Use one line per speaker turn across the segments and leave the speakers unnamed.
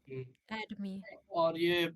हुँ,
Add me.
और ये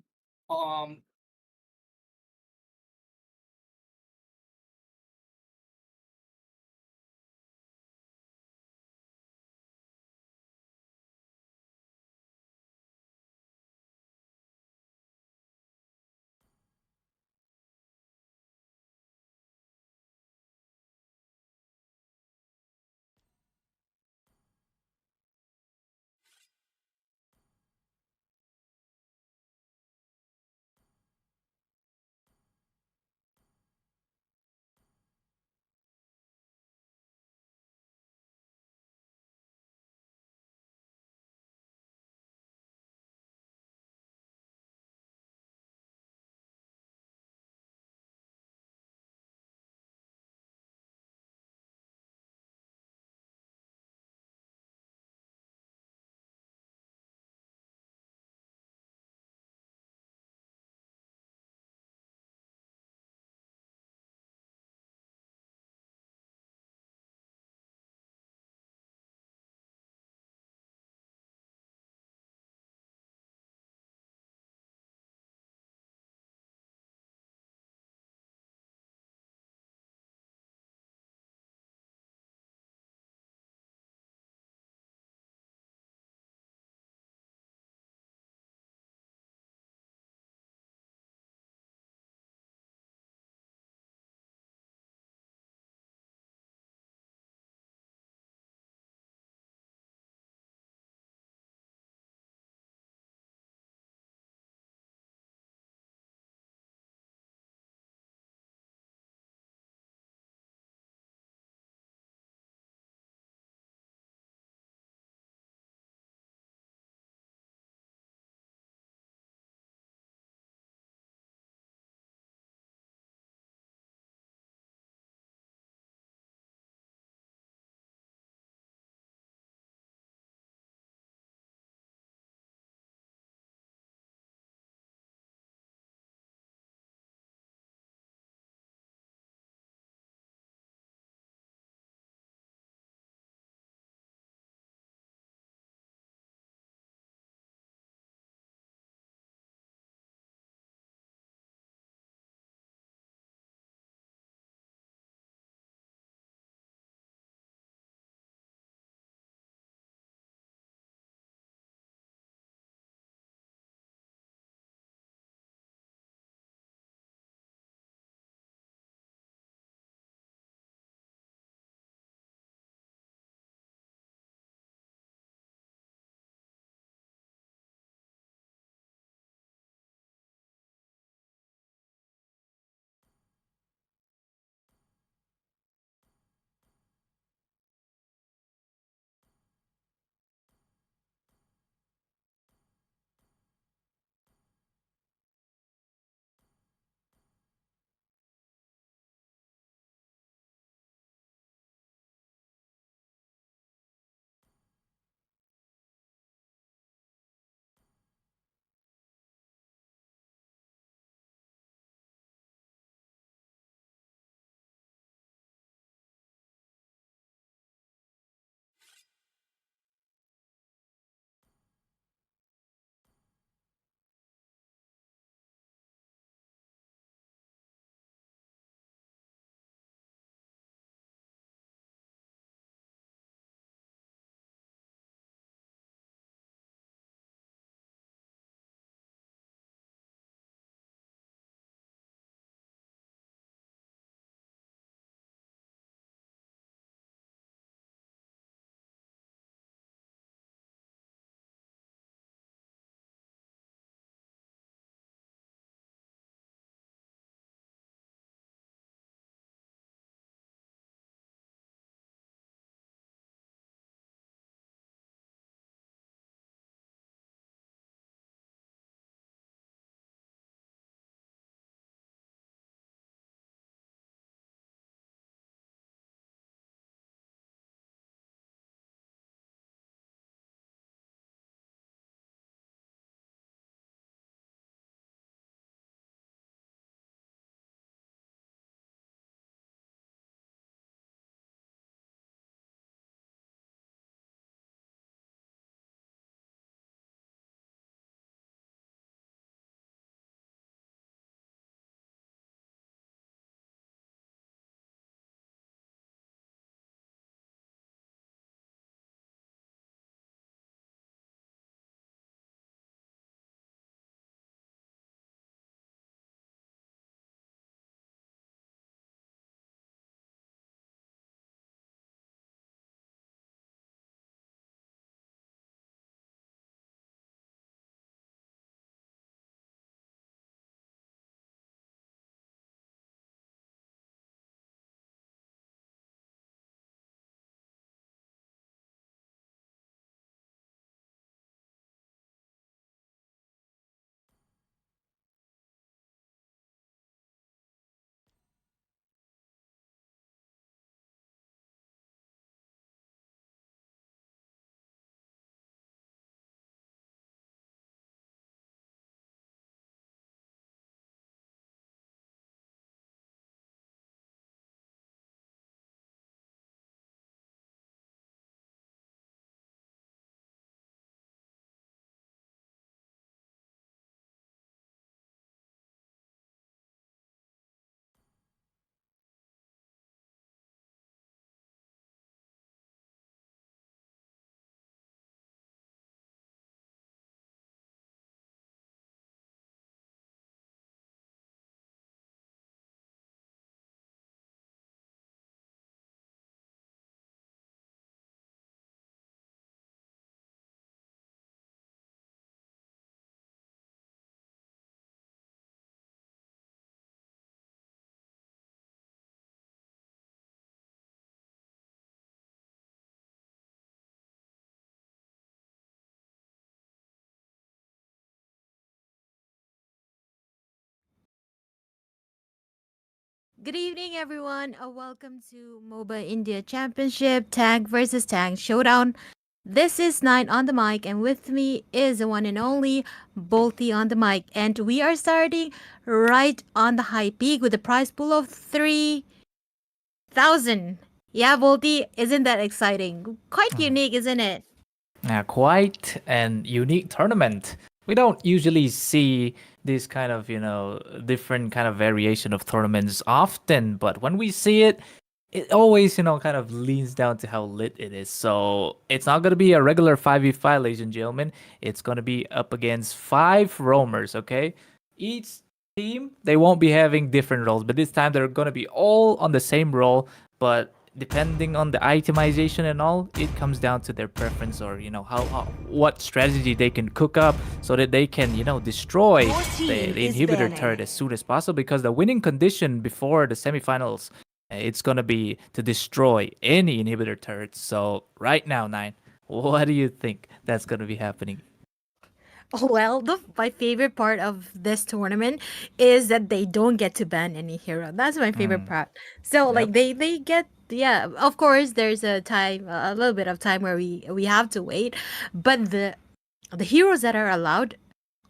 Good evening, everyone. Welcome to Moba India Championship Tag versus Tag Showdown. This is Nine on the mic, and with me is the one and only Bolty on the mic. And we are starting right on the high peak with a prize pool of 3,000. Yeah, Bolty, isn't that exciting? Quite
Mm.
unique, isn't it?
Quite an unique tournament. We don't usually see this kind of, different kind of variation of tournaments often, but when we see it, it always, kind of leans down to how lit it is. So it's not going to be a regular 5v5, ladies and gentlemen. It's going to be up against five roamers, okay? Each team, they won't be having different roles, but this time they're going to be all on the same role, but depending on the itemization and all, it comes down to their preference or how what strategy they can cook up so that they can destroy the inhibitor turret as soon as possible, because the winning condition before the semifinals, it's gonna be to destroy any inhibitor turrets. So right now, Nine, what do you think that's gonna be happening?
Well, my favorite part of this tournament is that they don't get to ban any hero. That's my favorite
Mm,
part. So
yep.
like they get, yeah, of course there's a time, a little bit of time where we have to wait, but the heroes that are allowed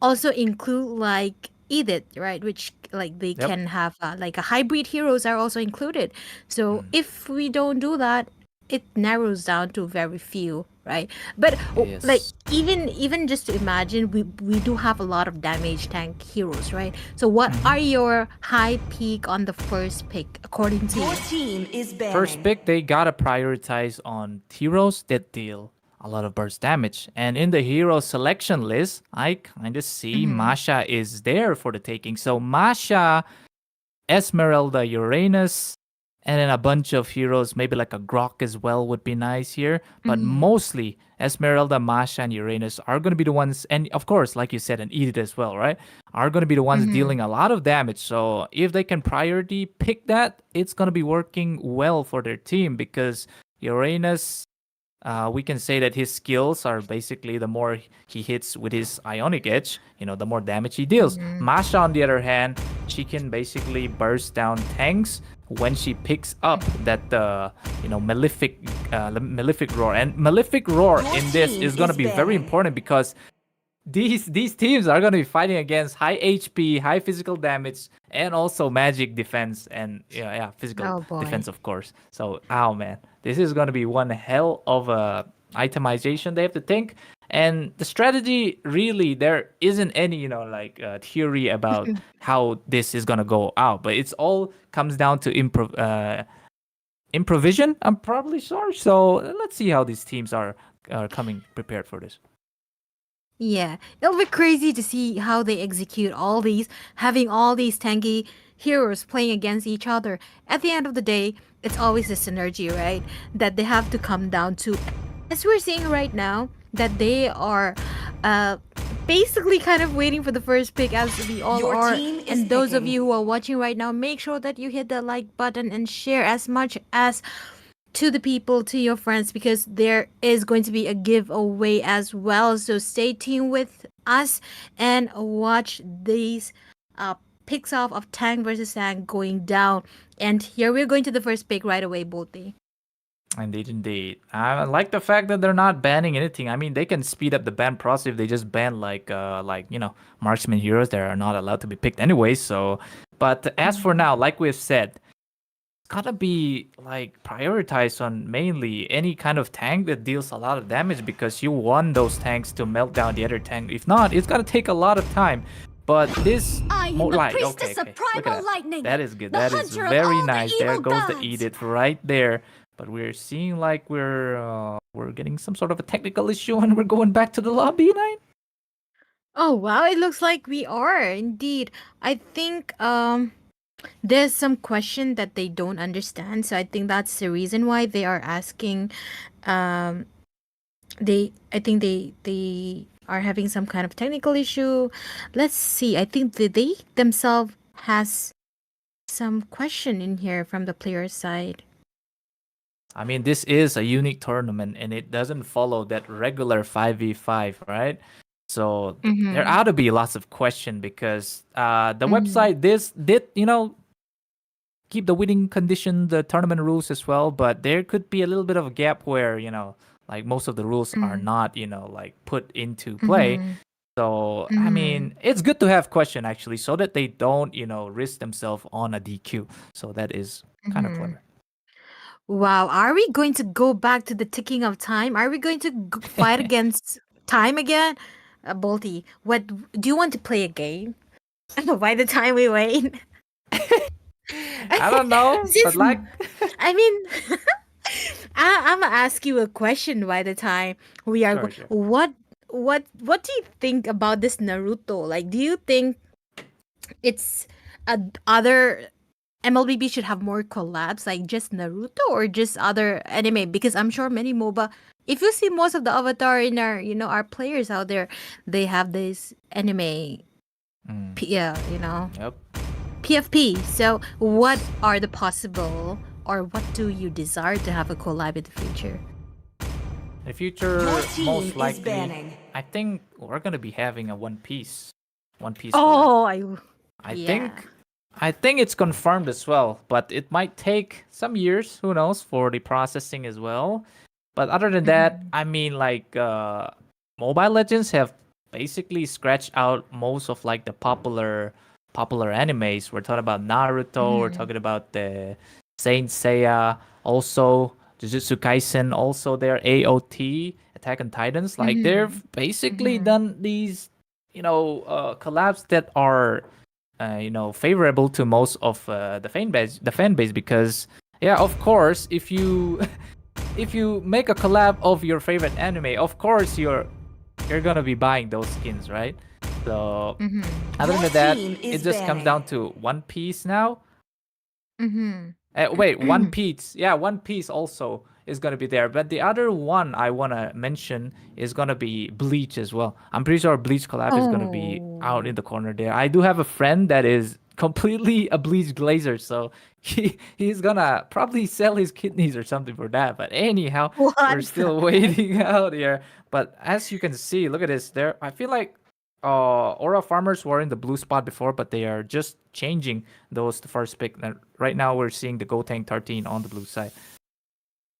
also include like Edith, right? Which like they
Yep.
can have like a hybrid heroes are also included. So
Mm,
if we don't do that, it narrows down to very few, right? But like
yes.
even just to imagine, we do have a lot of damage tank heroes, right? So what
Mhm.
are your high peak on the first pick according to
Your
you?
team is
First
banning.
pick, they gotta prioritize on heroes that deal a lot of burst damage. And in the hero selection list, I kind of see
Mm-hmm.
Masha is there for the taking. So Masha, Esmeralda, Uranus, and then a bunch of heroes, maybe like a Grok as well would be nice here. But
Mm-hmm.
mostly Esmeralda, Masha, and Uranus are going to be the ones, and of course, like you said, and Edith as well, right? Are going to be the ones
Mm-hmm.
dealing a lot of damage. So if they can priority pick that, it's going to be working well for their team, because Uranus, we can say that his skills are basically the more he hits with his ionic edge, the more damage he deals.
Mm-hmm.
Masha, on the other hand, she can basically burst down tanks when she picks up that malefic roar. And malefic roar
Your
in this
team
is gonna
is
be very
banning.
important, because these teams are going to be fighting against high HP, high physical damage, and also magic defense, and physical
Oh boy.
defense, of course. So, oh man, this is going to be one hell of a itemization they have to think. And the strategy, really, there isn't any theory about how this is going to go out, but it's all comes down to improvision. I'm probably sure. So let's see how these teams are coming prepared for this.
Yeah, it'll be crazy to see how they execute all these, having all these tanky heroes playing against each other. At the end of the day, it's always a synergy, right? That they have to come down to. As we're seeing right now, that they are uh, basically kind of waiting for the first pick, as we all
Your
are.
team is
And those of
picking.
you who are watching right now, make sure that you hit the like button and share as much as to the people, to your friends, because there is going to be a giveaway as well. So stay tuned with us and watch these uh, picks off of Tang versus Tang going down. And here we're going to the first pick right away, Bolty.
Indeed, indeed. I like the fact that they're not banning anything. I mean, they can speed up the ban process if they just ban marksman heroes that are not allowed to be picked anyway. So, but as for
Mhm.
now, like we've said, it's gotta be like prioritized on mainly any kind of tank that deals a lot of damage, because you want those tanks to melt down the other tank. If not, it's gonna take a lot of time. But this
I am
more
the
like okay,
priestess of
okay, look at
primal
that.
lightning,
That is good.
the
That is
hunter of
very
all the
nice. There
evil
goes the
gods.
Edith right there. But we're seeing like we're getting some sort of a technical issue, and we're going back to the lobby, Nine.
Oh wow, it looks like we are indeed. I think there's some question that they don't understand. So I think that's the reason why they are asking um I think they are having some kind of technical issue. Let's see. I think they themselves has some question in here from the player side.
I mean, this is a unique tournament, and it doesn't follow that regular 5v5, right? So there
Mm-hmm.
ought to be lots of question, because the
Mm-hmm.
website this did keep the winning condition, the tournament rules as well. But there could be a little bit of a gap where like most of the rules are
Mm.
not like put into play.
Mm-hmm.
So I
Mm-hmm.
mean, it's good to have question actually, so that they don't risk themselves on a DQ. So that is kind of
Mm-hmm.
clever.
Wow, are we going to go back to the ticking of time? Are we going to fight against time again? Bolty, what do you want to play a game? By the time we wait,
I don't know, but
since
like,
I mean, I'm gonna ask you a question. By the time we are,
sure, sure.
what do you think about this Naruto? Like, do you think it's other MLBB should have more collabs, like just Naruto or just other anime? Because I'm sure many MOBA, if you see most of the avatar in our, our players out there, they have this anime,
Mm,
yeah,
yep.
PFP. So, what are the possible, or what do you desire to have a collab in the future?
In the
Your
future,
team
most
is
likely,
banning.
I think we're gonna be having a One Piece collab.
Oh,
I
yeah.
think, I think it's confirmed as well, but it might take some years. Who knows for the processing as well. But other than that,
Mm-hmm.
I mean, like, Mobile Legends have basically scratched out most of like the popular animes. We're talking about Naruto. We're
Mm-hmm.
talking about the Saint Seiya. Also, Jujutsu Kaisen. Also, their AOT, Attack on Titans. Like they've basically
Mm-hmm.
done these, collabs that are, favorable to most of the fan base. The fan base because yeah, of course, if you if you make a collab of your favorite anime, of course you're gonna be buying those skins, right? So
Mm-hmm.
other
Your
than that,
team
it
is
just comes
banning.
down to One Piece now. Wait, One
Mm-hmm.
Piece. Yeah, One Piece also is gonna be there. But the other one I wanna mention is gonna be Bleach as well. I'm pretty sure Bleach collab is gonna be out in
Oh.
the corner there. I do have a friend that is completely a Bleach glazer, so he's gonna probably sell his kidneys or something for that. But anyhow,
What
we're
the
still
heck?
waiting out here. But as you can see, look at this. There, I feel like Aura Farmers were in the blue spot before, but they are just changing those the first pick. Right now, we're seeing the Gotenk 13 on the blue side.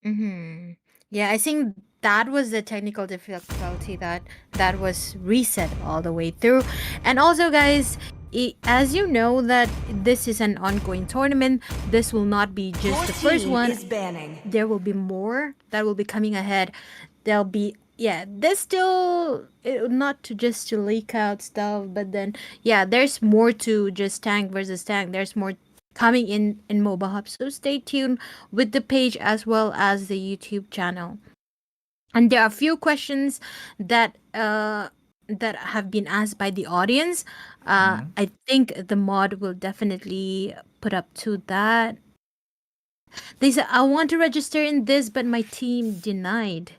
Mm-hmm. Yeah, I think that was the technical difficulty that was reset all the way through. And also, guys, as you know that this is an ongoing tournament, this will not be
Your
just the first
team
one.
is banning.
There will be more that will be coming ahead. There'll be, yeah, there's still not to just to leak out stuff, but then yeah, there's more to just tank versus tank. There's more coming in Mobile Hub. So stay tuned with the page as well as the YouTube channel. And there are a few questions that that have been asked by the audience.
Mm-hmm.
I think the mod will definitely put up to that. They said, I want to register in this, but my team denied.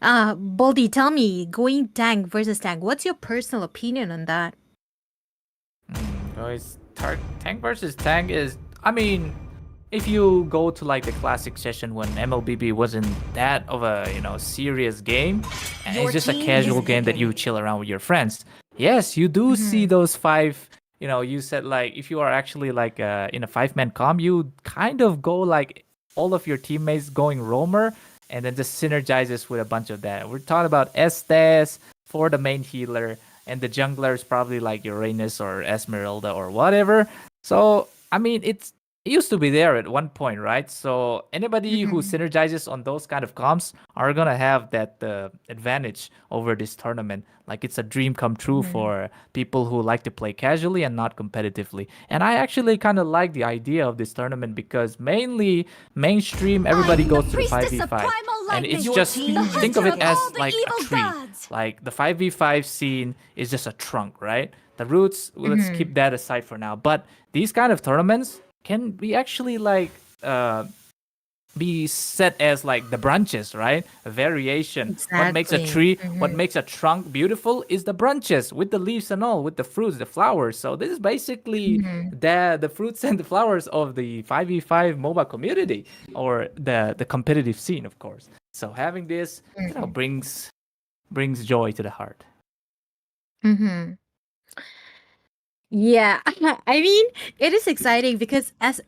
Baldy, tell me, going tank versus tank, what's your personal opinion on that?
Guys, tank versus tank is. I mean, if you go to like the classic session when MLBB wasn't that of a serious game, and
Your
it's just a
team is
casual game that
picking.
you chill around with your friends. Yes, you do see
Mm-hmm.
those five. You said like if you are actually like in a five-man comp, you kind of go like all of your teammates going roamer, and then just synergizes with a bunch of that. We're talking about Estes for the main healer, and the jungler is probably like Uranus or Esmeralda or whatever. So I mean, it used to be there at one point, right? So anybody who
Mm-hmm.
synergizes on those kind of comps are gonna have that advantage over this tournament. Like it's a dream come true
Mm-hmm.
for people who like to play casually and not competitively. And I actually kind of like the idea of this tournament because mainly mainstream everybody
I'm the
goes to the
priestess of
5v5,
primal
and it's
lightning,
Your
just
team
the
is
think of
hunter
it
of
picking.
all
as
the
like a
evil
tree.
gods.
Like the 5v5 scene is just a trunk, right? The roots, well, let's
Mm-hmm.
keep that aside for now. But these kind of tournaments can be actually like be set as like the branches, right? A variation. What makes a
Exactly.
tree, what
Mm-hmm.
makes a trunk beautiful is the branches with the leaves and all, with the fruits, the flowers. So this is basically
Mm-hmm.
the fruits and the flowers of the 5v5 MOBA community or the competitive scene, of course. So having this, brings joy to the heart.
Mm-hmm. Yeah, I mean, it is exciting because as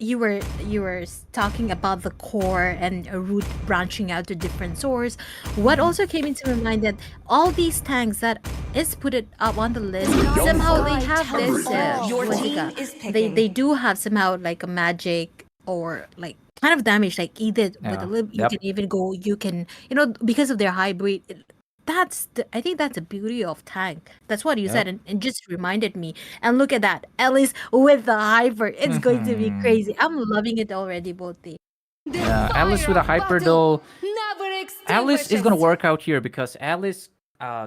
talking about the core and a route branching out to different source, what
Hmm.
also came into my mind that all these tanks that is put it up on the list
Your
somehow they
fight
have
tells
this
all. Your
what's it
team
called?
is
They
picking.
do have somehow like a magic or like kind of damage like either with a
Yeah.
little you can
Yep.
even go you can because of their hybrid I think that's the beauty of tank. That's what you said,
Yep.
and just reminded me. And look at that, Alice with the hyper. It's going to be
Hmm.
crazy. I'm loving it already, Boti.
The
Yeah. Alice
fire
with a
of
hyper
battle
though.
never
Alice is gonna
extinguishes.
work out here because Alice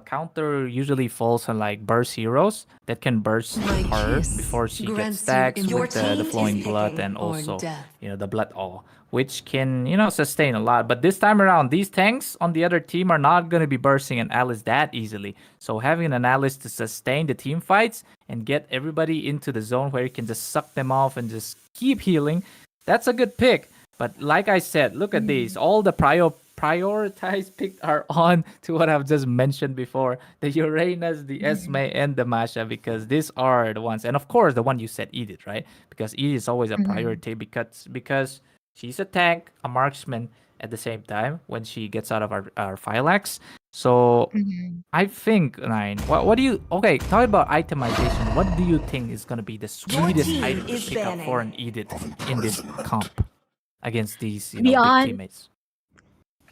counter usually falls on like burst heroes that can burst
My
her
kiss
before she gets
grants you
stacks
Your
with the
team is
flowing
immortality
blood
picking.
and
or
also
death.
the blood all, which can sustain a lot. But this time around, these tanks on the other team are not gonna be bursting an Alice that easily. So having an Alice to sustain the team fights and get everybody into the zone where you can just suck them off and just keep healing, that's a good pick. But like I said, look at these. All the prioritized pick are on to what I've just mentioned before. The Uranus, the Esme, and the Masha, because these are the ones. And of course, the one you said, Edith, right? Because Edith is always a
Mhm.
priority because she's a tank, a marksman at the same time when she gets out of our Phylax. So
Mhm.
I think, Nine, what do you, okay, talk about itemization. What do you think is going to be the
Your
sweetest
team
item to
is
pick up for
banning.
an Edith in this comp against these,
To be
big
on,
teammates?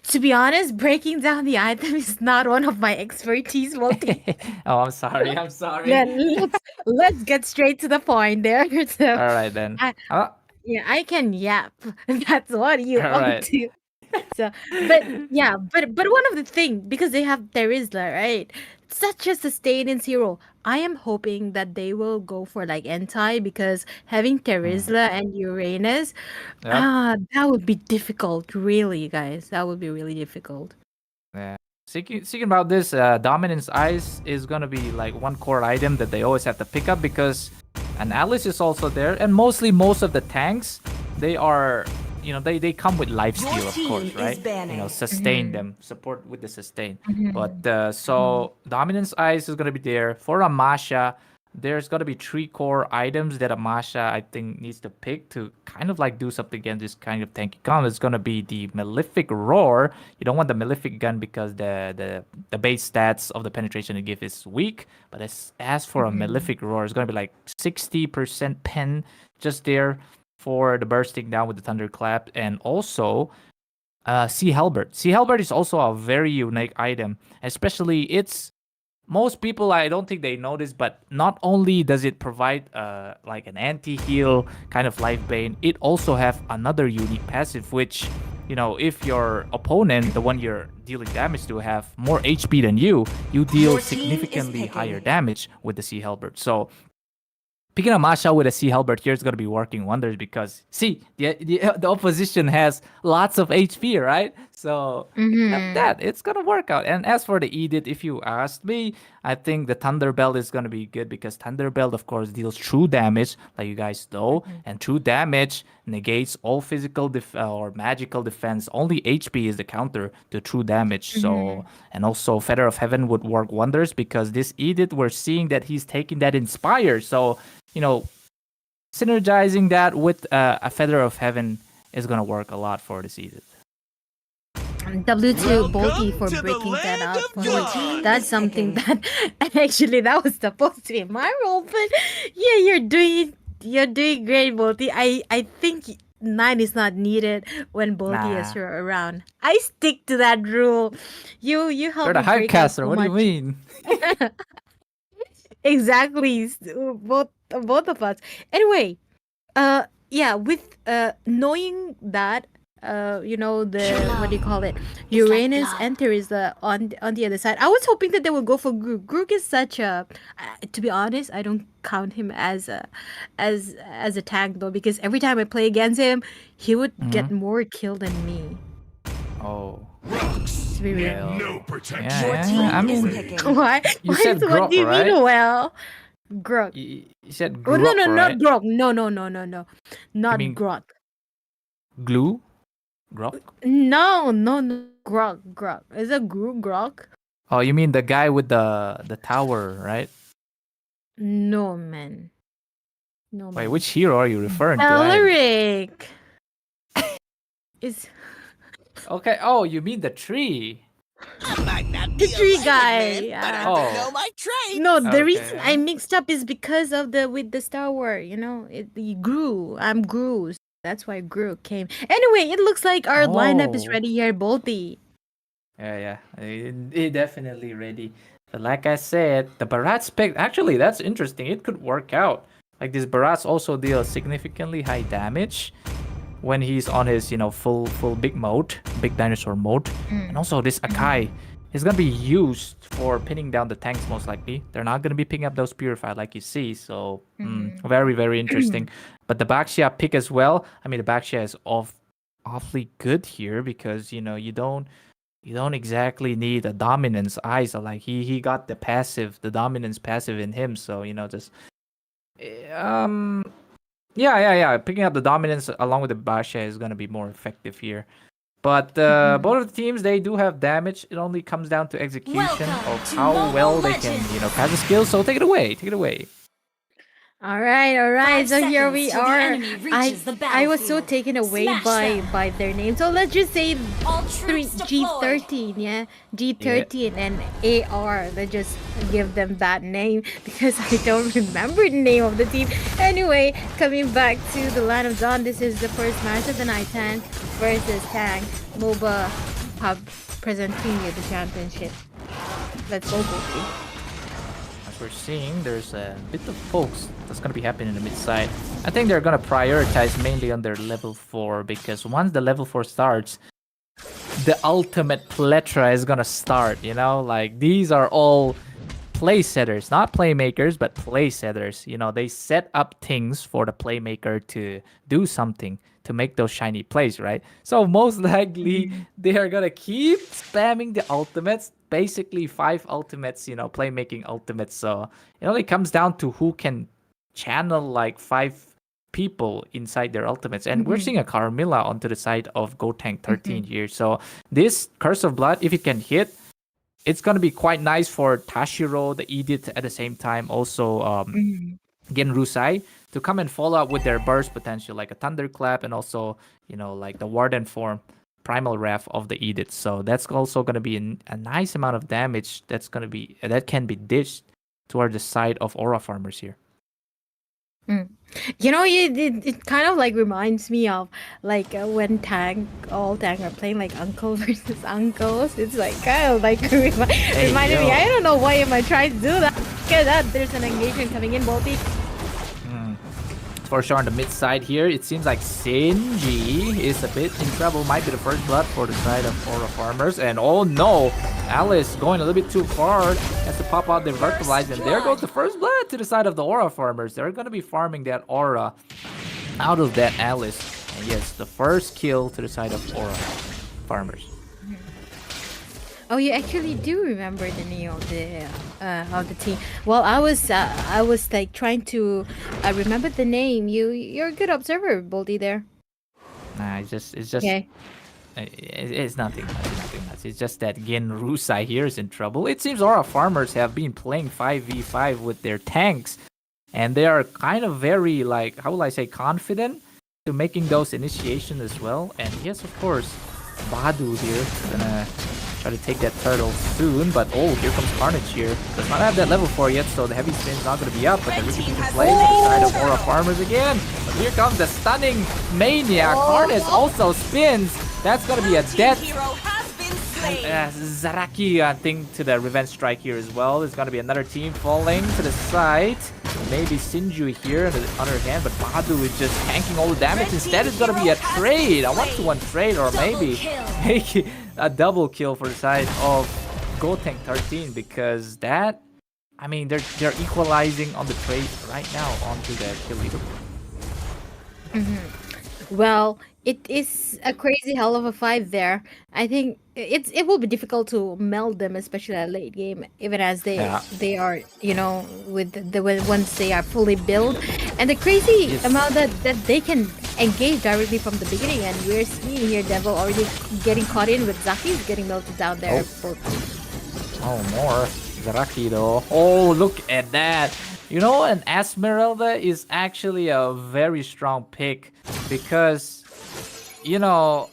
to be honest, breaking down the item is not one of my expertise, Boti.
Oh, I'm sorry. I'm sorry.
Let's get straight to the point there. So,
All right then.
I,
Uh,
yeah, I can yap. That's what you
all
ought
right.
to. So, but yeah, but one of the thing because they have Terizla, right? Such a sustenance hero. I am hoping that they will go for like Entai because having
Mm,
Terizla and Uranus,
yep.
that would be difficult, really, guys. That would be really difficult.
Yeah. Speaking about this, Dominance Ice is gonna be like one core item that they always have to pick up because an Alice is also there, and mostly most of the tanks, they are, they come with life
Your
steal, of
team
course,
is
right?
banning.
Sustain
Mm-hmm.
them, support with the sustain. But
Mm-hmm.
so Dominance Ice is gonna be there for Amasha. There's gonna be three core items that Amasha I think needs to pick to kind of like do something against this kind of tanky comp. It's gonna be the Malefic Roar. You don't want the Malefic gun because the base stats of the penetration it gives is weak. But as for a
Mm-hmm.
Malefic Roar, it's gonna be like 60% pen just there for the bursting down with the thunderclap, and also Sea Halberd. Sea Halberd is also a very unique item, especially it's most people I don't think they notice, but not only does it provide like an anti-heal kind of life bane, it also have another unique passive which if your opponent, the one you're dealing damage to, have more HP than you deal
Your team is
significantly higher
picking.
damage with the Sea Halberd. So picking a Masha with a Sea Halberd here is going to be working wonders because, see, the opposition has lots of HP, right? So, picking up
Mm-hmm.
that, it's going to work out. And as for the Edith, if you asked me, I think the Thunderbelt is going to be good because Thunderbelt, of course, deals true damage, like you guys know, and true damage negates all physical or magical defense. Only HP is the counter to true damage.
Mm-hmm.
So, and also Feather of Heaven would work wonders because this Edith, we're seeing that he's taking that Inspire. So, you know, synergizing that with a Feather of Heaven is gonna work a lot for this season.
W2 Bolty
Welcome
for
to the
breaking that
land
out
of
for
Your
me.
team
gods.
That's
is
something
picking.
that actually that was supposed to be my role, but yeah, you're doing great, Bolty. I think nine is not needed when Bolty is
Nah,
around. I stick to that rule. You
you're
help
the
me
hype
break out
caster.
so
What do you
much.
mean?
Exactly, both of us. Anyway, yeah, with knowing that
Your
the what do
love
you call it,
is like
Uranus
blood.
and Teresa on the other side. I was hoping that they would go for Grook. Grook is such a to be honest, I don't count him as a tank though, because every time I play against him he would
Hmm.
get more kill than me,
Oh,
Rocks
to be
need
real.
no
well,
protection.
Your
yeah. I
team is
mean,
picking.
you
Why
said
what do
Grok,
you mean,
right?
well, Grook?
You said
Oh, no,
Grok,
no, not
right?
Grok. No, no, no, no, no.
You
Not
mean
Grok.
glue? Grok?
No, no, no. Grok, Grok. Is it Grok?
Oh, you mean the guy with the tower, right?
No, man. No
Wait,
man.
which hero are you referring to?
Alaric is
Okay. Oh, you mean the tree?
I might not
the
be a
tree
lighted
guy.
man, but I
Yeah.
do
Oh.
know my trade.
No, the reason I
Okay.
mixed up is because of the Star Wars. You know, it grew. I'm Gru. That's why Gru came. Anyway, it looks like our lineup is
Oh.
ready here, Bolty.
Yeah, it definitely ready. But like I said, the Barat spec actually that's interesting. It could work out. Like this Barats also deals significantly high damage when he's on his full big mode, big dinosaur mode, and also this Akai is gonna be used for pinning down the tanks most likely. They're not gonna be picking up those purified like you see. So very interesting. But the Baxia pick as well. I mean the Baxia is awfully good here because you don't exactly need a dominance eyes. Like he got the dominance passive in him. So just um yeah. Picking up the dominance along with the Basha is gonna be more effective here. But both of the teams they do have damage. It only comes down to execution of how well they can pass the skills. So take it away. Take it away.
All right.
5
So here we
seconds till the
are.
enemy reaches the
I was so
battlefield.
taken away
Smash
by
them.
by their name. So let's just say
All troops deployed.
G13, yeah, G13 and AR. Let's just give them that name because I don't remember the name of the team. Anyway, coming back to the line of dawn, this is the first match of the night. Tank versus Tank. Moba have presenting you the championship. Let's go, Goofy.
As we're seeing, there's a bit of pokes that's going to be happening in the mid side. I think they're going to prioritize mainly on their level 4 because once the level 4 starts, the ultimate plethora is going to start, Like, these are all play setters, not playmakers, but play setters. They set up things for the playmaker to do something to make those shiny plays, right? So most likely they are gonna keep spamming the ultimates, basically 5 ultimates, playmaking ultimates. So it only comes down to who can channel like 5 people inside their ultimates. And we're seeing a Carmilla onto the side of Gotank 13 here. So this Curse of Blood, if it can hit, it's going to be quite nice for Tashiro, the Edith at the same time, also Genrusai, to come and follow up with their burst potential, like a Thunderclap and also, like the Warden form, Primal Wrath of the Edith. So that's also going to be a nice amount of damage that can be dished toward the side of Aura Farmers here.
It kind of like reminds me of like when all tank are playing like uncle versus uncles. It's like kind of like reminded me. I don't know why am I trying to do that. Look at that. There's an engagement coming in, Bolty.
For sure on the mid side here, it seems like Shinji is a bit in trouble. Might be the first blood for the side of Aura Farmers. And oh no, Alice going a little bit too far. Has to pop out the Verticalize. And there goes the first blood to the side of the Aura Farmers. They're going to be farming that Aura out of that Alice. And yes, the first kill to the side of Aura Farmers.
Oh, you actually do remember the name of the team. Well, I was like trying to remember the name. You're a good observer, Boldy. There.
Nah, it's just
Okay.
it's nothing much. It's just that Genrusai here is in trouble. It seems Aura Farmers have been playing 5v5 with their tanks, and they are kind of very, like, how will I say, confident to making those initiations as well. And yes, of course, Badu here is gonna try to take that turtle soon, but oh, here comes Carnage here. Does not have that level 4 yet, so the heavy spin's not gonna be up, but the Ricky can play inside of Aura Farmers again. But here comes the stunning Maniac. Carnage also spins. That's gonna be a death. Zaraki, I think, to the Revenge Strike here as well. There's gonna be another team falling to the side. Maybe Sinju here on the other hand, but Badu is just tanking all the damage. Instead, it's gonna be a trade, a 1-to-1 trade, or maybe make it a double kill for the side of Gotank 13, because that, I mean, they're equalizing on the trade right now onto the kill leader.
Well, it is a crazy hell of a fight there. I think it will be difficult to meld them, especially at late game, even as they are, once they are fully built, and the crazy amount that they can engage directly from the beginning. And we're seeing here Devil already getting caught in with Zaki's getting melted down there.
Oh, more Zaraki though. Oh, look at that. You know, an Esmeralda is actually a very strong pick because, you know,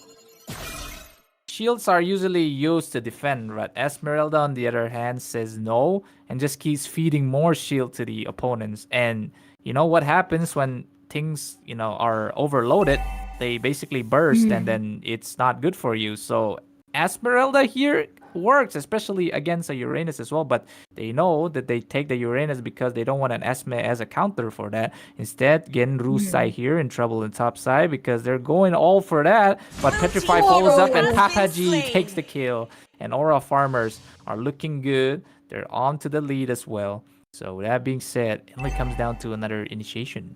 shields are usually used to defend, right? Esmeralda, on the other hand, says no and just keeps feeding more shield to the opponents. And you know what happens when things, are overloaded? They basically burst and then it's not good for you. So Esmeralda here works, especially against a Uranus as well. But they know that they take the Uranus because they don't want an Esme as a counter for that. Instead, Genrusai here in trouble in top side because they're going all for that. But Petrify follows up and Papaji takes the kill. And Aura Farmers are looking good. They're on to the lead as well. So with that being said, it only comes down to another initiation.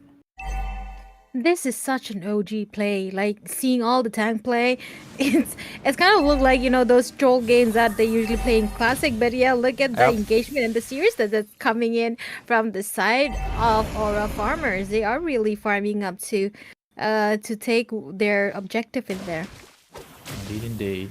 This is such an OG play. Like seeing all the tank play, it's kind of look like those troll games that they usually play in classic. But yeah, look at the
Yep.
engagement and the series that's coming in from the side of Aura farmers. They are really farming up to take their objective in there.
Indeed, indeed.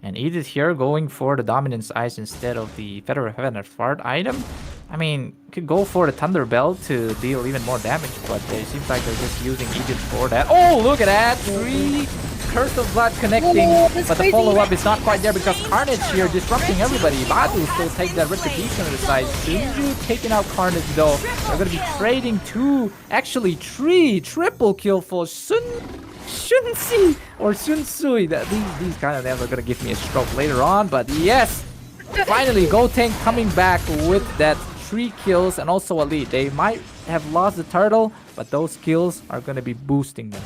And Edith here going for the Dominance Ice instead of the Feather of Heaven or Fart item. I mean, could go for the Thunder Belt to deal even more damage, but it seems like they're just using Edith for that. Oh, look at that! 3 Curse of Blood connecting,
Oh, that's
but the
crazy.
follow-up is not quite there because Carnage here disrupting everybody. Badu still takes that Retribution to the side. Shinju taking out Carnage though. They're going to be trading 2, actually 3 triple kill for Shunsi or Shunsui. These kind of names are gonna give me a stroke later on, but yes, finally Gotenk coming back with that 3 kills and also a lead. They might have lost the turtle, but those kills are gonna be boosting them.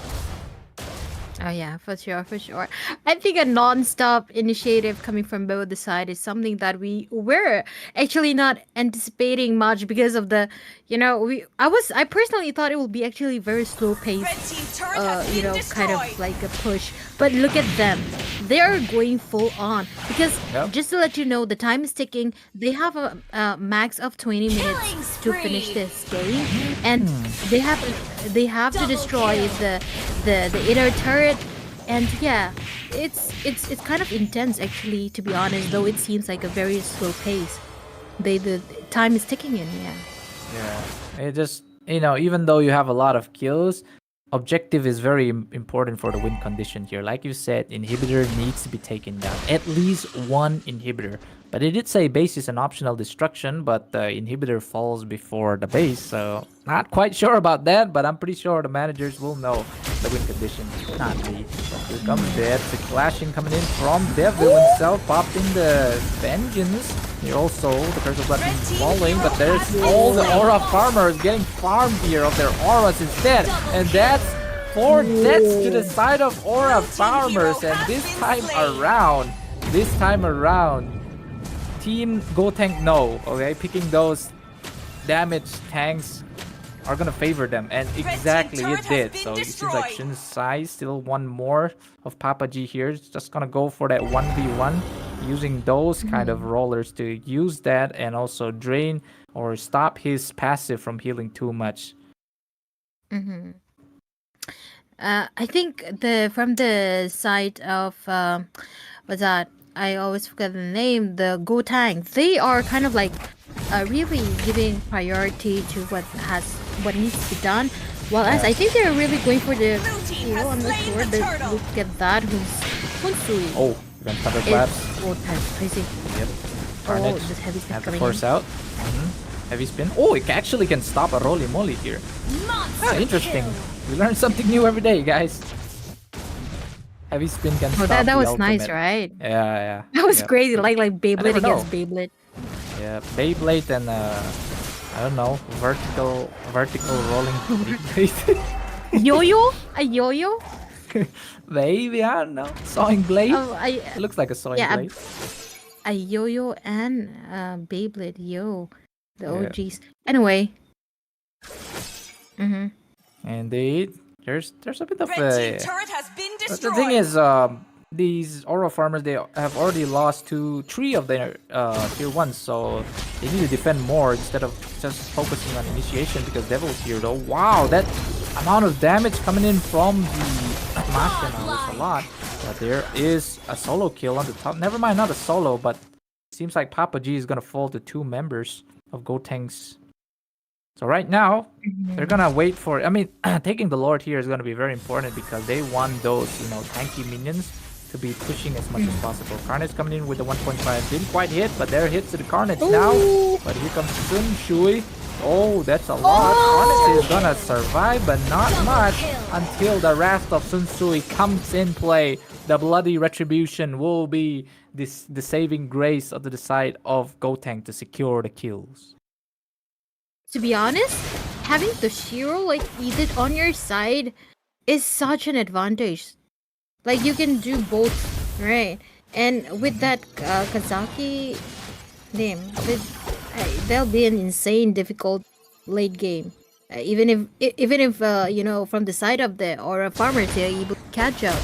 Oh yeah, for sure, for sure. I think a non-stop initiative coming from both the side is something that we were actually not anticipating much because of the, I personally thought it would be actually very slow paced,
Red team turret has been
kind of
destroyed.
like a push. But look at them, they are going full on because
Yep.
just to let you know, the time is ticking. They have a max of 20 minutes
Killing
to finish
spree.
this game, and they have to
Double
destroy
kill.
the inner turret. And yeah, it's kind of intense actually, to be honest, though it seems like a very slow pace. The time is ticking in, yeah.
Yeah, it just, even though you have a lot of kills, objective is very important for the win condition here. Like you said, inhibitor needs to be taken down. At least one inhibitor. But it did say base is an optional destruction, but the inhibitor falls before the base, so not quite sure about that, but I'm pretty sure the managers will know the win condition. Not me. Here comes Dev, the clashing coming in from Devil himself, popping the Vengeance. Here also, the Curse of Blood falling, but there's all the Aura Farmers getting farmed here of their auras instead, and that's 4 deaths to the side of Aura Farmers, and this time around, Team Gotenk no, okay? Picking those damage tanks are gonna favor them, and exactly it
turret has
did.
been
So it seems like
destroyed.
Shinsai still one more of Papa G here. Is just gonna go for that 1v1, using those kind of rollers to use that and also drain or stop his passive from healing too much.
I think from the side of what's that? I always forget the name. The Go Tank. They are kind of like really giving priority to what needs to be done. While as I think they're really going for the
Blue team
hero.
has
I'm not
slain
sure.
the
But
turtle.
look at that. Who's Hunsui?
Oh, we're gonna cover collapse.
Oh, that's crazy.
Yep.
Oh,
Carnage.
this heavy spin
Have the
coming
force
in.
out. Heavy spin. Oh, it actually can stop a roly moly here.
Monster
Interesting.
kill.
We learn something new every day, guys. Heavy spin can
Oh,
stop
that
the
was nice,
ultimate.
right?
Yeah.
That was
Yep.
crazy. Like Beyblade
never
against
know.
Beyblade.
Yeah, Beyblade and I don't know, vertical rolling Beyblade.
Yo-yo? A yo-yo?
Maybe, I don't know. Sawing blade.
Oh,
It looks like a sawing
yeah,
blade.
a yo-yo and Beyblade. Yo, the
Yeah.
OGs. Anyway.
Indeed, there's a bit of
Red
a.
team turret has been
But
destroyed.
the thing is, these Aura farmers, they have already lost 3 of their tier 1s, so they need to defend more instead of just focusing on initiation because Devil's here though. Wow, that amount of damage coming in from the Machina is a lot. But there is a solo kill on the top. Never mind, not a solo, but it seems like Papa G is gonna fall to 2 members of Gotenks So right now, they're
Mhm.
gonna wait for. I mean, taking the Lord here is gonna be very important because they want those, tanky minions to be pushing as much as possible. Carnage coming in with the 1.5 didn't quite hit, but there hits to the Carnage now.
Oh,
But here comes Sun Shui. Oh, that's a lot. Carnage is gonna survive, but not much until the Wrath of Sun Sui comes in play. The bloody retribution will be the saving grace of the side of Gotenk to secure the kills.
to be honest, having the Shiro like eat it on your side is such an advantage. Like you can do both, right? And with that Kazaki name, there'll be an insane difficult late game. Even if from the side of the or a farmer they're able to catch up,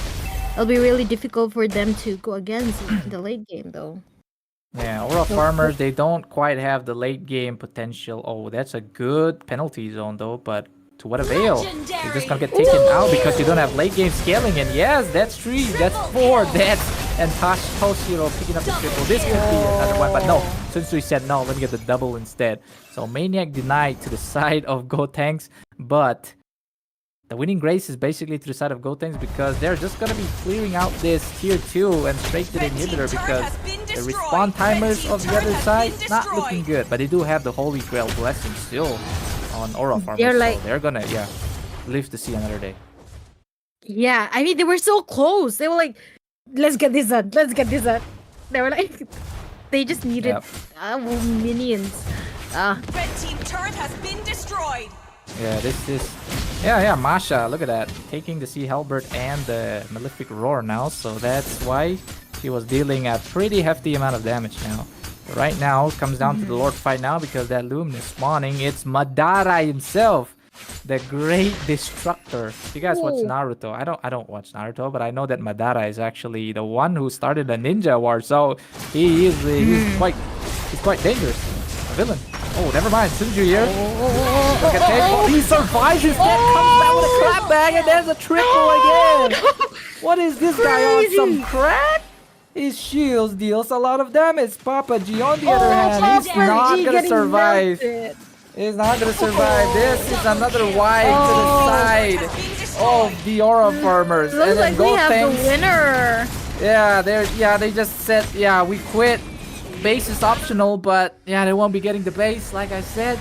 it'll be really difficult for them to go against in the late game though.
Yeah, Aura Farmers, they don't quite have the late game potential. Oh, that's a good penalty zone though, but to what avail? You're just gonna get taken out because you don't have late game scaling. And yes, that's 3, that's 4, and Toshiro picking up the triple. This could be another one, but no. Sunsui said no, let me get the double instead. So Maniac denied to the side of Gotenks, but the winning grace is basically to the side of Gotenks because they're just gonna be clearing out this tier 2 and straight to the inhibitor because the respawn timers of the other side not looking good. But they do have the Holy Grail blessing still on Aura Farmers.
They're
So they're gonna live to see another day.
Yeah, I mean they were so close. They were like, "Let's get this done. Let's get this done." They were like, they just needed
Yep.
minions.
Red team turret has been destroyed.
Yeah, this is. Yeah, Masha, look at that. Taking the Sea Halberd and the Malefic Roar now, so that's why she was dealing a pretty hefty amount of damage now. But right now, it comes down to the Lord fight now because that Lumen is spawning. It's Madara himself, the Great Destructor. If you guys watch
Oh.
Naruto, I don't watch Naruto, but I know that Madara is actually the one who started the ninja war, so he's quite dangerous. A villain. Oh, never mind. Sunju here. Look at that. He survives. His dad comes back with a clap bag, and there's a triple again. What is this guy on some crack? His shields deals a lot of damage. Papa G, on the other hand, he's not gonna survive. He's not gonna survive. This is another wipe to the side of the Aura Farmers.
Looks
And then
like we have the
Gotenks.
winner.
They just said, we quit. Base is optional, but they won't be getting the base, like I said.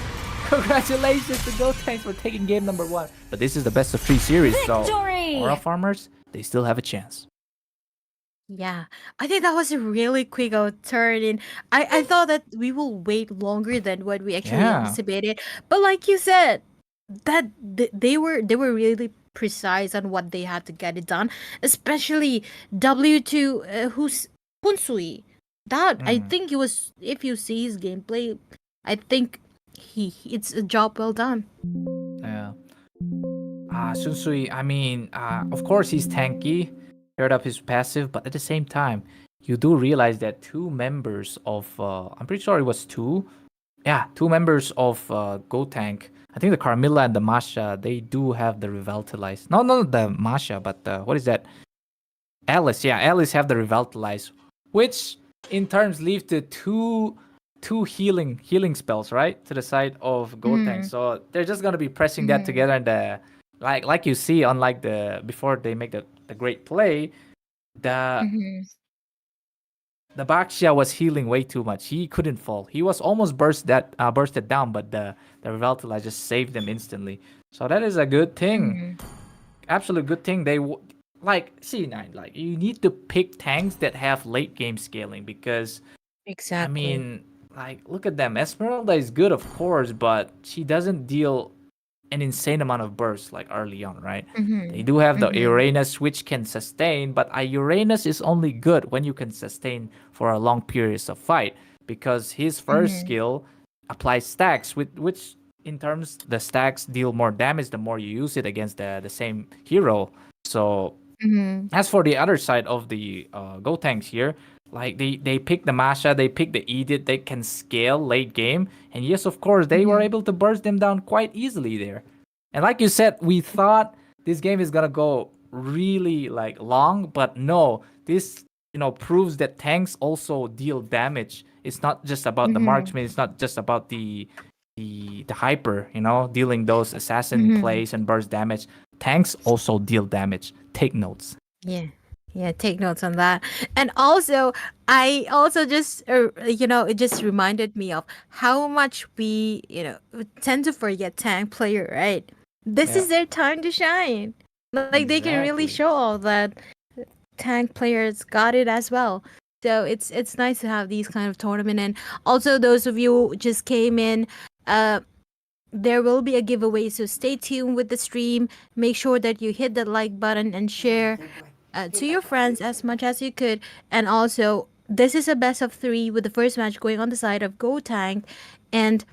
Congratulations to Gotenks for taking game number 1. But this is the best of 3 series, so
Victory!
Aura Farmers, they still have a chance.
Yeah, I think that was a really quick turn in. I thought that we will wait longer than what we actually
Yeah.
anticipated. But like you said, that they were really precise on what they had to get it done. Especially W2 who's Hunsui. That I think he was. If you see his gameplay, I think it's a job well done.
Yeah. Sunsui, I mean, of course he's tanky, paired up his passive, but at the same time, you do realize that 2 members of, I'm pretty sure it was 2. Yeah, 2 members of Gotenk. I think the Carmilla and the Masha, they do have the Revitalize. No, not the Masha, but what is that? Alice, Alice have the Revitalize, which in turns leave to two healing spells, right, to the side of Gotenk. So they're just gonna be pressing that together, and like you see, unlike the before they make the great play, the Baxia was healing way too much. He couldn't fall. He was almost bursted down, but the Revitalize just saved him instantly. So that is a good thing. Absolute good thing. Like C9, like you need to pick tanks that have late game scaling because
Exactly.
I mean, like look at them. Esmeralda is good, of course, but she doesn't deal an insane amount of burst like early on, right? They do have the Uranus, which can sustain, but a Uranus is only good when you can sustain for a long periods of fight because his first skill applies stacks, which in terms the stacks deal more damage the more you use it against the same hero. So as for the other side of the Gotenks here, like they pick the Masha, they pick the Edith, they can scale late game, and yes, of course, they were able to burst them down quite easily there. And like you said, we thought this game is gonna go really like long, but no, this proves that tanks also deal damage. It's not just about the marksman, it's not just about the the hyper, dealing those assassin plays and burst damage. Tanks also deal damage. Take notes.
Yeah. Yeah, take notes on that. And also, I also just, it just reminded me of how much we, tend to forget tank player, right? This
Yeah.
is their time to shine. Like, they can really
Exactly.
show all that tank players got it as well. So it's nice to have these kind of tournament. And also, those of you who just came in, there will be a giveaway, so stay tuned with the stream. Make sure that you hit the like button and share to your friends as much as you could. And also, this is a best of 3 with the first match going on the side of Go Tank, and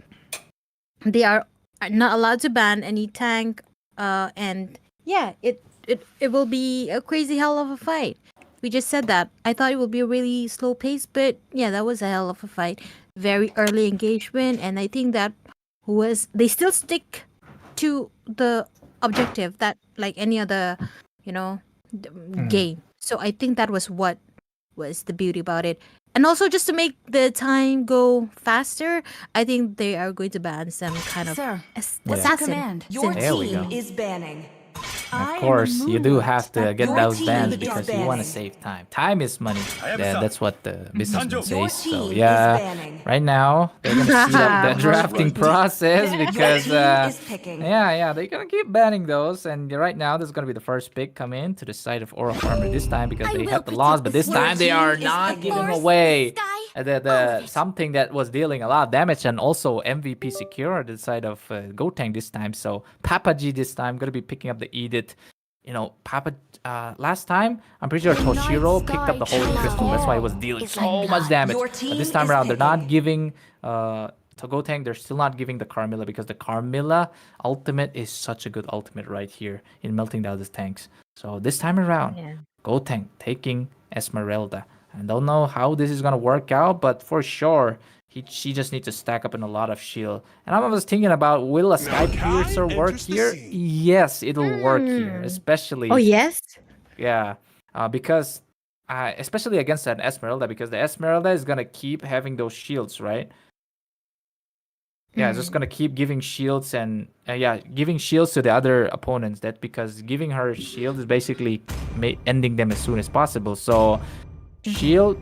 they are not allowed to ban any tank. And yeah, it will be a crazy hell of a fight. We just said that. I thought it would be a really slow pace, but yeah, that was a hell of a fight. Very early engagement, and I think that they still stick to the objective that like any other, you know, game. So I think that was what was the beauty about it. And also just to make the time go faster, I think they are going to ban some kind of
Sir,
what's
your
assassin.
command?
Your
There we
team
go.
is banning.
Of course, you do have to get
Your
those
team
bans
is
because you want to
banning.
save time. Time is money. That's what the businessman
Your
says. So
team is
yeah,
banning.
right now they're gonna speed up the drafting process because
team is picking.
yeah, they're gonna keep banning those. And right now, this is gonna be the first pick come in to the side of Aura Farmer this time because they had the loss, but this time they are not giving away the something that was dealing a lot of damage and also MVP secure at the side of Gotenk this time. So Papa G this time gonna be picking up the Edith. Papa last time I'm pretty sure Toshiro picked up the Holy Crystal. That's why it was dealing so much damage.
Your
But
team
this time
is
around, they're not
picking.
giving to Gotenk. They're still not giving the Carmilla because the Carmilla ultimate is such a good ultimate right here in melting down the tanks. So this time around,
Yeah.
Gotenk taking Esmeralda. I don't know how this is gonna work out, but for sure, she just needs to stack up in a lot of shield. And I was thinking about, will a Sky Piercer work here? Yes, it'll work here, especially
Oh yes.
yeah, because especially against an Esmeralda, because the Esmeralda is gonna keep having those shields, right? Yeah, it's just gonna keep giving shields and giving shields to the other opponents. That because giving her shield is basically ending them as soon as possible. So shield,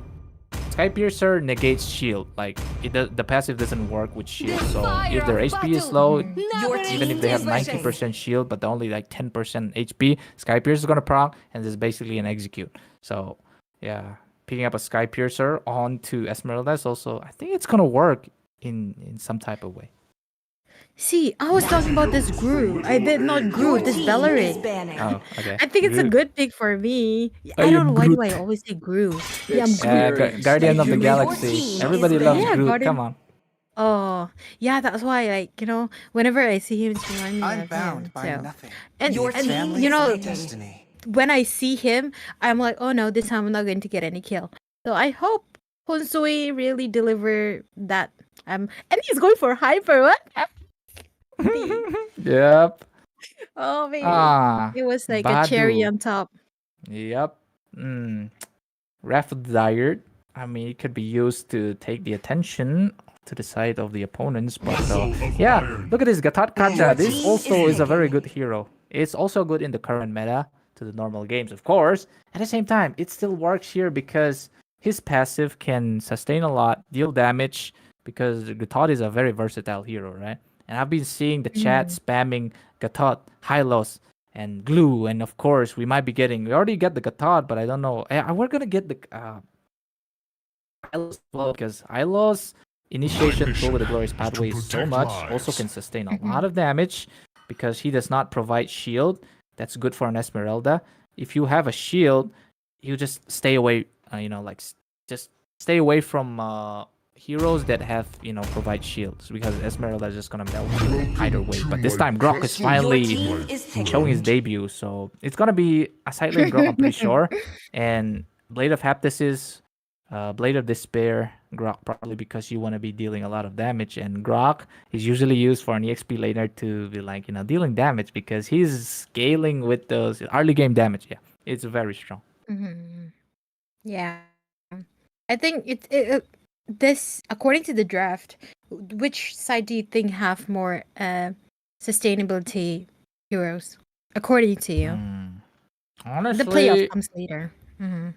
Sky Piercer negates shield. Like the passive doesn't work with shield. So if their HP is low,
Your
even
team
if they have
is picking.
90% shield but only like 10% HP, Sky Piercer is gonna proc and this is basically an execute. So yeah, picking up a Sky Piercer onto Esmeralda is also, I think it's gonna work in some type of way.
See, I was talking about this Gru. I did not Gru, this
Team is
Bellerin.
banning.
Oh, okay.
I think it's a
Groot.
good pick for me.
I
I don't
am
know why do
Groot.
I always say Gru. Yeah, I'm
Yeah,
Groot.
Guardian of the
Your
Galaxy.
team
Everybody
is
loves
Yeah,
Groot.
Guardian.
Come on.
Oh, yeah, that's why, like, whenever I see him, it's remind me
I'm
of
bound
him.
by
So,
nothing.
and,
Your
and
team
you
is
know,
picking.
Destiny.
when I see him, I'm like, oh no, this time I'm not going to get any kill. So I hope Honsui really deliver that. And he's going for hyper. What?
Yep.
Oh man,
Ah,
it was like a cherry
Badu.
on top.
Yep. Wrath of the Dire. I mean, it could be used to take the attention to the side of the opponents, but yeah, look at this Gatot Kacha. This also is a very good hero. It's also good in the current meta to the normal games, of course. At the same time, it still works here because his passive can sustain a lot, deal damage, because Gatot is a very versatile hero, right? And I've been seeing the chat spamming Gatot, Hylos, and Glue, and of course we already get the Gatot, but I don't know. We're gonna get the Hylos as well because Hylos initiation tool with the glorious pathway is so much. Also can sustain a lot of damage because he does not provide shield. That's good for an Esmeralda. If you have a shield, you just stay away. Just stay away from heroes that have provide shields because Esmeralda is just gonna melt you either way. But this time Grok is
Your
finally
team is picking.
showing his debut, so it's gonna be a side lane Grok, I'm pretty sure. And Blade of Haptisis, Blade of Despair, Grok probably because you want to be dealing a lot of damage. And Grok is usually used for an EXP laner to be like dealing damage because he's scaling with those early game damage. Yeah, it's very strong.
Yeah, I think it this, according to the draft, which side do you think have more sustainability heroes, according to you? The playoff
Honestly,
comes later. Hmm.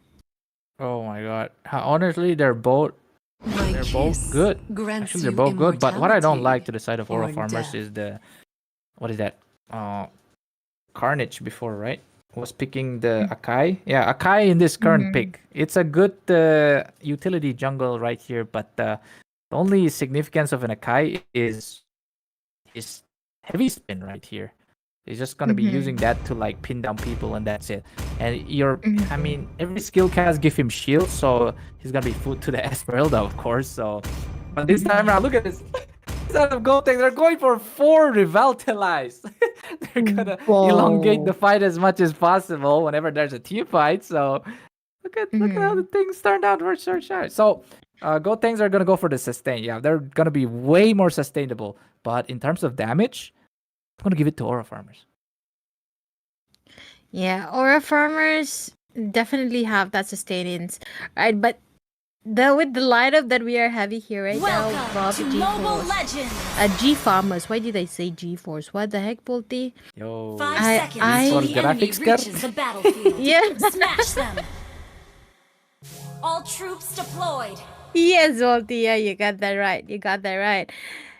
oh my god. Honestly, they're both good. Actually, they're both good. But what I don't like to the side of Aura Farmers is the what is that? Carnage before, right? Was picking the Akai. Yeah, Akai in this current pick. It's a good utility jungle right here, but the only significance of an Akai is heavy spin right here. He's just gonna be using that to like pin down people, and that's it. And I mean, every skill cast give him shield, so he's gonna be food to the Esmeralda, of course. So, but this time around, look at this. Instead of gold tank, they're going for 4 revitalize. They're gonna elongate the fight as much as possible whenever there's a team fight. So, look at how the things turned out for sure. So, gold tanks are gonna go for the sustain. Yeah, they're gonna be way more sustainable. But in terms of damage, I'm gonna give it to Aura Farmers.
Yeah, Aura Farmers definitely have that sustenance, right? But with the lineup that we are having here right now,
Welcome
Bob,
to
G
Mobile
Force,
Legends.
G Farmers. Why did I say G Force? What the heck, Bolty?
Yo,
5
I-
seconds
I-
till the enemy
graphics card?
reaches the battlefield.
Yeah.
Smash them. All troops deployed.
Yes, Bolty. Yeah, you got that right. You got that right.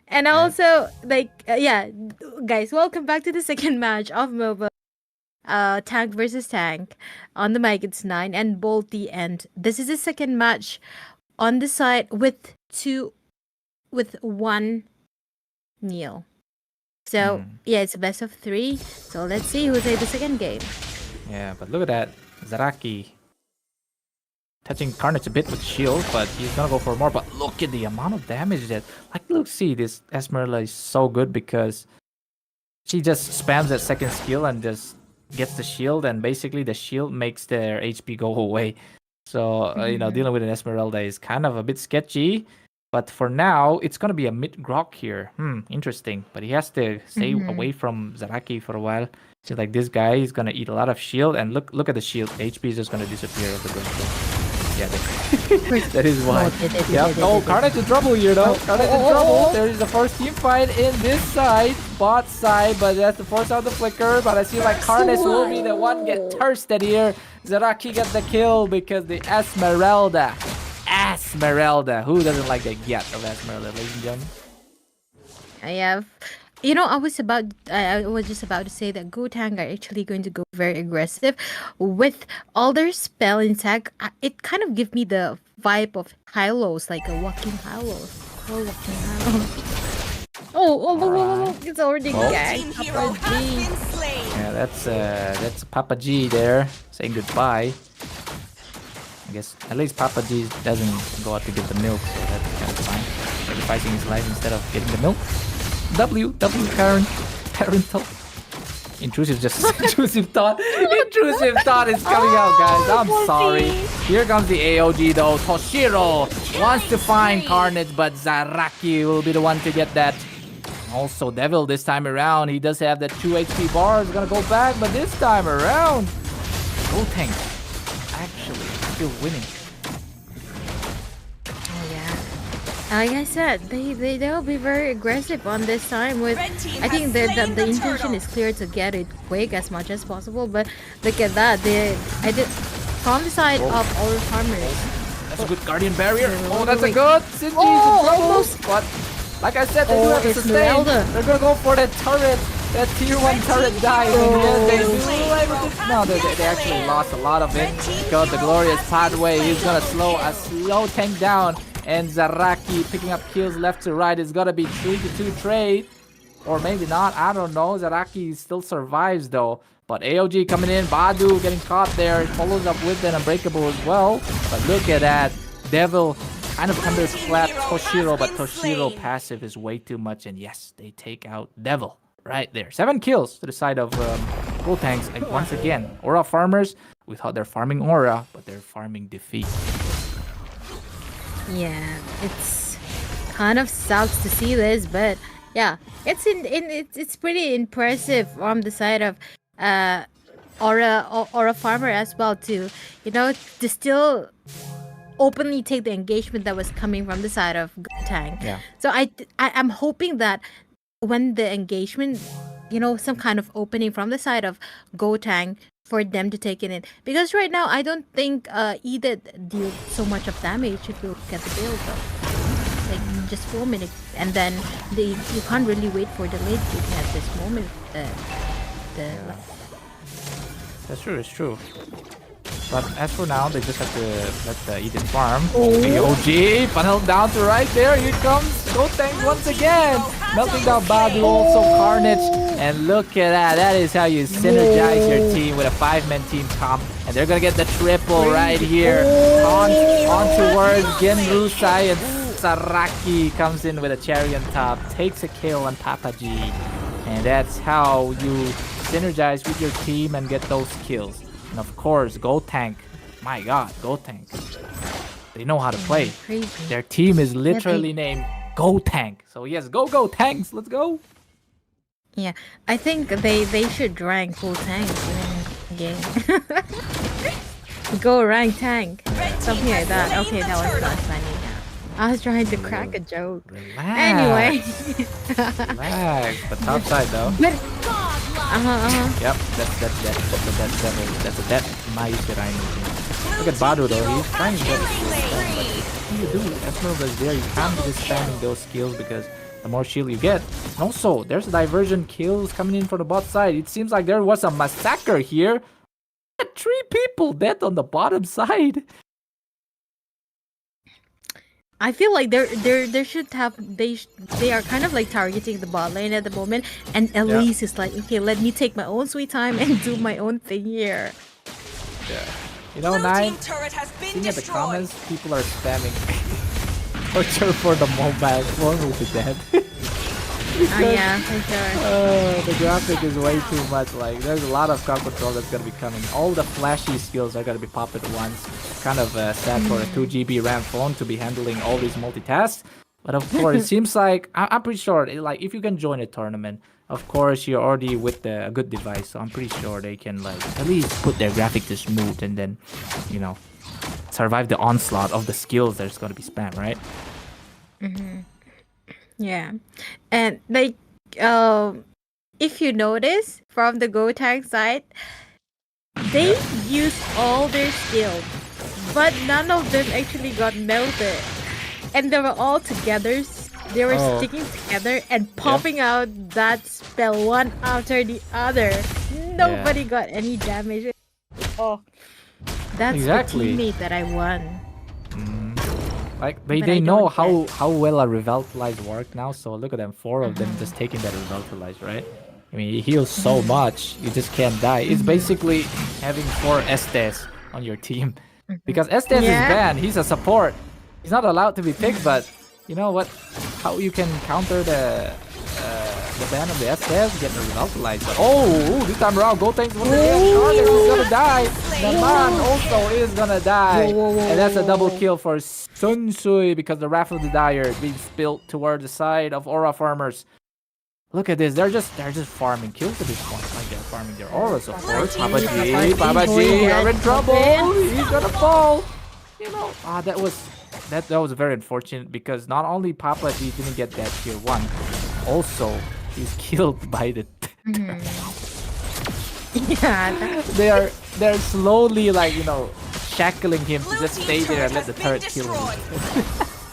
And also, like, guys, welcome back to the second match of Moba. Tank versus tank. On the mic, it's 9 and Bolty, and this is the second match on the side with one Neil. So yeah, it's a best of 3. So let's see who's in the second game.
yeah, but look at that. Zaraki touching Carnage a bit with shield, but he's gonna go for more. But look at the amount of damage that, like, look, see, this Esmeralda is so good because she just spams that second skill and just gets the shield, and basically the shield makes their HP go away. So, dealing with an Esmeralda is kind of a bit sketchy. But for now, it's gonna be a mid grok here. Interesting. But he has to stay away from Zaraki for a while. See, like this guy is gonna eat a lot of shield, and look at the shield. HP is just gonna disappear of the Brimstone. Yeah, that is why. Yep. Oh, Carnage in trouble here though. Carnage in trouble. There is the first team fight in this side, bot side, but that's to force out the flicker. But I see like Carnage will be the one get thirsted here. Zaraki get the kill because the Esmeralda. Who doesn't like the get of Esmeralda, ladies and gentlemen?
I have. I was just about to say that Gotang are actually going to go very aggressive with all their spell intact. It kind of gives me the vibe of Hylos, like a walking Hylos. Oh, walking Hylos. Oh, it's already
Oh.
gagged.
Team hero
Papa
has
G.
been slain.
Yeah, that's Papa G there saying goodbye. I guess at least Papa G doesn't go out to get the milk, so that's kind of fine. Sacrificing his life instead of getting the milk. W parental. Intrusive thought. Intrusive thought is coming out, guys. I'm sorry. Here comes the AOG though. Toshiro wants to find Carnage, but Zaraki will be the one to get that. Also, Devil this time around. He does have that 2 HP bar. He's gonna go back, but this time around, Gold Tank actually still winning.
Like I said, they'll be very aggressive on this time. With
Red team
I think
has
the
slain the
intention
turtle.
is clear to get it quick as much as possible. But look at that, I did from the side of our farmers.
That's a good Guardian Barrier. Oh, that's a
wait.
good. Sinji's in trouble. But like I said, they do have to sustain.
Esmeralda.
They're gonna go for that turret. That tier 1 turret dies. And yes, they do. No, they actually lost a lot of it. Got the glorious pathway. He's gonna slow tank down. And Zaraki picking up kills left to right. It's gonna be 3-2 trade. Or maybe not. I don't know. Zaraki still survives though. But AOG coming in. Badu getting caught there. Follows up with an Unbreakable as well. But look at that. Devil kind of underclapped Toshiro. But Toshiro passive is way too much. And yes, they take out Devil right there. 7 kills to the side of Gold Tanks. And once again, Aura farmers. We thought they're farming Aura. But they're farming defeat.
Yeah, it's kind of sucks to see this, but yeah, it's pretty impressive on the side of Aura farmer as well too. To still openly take the engagement that was coming from the side of Tang.
Yeah.
So I'm hoping that when the engagement, some kind of opening from the side of Tang for them to take it in, because right now I don't think either deal so much of damage if you look at the build though. Like just 4 minutes, and then you can't really wait for the late game at this moment.
That's true, it's true. But as for now, they just have to let the Eden farm. The OG funneled down to right there. Here comes Gotenks once again. Melting down Badu, also Carnage. And look at that. That is how you synergize your team with a 5-man team comp. And they're going to get the triple right here. On towards Genrusai, and Saraki comes in with a cherry on top. Takes a kill on Papa G. And that's how you synergize with your team and get those kills. And of course, Tank. My god, Tank. They know how to play.
Crazy.
Their team is literally named Tank. So yes, go Tanks. Let's go.
Yeah, I think they should rank full tank in the game. Go rank tank. Something like that. Okay, that was not funny. I was trying to crack a joke.
Relax.
Anyway.
Relax. But top side though. Yep, that's a dead Mai. Look at Badu though, he's trying to get a shield stun, but what you do? Esmeralda is there, you can't just spamming those skills because the more shield you get. And also, there's diversion kills coming in from the bot side. It seems like there was a massacre here. 3 people dead on the bottom side.
I feel like there should have they are kind of like targeting the bot lane at the moment, and Elise is like, okay, let me take my own sweet time and do my own thing here.
Yeah. You know,
Blue
Nine,
team turret has been
seeing at the
destroyed.
comments, people are spamming torture for the Moba form with the dead.
Oh yeah, for sure.
The graphic is way too much. Like, there's a lot of crowd control that's gonna be coming. All the flashy skills are gonna be popped at once. Kind of sad for a 2GB RAM phone to be handling all these multitasks. But of course, it seems like I'm pretty sure, like, if you can join a tournament, of course you're already with a good device. So I'm pretty sure they can like at least put their graphic to smooth and then, survive the onslaught of the skills that's gonna be spam, right?
Yeah, and like, if you notice from the Gotenks side, they used all their skills, but none of them actually got melted, and they were all together. They were sticking together and popping out that spell one after the other. Nobody got any damage. Oh, that's
Exactly.
the teammate that I won.
Like
But I
they know
don't
how well a revitalize work now. So look at them, 4 of them just taking that revitalize, right? I mean, he heals so much, you just can't die. It's basically having 4 Estes on your team, because Estes is banned. He's a support. He's not allowed to be picked. But you know what? How you can counter the ban of the Estes? Get the revitalize. But this time around, Gotenks once again. Carnage is gonna die. The man also is gonna die, and that's a double kill for Sun Sui because the Wrath of the Dire is being spilled toward the side of Aura farmers. Look at this, they're just farming kills at this point. Like they're farming their auras, of course. Papa G, you're in trouble. He's gonna fall. That was very unfortunate because not only Papa G didn't get that tier 1, also he's killed by the.
Yeah,
They're slowly shackling him to just stay there and let the turret kill him.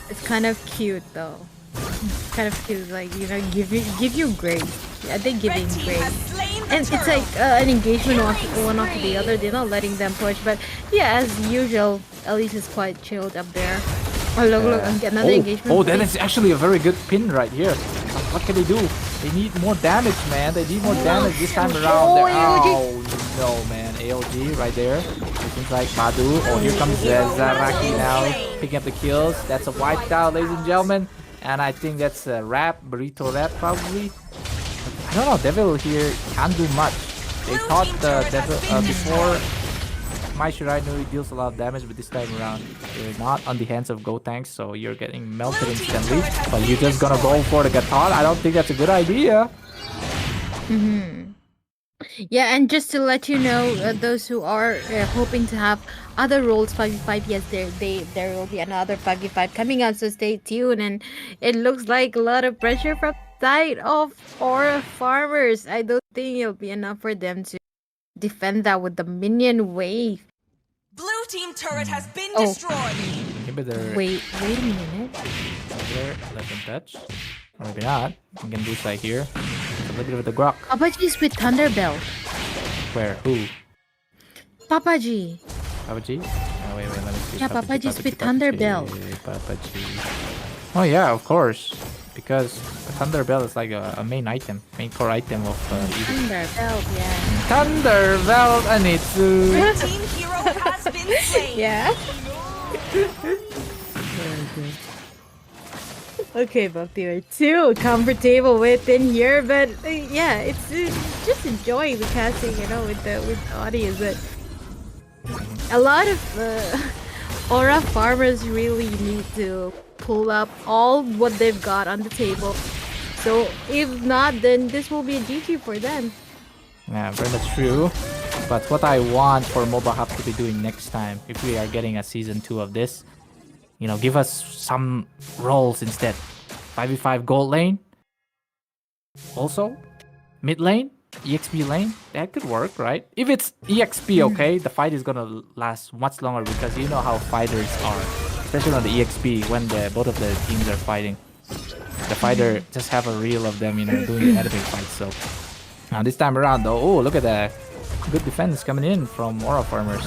it's kind of cute though. It's kind of cute, like give you grace. Yeah, they're giving
Red team
grace,
has slain the
and it's
turret.
like an engagement one after the other. They're not letting them push, but yeah, as usual, Elise is quite chilled up there. Oh look, another engagement.
Then it's actually a very good pin right here. What can they do? They need more damage, man. They need more damage this time around. No, man. AOG right there. It seems like Badu. Here comes Zaraki now, picking up the kills. That's a wiped out, ladies and gentlemen. And I think that's a burrito wrap, probably. I don't know. Devil here can't do much. They thought the Devil before. My Shirai Nui deals a lot of damage, but this time around, you're not on the hands of Gotenks, so you're getting melted instantly. But you're just gonna go for the Gaton. I don't think that's a good idea.
Yeah, and just to let you know, those who are hoping to have other roles 5v5, yes, there will be another 5v5 coming out, so stay tuned. And it looks like a lot of pressure from the side of Aura farmers. I don't think it'll be enough for them to defend that with the minion wave.
Blue team turret has been
Oh,
destroyed.
Inhibitor
wait a minute.
there, left and touch. Or maybe not. We can do side here. A little bit of the grok.
Papaji's with Thunderbell.
Where? Who?
Papaji.
Papaji? Oh, wait, let me see.
Yeah, Papaji's with Thunderbell.
Papaji. Oh, yeah, of course. Because Thunderbell is like a main item, main core item of Eevee.
Thunderbell, yeah.
Thunderbell Anitsu!
Red team hero has been slain.
Yeah. Okay, Bhakti, we're too comfortable within here, but yeah, it's just enjoying the casting, with the audience. But a lot of aura farmers really need to pull up all what they've got on the table. So if not, then this will be a GG for them.
Yeah, very much true. But what I want for Moba Hub to be doing next time, if we are getting a season 2 of this, give us some roles instead. 5v5 gold lane. Also, mid lane, EXP lane. That could work, right? If it's EXP, okay, the fight is gonna last much longer because you know how fighters are. Especially on the EXP when both of the teams are fighting. The fighter just have a reel of them, doing the enemy fights. So now this time around though, oh look at that. Good defense coming in from Aura farmers.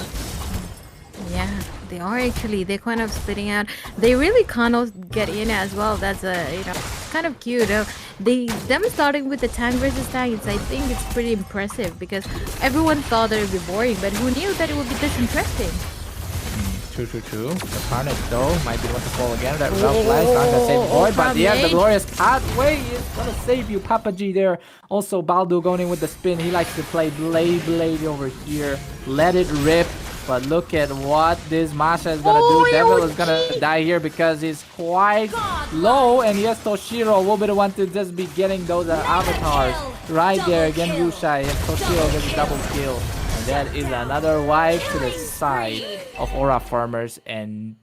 Yeah, they are actually. They're kind of splitting out. They really can't get in as well. That's kind of cute. Them starting with the tank versus tank. I think it's pretty impressive because everyone thought that it would be boring, but who knew that it would be this interesting?
True. The Carnage though might be the one to fall again. That rough flash not gonna save the boy, but yeah, the glorious pathway is gonna save you. Papaji there. Also Baldu going in with the spin. He likes to play blade over here. Let it rip. But look at what this Masha is gonna do. Devil is gonna die here because he's quite low. And yes, Toshiro will be the one to just be getting those avatars right there against Rushai. And Toshiro gets a double kill. And that is another wipe to the side of Aura farmers. And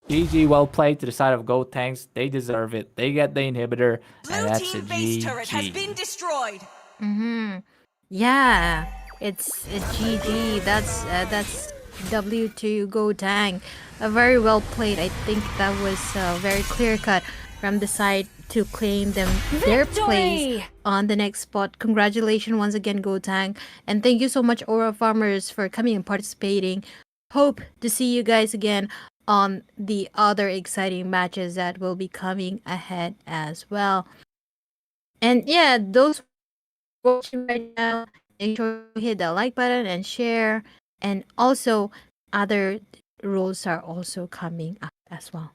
GG, well played to the side of Goat Tanks. They deserve it. They get the inhibitor. And
Blue
that's a
team base turret has
GG.
been destroyed.
Yeah, it's a GG. That's W2 Go Tang. Very well played. I think that was very clear cut from the side to claim their place on the next spot. Congratulations once again, Go Tang, and thank you so much, Aura Farmers, for coming and participating. Hope to see you guys again on the other exciting matches that will be coming ahead as well. And yeah, those watching right now, make sure you hit the like button and share. And also, other roles are also coming up as well.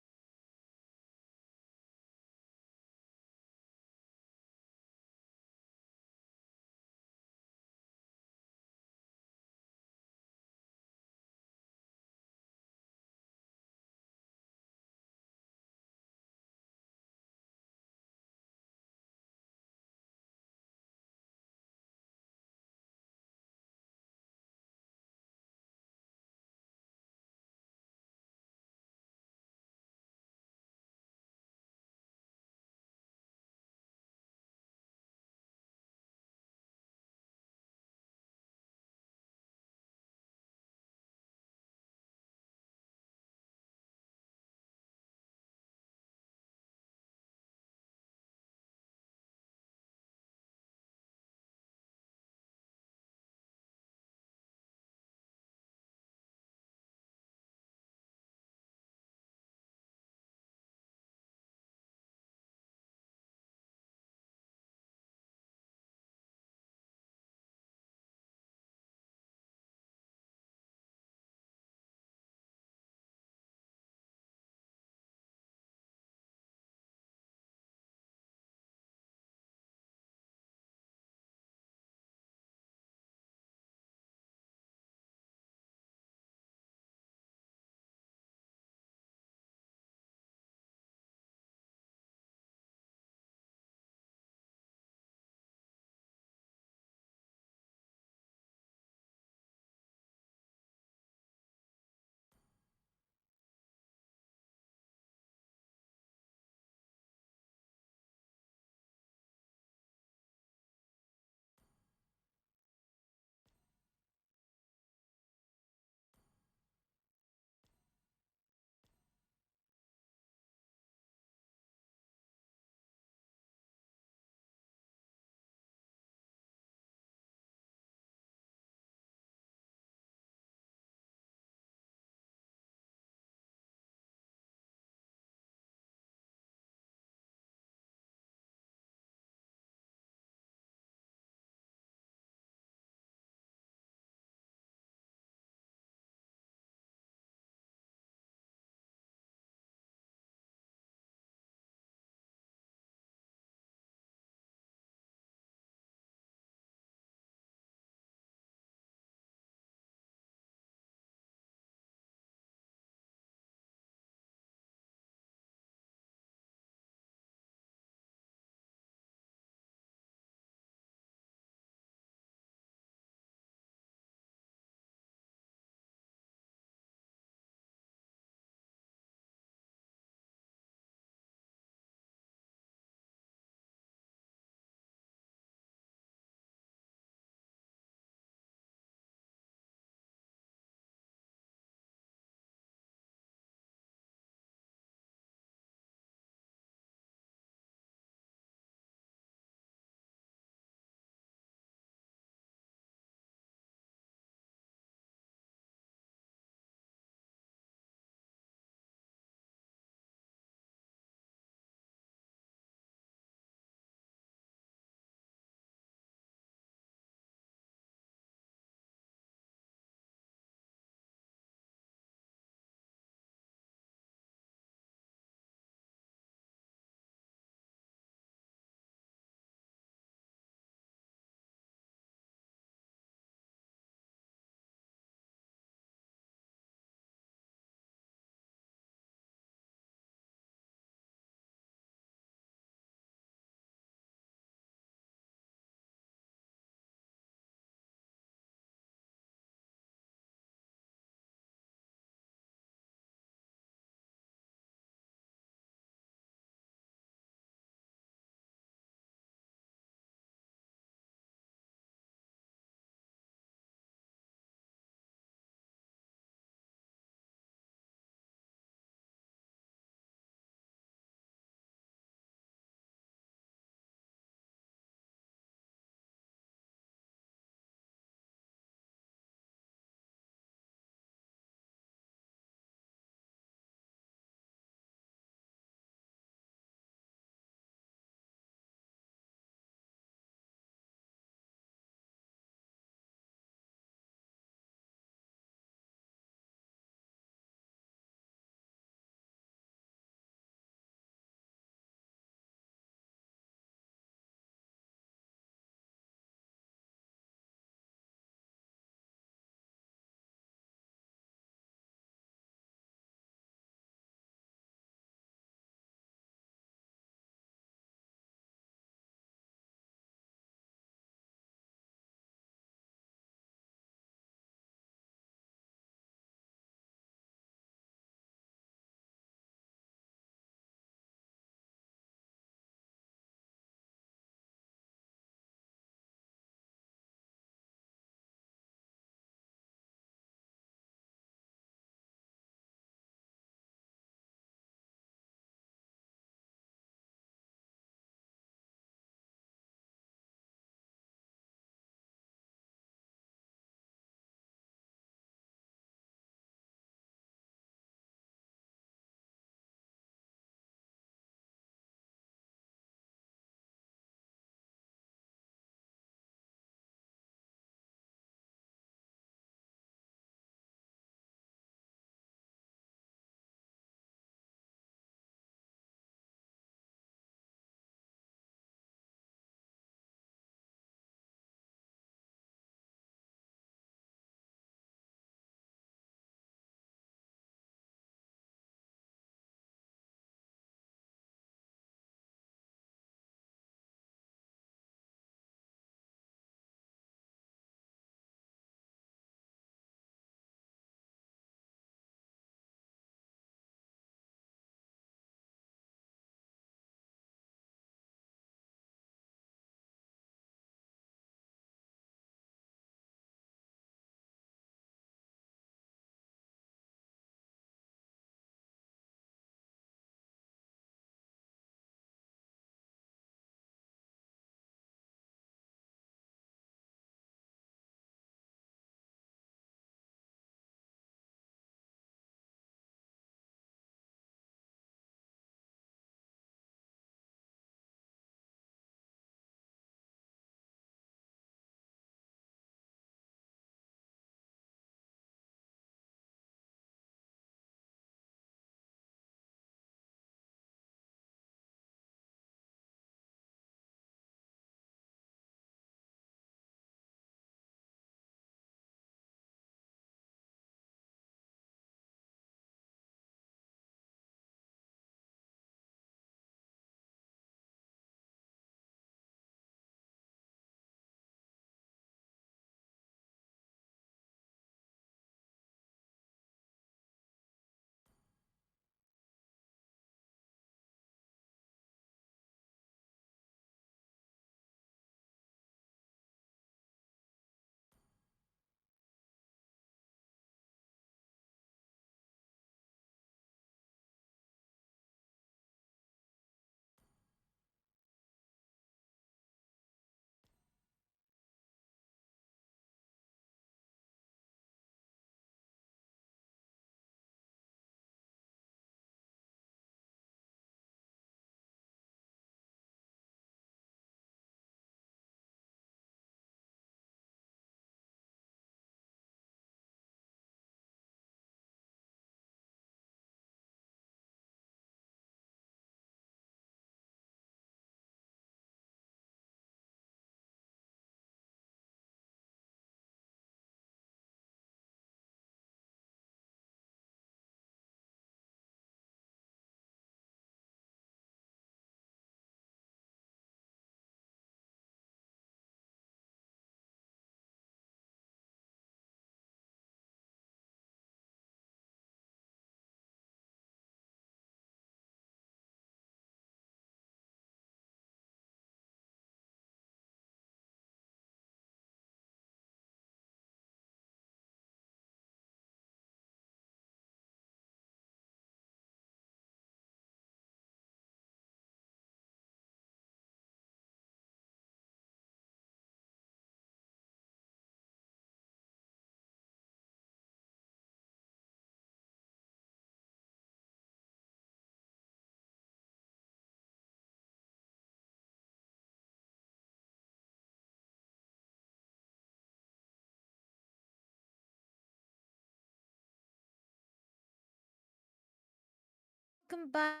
Welcome back.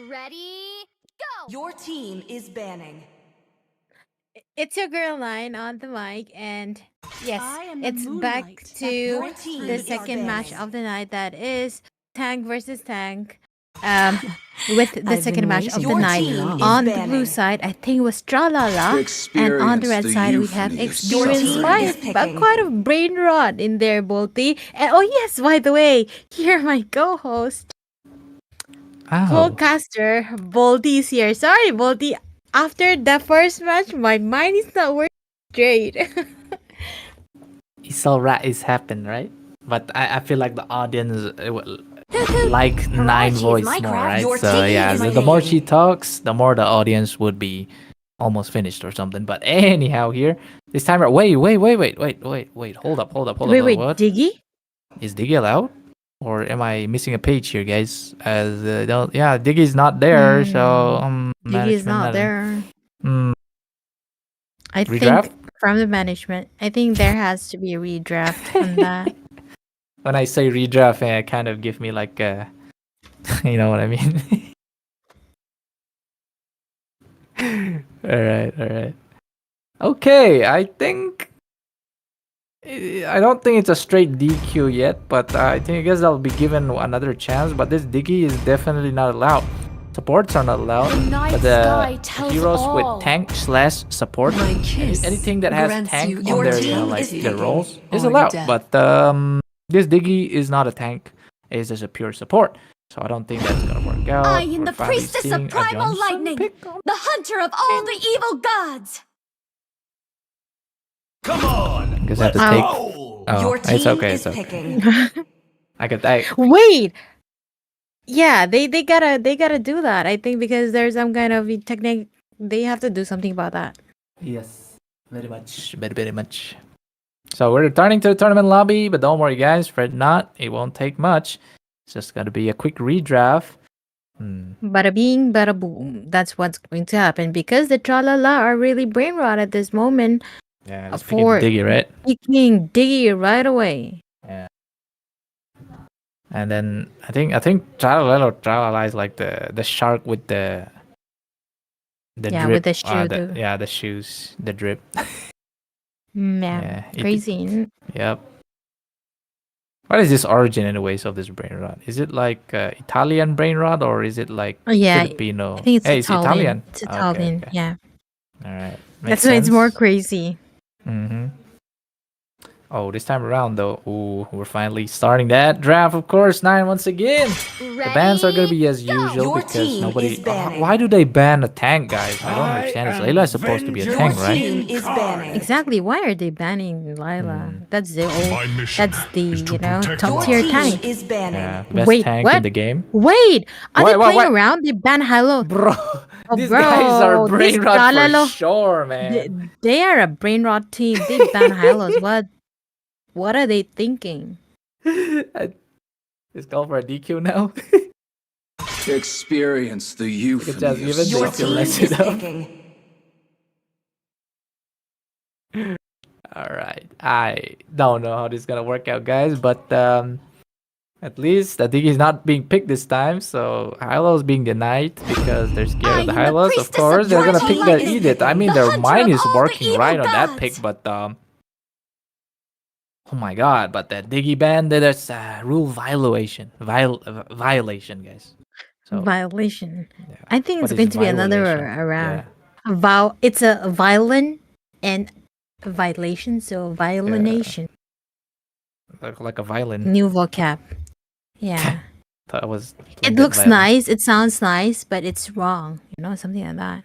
Ready? Go!
Your team is banning.
It's your girl line on the mic, and yes,
I am the
it's back
moonlight that
to
Your
breaks
team
the
through
is
second match
banning.
of the night. That is tank versus tank. Um, with the
I've
second
been
match of the
Your
night.
team is
On the blue
banning.
side, I think it was Tralala, and on the
Experience
red
the
side we have
euphony of
Experience
team
suffering.
is
Fight. But
picking.
quite a brain rot in there, Bolty. And oh yes, by the way, here my co-host,
Oh,
co-caster, Bolty is here. Sorry, Bolty. After the first match, my mind is not working straight.
it's alright. It's happened, right? But I feel like the audience like Nine
she's
voice
my
more,
craft.
right?
Your
So
team
yeah,
is
the more
picking.
she talks, the more the audience would be almost finished or something. But anyhow, here this time, wait. Hold up.
Wait,
What
Diggy?
is Diggy allowed? Or am I missing a page here, guys? As don't yeah, Diggy's not there, so
Diggy is
management
not
not
there.
Mm,
I
redraft.
think from the management, I think there has to be a redraft on that.
When I say redraft, it kind of give me like you know what I mean. All right. Okay, I think I don't think it's a straight DQ yet, but I guess I'll be given another chance. But this Diggy is definitely not allowed. Supports are not allowed,
The night
but
sky
the
tells
heroes
all.
with tank / support,
My kiss
anything that has
grants
tank
you
on
Your
their
team
like
is
their
picking.
roles is
or
allowed.
death.
But this Diggy is not a tank; it's just a pure support. So I don't think that's gonna work out.
I am
We're
the
finally
priestess
seeing
of
a
primal
Johnson
lightning,
pick on-
the hunter of all the evil gods.
Come on,
I guess I have to
let's
take.
roll.
Oh,
Your team
it's okay.
is
It's okay.
picking.
I could. I,
Wait, yeah, they gotta do that. I think because there's some kind of technique. They have to do something about that.
Yes, very much, very much. So we're returning to the tournament lobby, but don't worry, guys. Fret not. It won't take much. It's just gonna be a quick redraft.
Bada bing, bada boom. That's what's going to happen because the Tralala are really brain rot at this moment
Yeah, let's pick it
for
Diggy, right?
picking Diggy right away.
Yeah. And then I think Tralala is like the shark with the
Yeah,
drip.
with the shoe, the-
yeah, the shoes, the drip.
Yeah,
Yeah,
crazy.
Yep. What is this origin, anyways, of this brain rot? Is it like Italian brain rot or is it like
Oh, yeah,
Filipino?
I think it's
Hey,
Italian.
It's
It's
Italian.
Italian.
Okay.
Yeah,
All right.
that's why it's more crazy.
Mm-hmm. Oh, this time around though, ooh, we're finally starting that draft. Of course, 9 once again. The bans are gonna be as usual
Your
because
team
nobody.
is banning.
Why do they ban a tank, guys? I don't understand. This Layla is supposed to be a
Your
tank, right?
team is banning.
Exactly. Why are they banning Lila? That's the
My mission
that's the
is to protect
top
Your
tier
team
tank.
is banning.
Yeah, best
Wait,
tank
what?
in the game,
Wait, are they
Wait,
playing
what?
around? They ban Hilo.
bro.
Oh,
These guys are
bro,
brain
this
rot for
Tralalo-
sure, man.
They are a brain rot team. They ban Hylos. What are they thinking?
It's called for a DQ now.
Experience the euphony
just
of
give it
Your
Just to
team
mess
suffering.
is
it up.
picking.
All right. I don't know how this is gonna work out, guys, but at least I think he's not being picked this time. So Hylo's being denied because they're scared of the
I am the
Hylos. Of
priestess
course,
of
they're gonna
primal
pick their
lightning,
Edith. I mean,
the
their
hunter
mind
of
is
all the
working
evil
right on that
gods.
pick, but oh my god! But that Diggy ban, that's rule violation, guys. So
Violation.
yeah.
I think
What
it's
is
going to be another
violation?
round.
Yeah.
It's a violin and a violation. So violation.
Like a violin.
New vocab. Yeah.
Thought I was.
It
playing that
looks
violin.
nice. It sounds nice, but it's wrong. Something like that.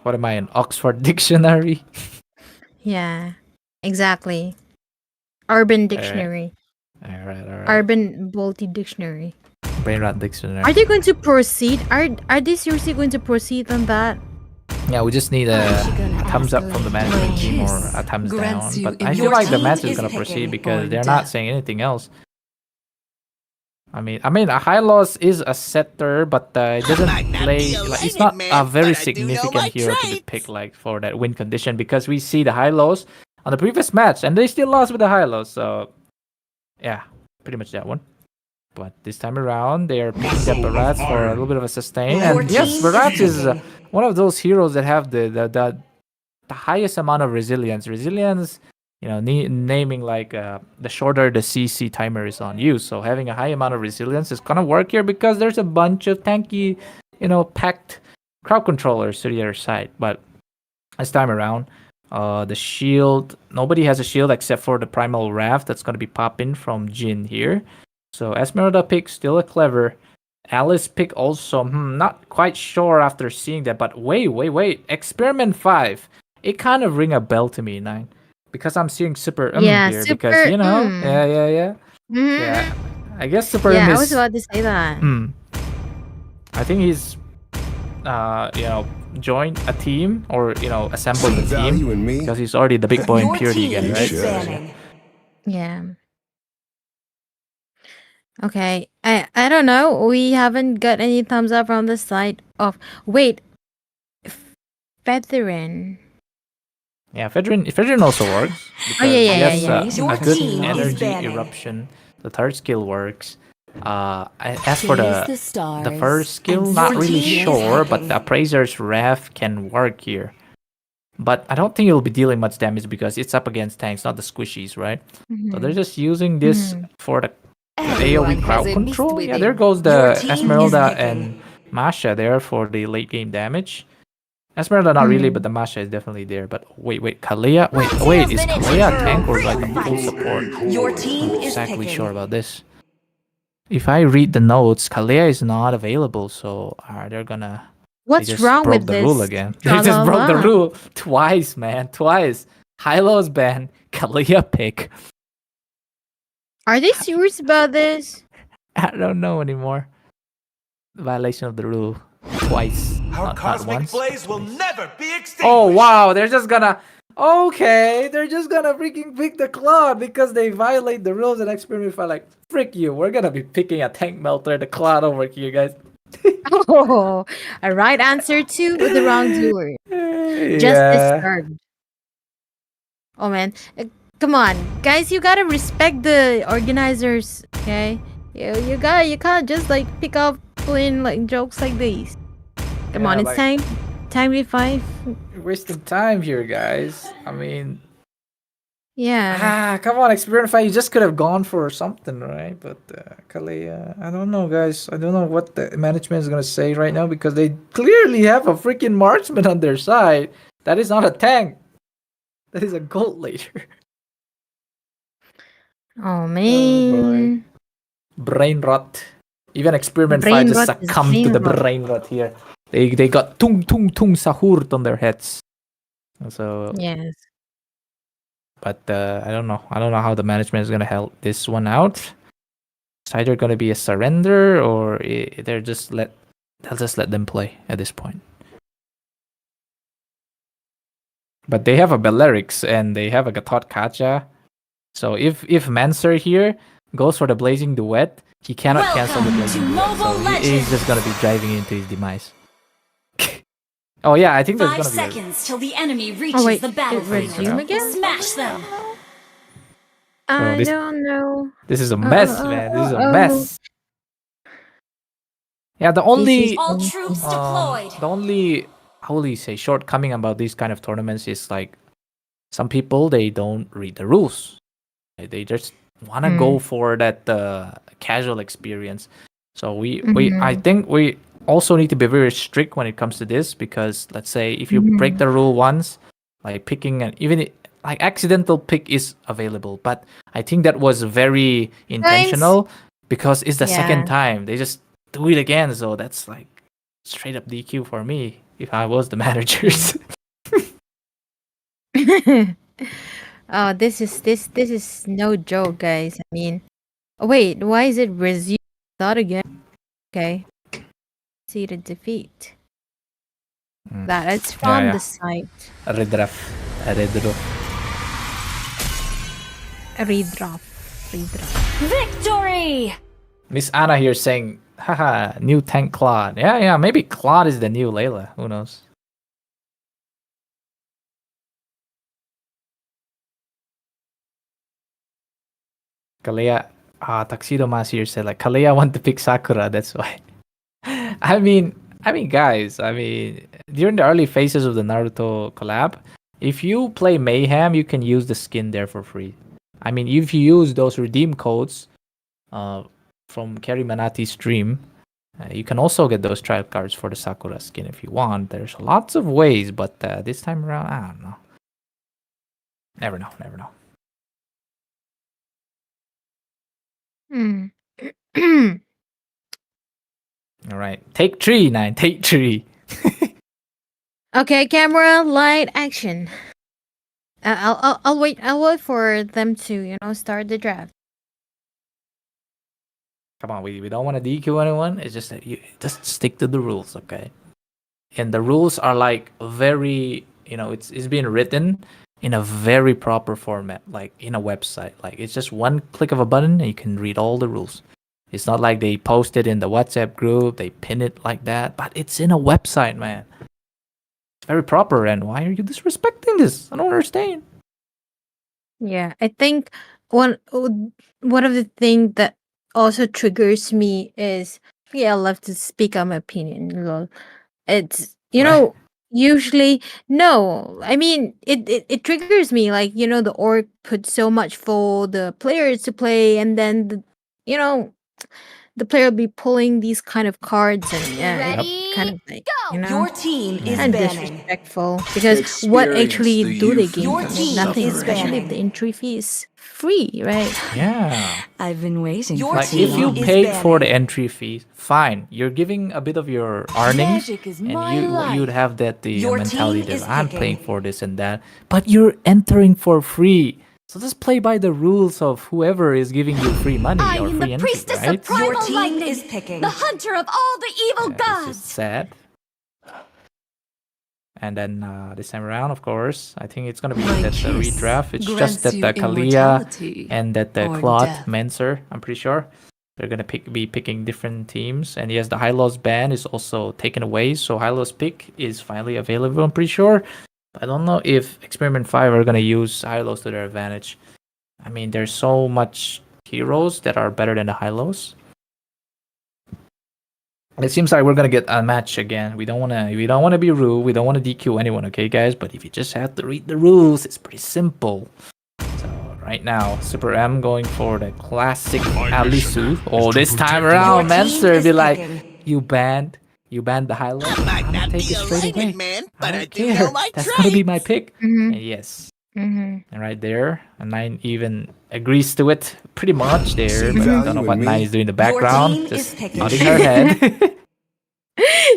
What am I, an Oxford Dictionary?
Yeah. Exactly. Urban Dictionary.
All right.
Urban Bolty Dictionary.
Brain rot dictionary.
Are they going to proceed? Are they seriously going to proceed on that?
Yeah, we just need a
Aren't you gonna
thumbs up
escalate?
from the management
My
team or
kiss
a thumbs down.
grants you
But I feel
Your
like the
team
match is
is
gonna
picking
proceed because
or
they're not
death.
saying anything else. I mean, a high loss is a setter, but it doesn't play. Like, it's not a very significant hero to be picked like for that win condition because we see the high lows. on the previous match, and they still lost with the high-low. So, yeah, pretty much that one. But this time around, they are picking up Barats for a little bit of a sustain. And yes, Barats is one of those heroes that have the highest amount of resilience. Resilience, naming like the shorter the CC timer is on you. So having a high amount of resilience is gonna work here because there's a bunch of tanky, packed crowd controllers to the other side. But this time around, the shield, nobody has a shield except for the Primal Raft that's gonna be popping from Jin here. So Esmeralda pick still a clever. Alice pick also, not quite sure after seeing that, but wait. Experiment 5. It kind of ring a bell to me, 9. Because I'm seeing Super
Yeah,
here.
Super
Because, yeah.
Mhm.
Yeah. I guess Super
Yeah, I
is...
was about to say that.
I think he's, joined a team or, assembled a
Value
team.
in me?
Because he's already the big boy in
Your
Purity
team
again, right?
is banning.
Yeah. Okay. I don't know. We haven't got any thumbs up from the side of. Wait. Featherin.
Yeah, Fedrin also works. Because
yeah.
yes,
Your
a good
team is
energy
banning.
eruption. The third skill works. As for the
stars.
first skill,
and
not
your
really
team is
sure, but
hacking.
the Appraiser's Wrath can work here. But I don't think it'll be dealing much damage because it's up against tanks, not the squishies, right? So they're just using this for the
Everyone
AoE
has
crowd
a beast
control. Yeah,
within.
there goes
Your
the
team is
Esmeralda
picking.
and Masha there for the late game damage. Esmeralda not really, but the Masha is definitely there. But wait, Kalia? Wait, is Kalia a tank or like a full support?
Your
I'm
team
not
is
exactly
picking.
sure about this. If I read the notes, Kalia is not available, so they're gonna... They
What's
just
wrong
broke
with
the
this?
rule again. They just broke the
Tra-la-la.
rule twice, man. Twice. Hylo's ban, Kalia pick.
Are they serious about this?
I don't know anymore. Violation of the rule. Twice.
Our
not
cosmic
once.
blaze will never be extinguished.
Oh, wow. They're just gonna... Okay. They're just gonna freaking pick the Claw because they violate the rules and Experiment 5. Like, frick you. We're gonna be picking a Tank Melter, the Claw over here, guys.
Oh, a right answer to the wrongdoer. Just disturbed. Oh man, come on, guys! You gotta respect the organizers, okay? You can't just like pick up playing like jokes like these. Come
Yeah,
on, it's
like-
time we fight.
You're wasting time here, guys. I mean...
Yeah.
Come on, Experiment 5. You just could have gone for something, right? But Kalia, I don't know, guys. I don't know what the management is gonna say right now because they clearly have a freaking marksman on their side. That is not a tank. That is a gold later.
Oh man.
Brain rot. Even Experiment
Brain
5 just
rot is
succumbed to
brain
the
rot.
brain rot here. They got tung sahurt on their heads. So
Yes.
but I don't know. I don't know how the management is gonna help this one out. It's either gonna be a surrender or they'll just let them play at this point. But they have a Belerix and they have a Gatot Kacha. So if Manser here goes for the Blazing Duet, he cannot cancel the
Welcome
Blazing
to
Duet. So
Mobile
he's just gonna be driving into his demise. Oh yeah, I think there's
5
gonna be a...
seconds till the enemy reaches
Oh wait,
the
it
battlefield.
resume again?
Smash them.
I
this-
don't know.
This is a mess, man. This is a mess. Yeah, the
This
only
is-
All troops deployed.
the only, how will you say, shortcoming about these kind of tournaments is like some people, they don't read the rules. They just want to go for that casual experience. So I think we also need to be very strict when it comes to this because let's say if you break the rule once, like picking like accidental pick is available, but I think that was very intentional because it's the second
Yeah.
time they just do it again. So that's like straight up DQ for me if I was the managers.
Oh, this is no joke, guys. I mean, wait, why is it resume? Thought again. Okay. Seated defeat. That is from
yeah.
the site.
Redraft.
Redraft.
Victory!
Miss Anna here saying, haha, new tank Claude. Yeah, maybe Claude is the new Layla. Who knows? Kalea, Tuxedo Mas here said like Kalea want to pick Sakura. That's why. I mean, guys. I mean, during the early phases of the Naruto collab, if you play Mayhem, you can use the skin there for free. I mean, if you use those redeem codes, from Kerry Manati's stream, you can also get those trial cards for the Sakura skin if you want. There's lots of ways, but this time around, I don't know. Never know.
Hmm.
All right, take 3, 9. Take 3.
Okay, camera, light, action. I'll wait. I'll wait for them to start the draft.
Come on, we don't want to DQ anyone. It's just that you just stick to the rules, okay? And the rules are like very, it's being written in a very proper format, like in a website. Like it's just one click of a button and you can read all the rules. It's not like they post it in the WhatsApp group, they pin it like that, but it's in a website, man. It's very proper, and why are you disrespecting this? I don't understand.
Yeah, I think one of the things that also triggers me is, I love to speak on my opinion. Lol. It's
Right.
usually no. I mean it triggers me, like the org put so much for the players to play, and then the player will be pulling these kind of cards, and yeah, it's kind of like
Your team is
and
banning.
disrespectful, because what
Experience
actually
the
do they
youth
gain
Your
from it?
team
Nothing,
is
especially if
banning.
the entry fee is free, right?
Yeah.
I've been waiting
Your
for
Like
too
if you
long.
is
paid for the
banning.
entry fee, fine. You're giving a bit of your earnings,
Magic is
and
my
you'd
life.
have that the
Your
mentality
team is
that I'm
picking.
paying for this and that, but you're entering for free. So just play by the rules of whoever is giving you free money
I
or
am
free
the
entry,
priestess
right?
of primal
Your team
lightning,
is picking.
the hunter of all the evil
This
gods.
is sad. And then this time around, of course, I think it's gonna be
My
that the
kiss
redraft. It's
grants
just that
you
the Kalia
immortality
and that the
or
Claude
death.
Menser, I'm pretty sure, they're gonna be picking different teams. And yes, the Hylos ban is also taken away, so Hylos pick is finally available. I'm pretty sure. I don't know if Experiment 5 are gonna use Hylos to their advantage. I mean, there's so much heroes that are better than the Hylos. It seems like we're gonna get a match again. We don't wanna be rude. We don't wanna DQ anyone, okay, guys? But if you just have to read the rules, it's pretty simple. So right now, Super M going for the classic Alisu. Oh, this time around,
Your team
Manser
is
be like,
picking.
you banned the highlight.
I might
I'm gonna
not
take
be
it
a
straight away.
lightning man, but
I
I
don't
do
care.
know my
That's gonna be my
traits.
pick.
Mm-hmm.
And yes,
Mm-hmm.
and right there, and Nine even agrees to it pretty much there.
See
But I don't know
value
what
in me?
Nine is doing in the
Your
background,
team is
just
picking.
nodding her head.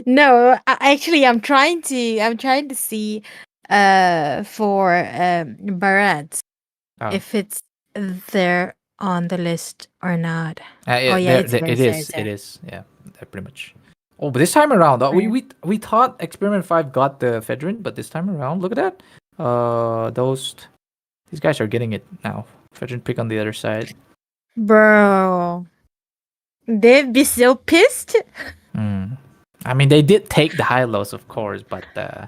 No, actually, I'm trying to see for Barrett
Oh.
if it's there on the list or not.
Yeah,
Oh, yeah, it's there,
it
there,
is.
there.
It is. Yeah, pretty much. Oh, but this time around, we
Right.
we thought Experiment 5 got the Fedrin, but this time around, look at that. These guys are getting it now. Fedrin pick on the other side.
Bro, they'd be so pissed.
Hmm. I mean, they did take the high lows, of course, but yeah.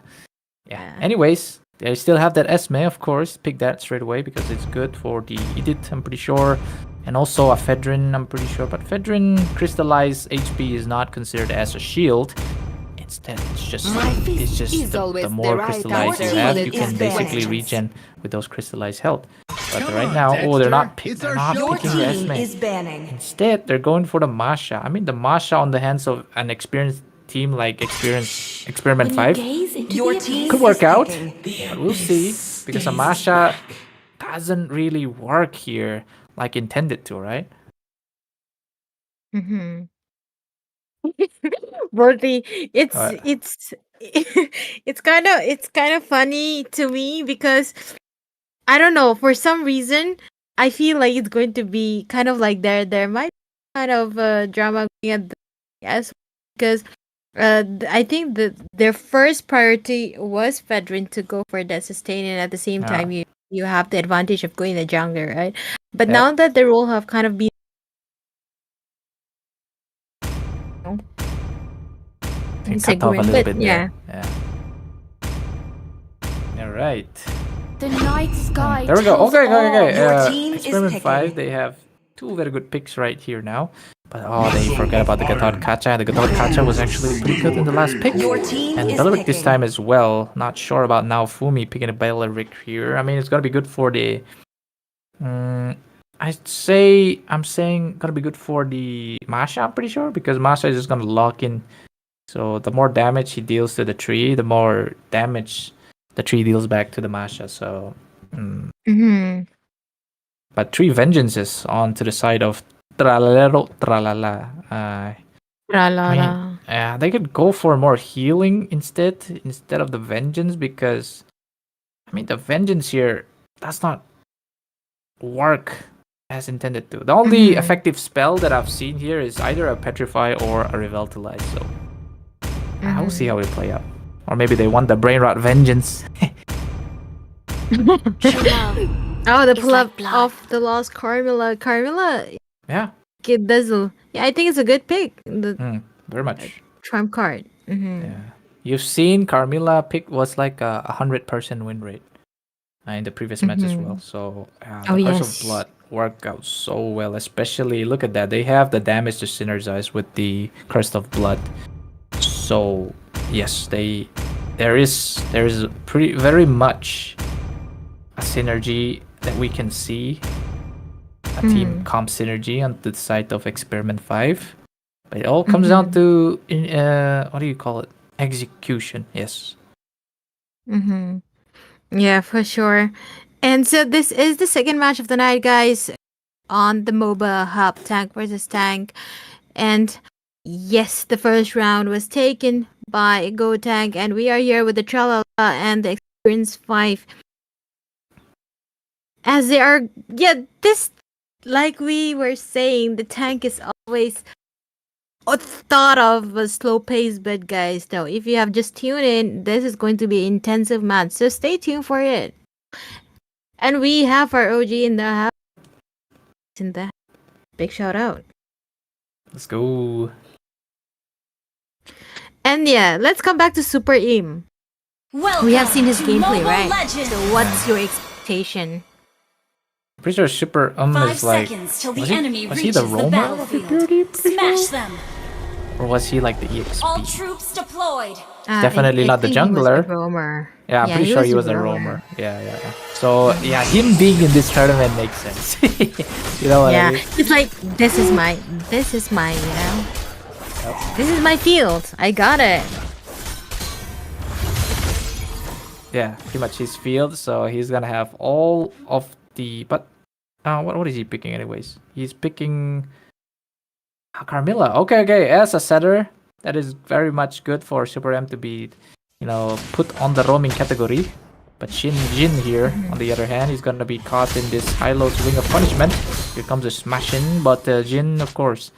Yeah.
Anyways, they still have that Esme, of course. Pick that straight away because it's good for the Edit, I'm pretty sure. And also a Fedrin, I'm pretty sure. But Fedrin crystallized HP is not considered as a shield. Instead, it's just the more crystallized you
answer.
have,
Your
you
team
can
is
basically
correct.
regen with those crystallized health. But
Come
right
on,
now, they're not,
Dexter. It's
they're
our
not
show
Your
picking the
team
Esme.
is banning.
Instead, they're going for the Masha. I mean, the Masha on the hands of an experienced team like Experiment 5
Your team
could
is
work out.
picking.
But we'll see, because a Masha doesn't really work here like intended to, right?
Mm-hmm. Worthy, it's
What?
it's it's kind of funny to me, because I don't know, for some reason I feel like it's going to be kind of like there might be kind of drama going at the yes, because I think that their first priority was Fedrin to go for that sustain, and at the same time you have the advantage of going the jungler, right? But
Yep.
now that the role have kind of been
I think cut off a little
segmented,
bit
yeah.
there. Yeah. All right.
The night sky.
There we go.
tells
Okay.
all.
Your team is
Experiment
picking.
5, they have Two very good picks right here now. But they forgot about the Gatot Kacha. The Gatot Kacha was actually pretty good in the last pick.
Your team
And
is
Belleric this
picking.
time as well. Not sure about now Fumi picking a Belleric here. I mean, it's gonna be good for the. I'm saying gonna be good for the Masha. I'm pretty sure because Masha is just gonna lock in. So the more damage he deals to the tree, the more damage the tree deals back to the Masha. So.
Mm-hmm.
But Tree Vengeance is on to the side of Tralalero Tralala.
Tra-la-la.
They could go for more healing instead of the Vengeance because, I mean, the Vengeance here does not work as intended to. The only effective spell that I've seen here is either a Petrify or a Revitalize. So we'll see how it play out. Or maybe they want the Brain Rot Vengeance.
Oh, the
It's
pull
like
up
blood.
of the lost Carmilla. Carmilla,
Yeah,
Kid Dazzle. Yeah, I think it's a good pick. The
very much.
trump card.
Yeah. You've seen Carmilla pick was like a 100% win rate in the previous match as well. So the
Oh,
Curse
yes.
of Blood worked out so well. Especially look at that, they have the damage to synergize with the Curse of Blood. So yes, there is pretty very much a synergy that we can see. A team comp synergy on the side of Experiment 5. But it all comes down to what do you call it? Execution. Yes.
Yeah, for sure. And so this is the second match of the night, guys, on the Moba Hub, tank versus tank. And yes, the first round was taken by Go Tank, and we are here with the Tralala and the Experience 5. As they are, this, like we were saying, the tank is always thought of a slow pace, but guys, no, if you have just tuned in, this is going to be an intensive match, so stay tuned for it. And we have our OG in the house. Big shout out.
Let's go.
And yeah, let's come back to Super Im.
Welcome
We have seen his
to
gameplay,
Mobile
right?
Legends.
So what's your expectation?
Pretty sure Super
5
is like.
seconds till the
was he-
enemy
was he
reaches
the
the,
roamer?
battlefield. Smash them.
Or was he like the EXP?
All troops deployed.
Definitely not the
think he was
jungler.
the roamer.
Yeah, I'm pretty sure he was a roamer. Yeah. So yeah, him being in this tournament makes sense. You know what I
Yeah,
mean?
it's like this is my, you know, this is my field. I got it.
Yeah, pretty much his field. So he's gonna have all of the. But what is he picking anyways? He's picking Carmilla. Okay. As a setter, that is very much good for Super M to be, put on the roaming category. But Jin here, on the other hand, he's gonna be caught in this high-low Ring of Punishment. Here comes a smashing, but Jin, of course,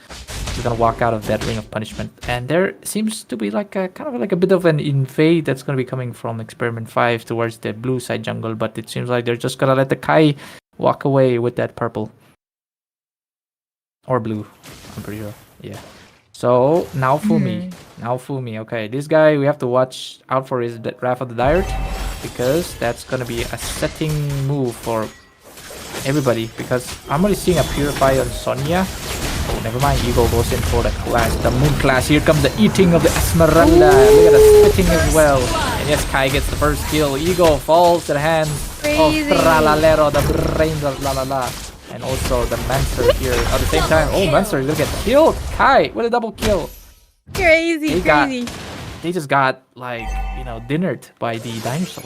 is gonna walk out of that Ring of Punishment. And there seems to be like a kind of like a bit of an invade that's gonna be coming from Experiment 5 towards the blue side jungle. But it seems like they're just gonna let the Kai walk away with that purple or blue. I'm pretty sure. Yeah. So now Fumi. Okay, this guy we have to watch out for his Wrath of the Dire, because that's gonna be a setting move for everybody. Because I'm only seeing a Purify on Sonya. Oh, never mind. Eagle goes in for the class, the Moon class. Here comes the eating of the Esmeralda. Look at the spitting as well. And yes, Kai gets the first kill. Eagle falls to the hands
Crazy.
of Tralalero, the brains of La La La. And also the Mancer here at the same time. Oh, Mancer is gonna get killed. Kai with a double kill.
Crazy.
They just got dinnered by the dinosaur.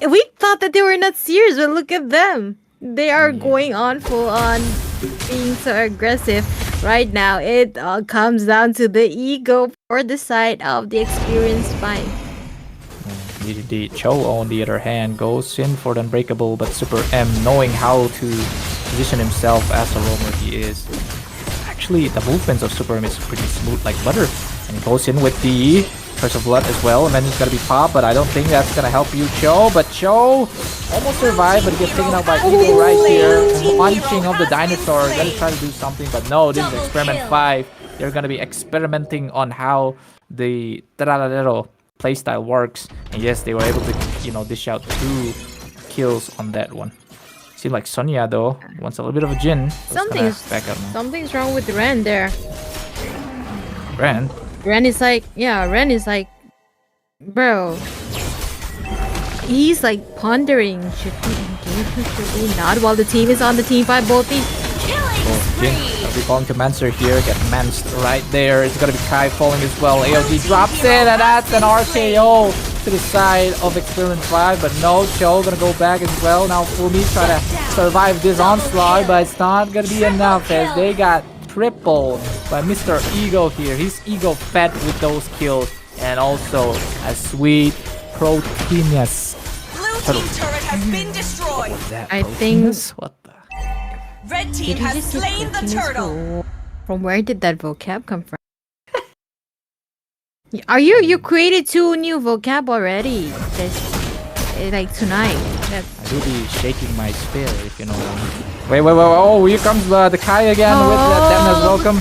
We thought that they were not serious, but look at them. They are going on full on being so aggressive. Right now, it all comes down to the ego for the side of the experienced fight.
The Cho, on the other hand, goes in for the Unbreakable, but Super M, knowing how to position himself as a roamer he is. Actually, the movements of Super M is pretty smooth like butter. And he goes in with the Curse of Blood as well, and then he's gonna be popped, but I don't think that's gonna help you, Cho. But Cho almost survived, but he gets taken out by Eagle right here. Punching of the dinosaur, gonna try to do something, but no, this is Experiment 5. They're gonna be experimenting on how the Tralalero playstyle works, and yes, they were able to dish out 2 kills on that one. Seems like Sonya though wants a little bit of a Jin. So it's gonna back up now.
Something's wrong with Ren there.
Ren.
Ren is like, bro. He's like pondering, should we engage or should we not? While the team is on the team fight, both these.
Jin, I'll be falling to Mancer here. Get Manced right there. It's gonna be Kai falling as well. AOG drops in, and that's an RKO to the side of Experiment 5. But no, Cho gonna go back as well. Now Fumi try to survive this onslaught, but it's not gonna be enough as they got tripled by Mr. Ego here. He's ego fed with those kills, and also a sweet Proteinus.
Blue team turret has been destroyed.
What's that?
I think-
Proteinus? What the?
Red team
Did you
has
just say
slain the
Proteinus
turtle.
From where did that vocab come from? Are you created 2 new vocab already? Like tonight.
I do be shaking my spear, if you know what I mean. Wait, oh, here comes the Kai again with that Demna's welcome.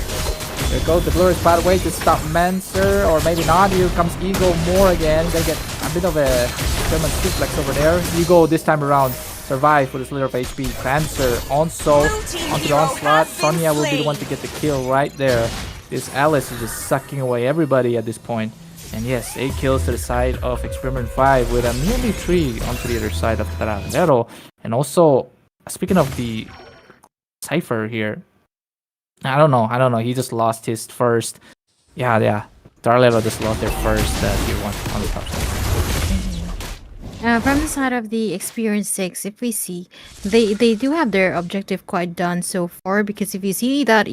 There goes the glorious pathway to stop Mancer, or maybe not. Here comes Ego more again. Gonna get a bit of a German suplex over there. Ego this time around survive with his little of HP. Mancer also onto the onslaught. Sonya will be the one to get the kill right there. This Alice is just sucking away everybody at this point. And yes, 8 kills to the side of Experiment 5 with a nearly 3 onto the other side of Taranero. And also, speaking of the Cypher here, I don't know. He just lost his first. Yeah. Taranero just lost their first tier 1 on the top side.
From the side of the Experience 6, if we see, they do have their objective quite done so far, because if you see that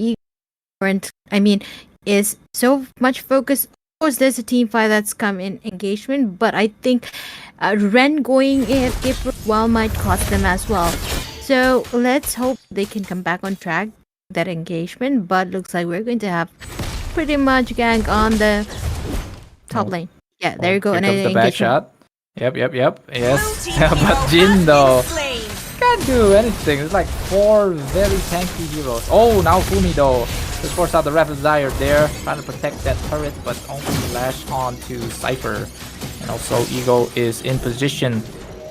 is so much focused. Of course, there's a team fight that's come in engagement, but I think Ren going AFK for a while might cost them as well. So let's hope they can come back on track that engagement. But looks like we're going to have pretty much gank on the top lane. Yeah, there you go.
Here
And
comes the back shot. Yep. Yes. But
Jin
Jin though can't do anything. It's like 4 very tanky heroes. Oh, now Fumi though. Just force out the Rapid Desire there, trying to protect that turret, but only lash on to Cypher. And also Ego is in position.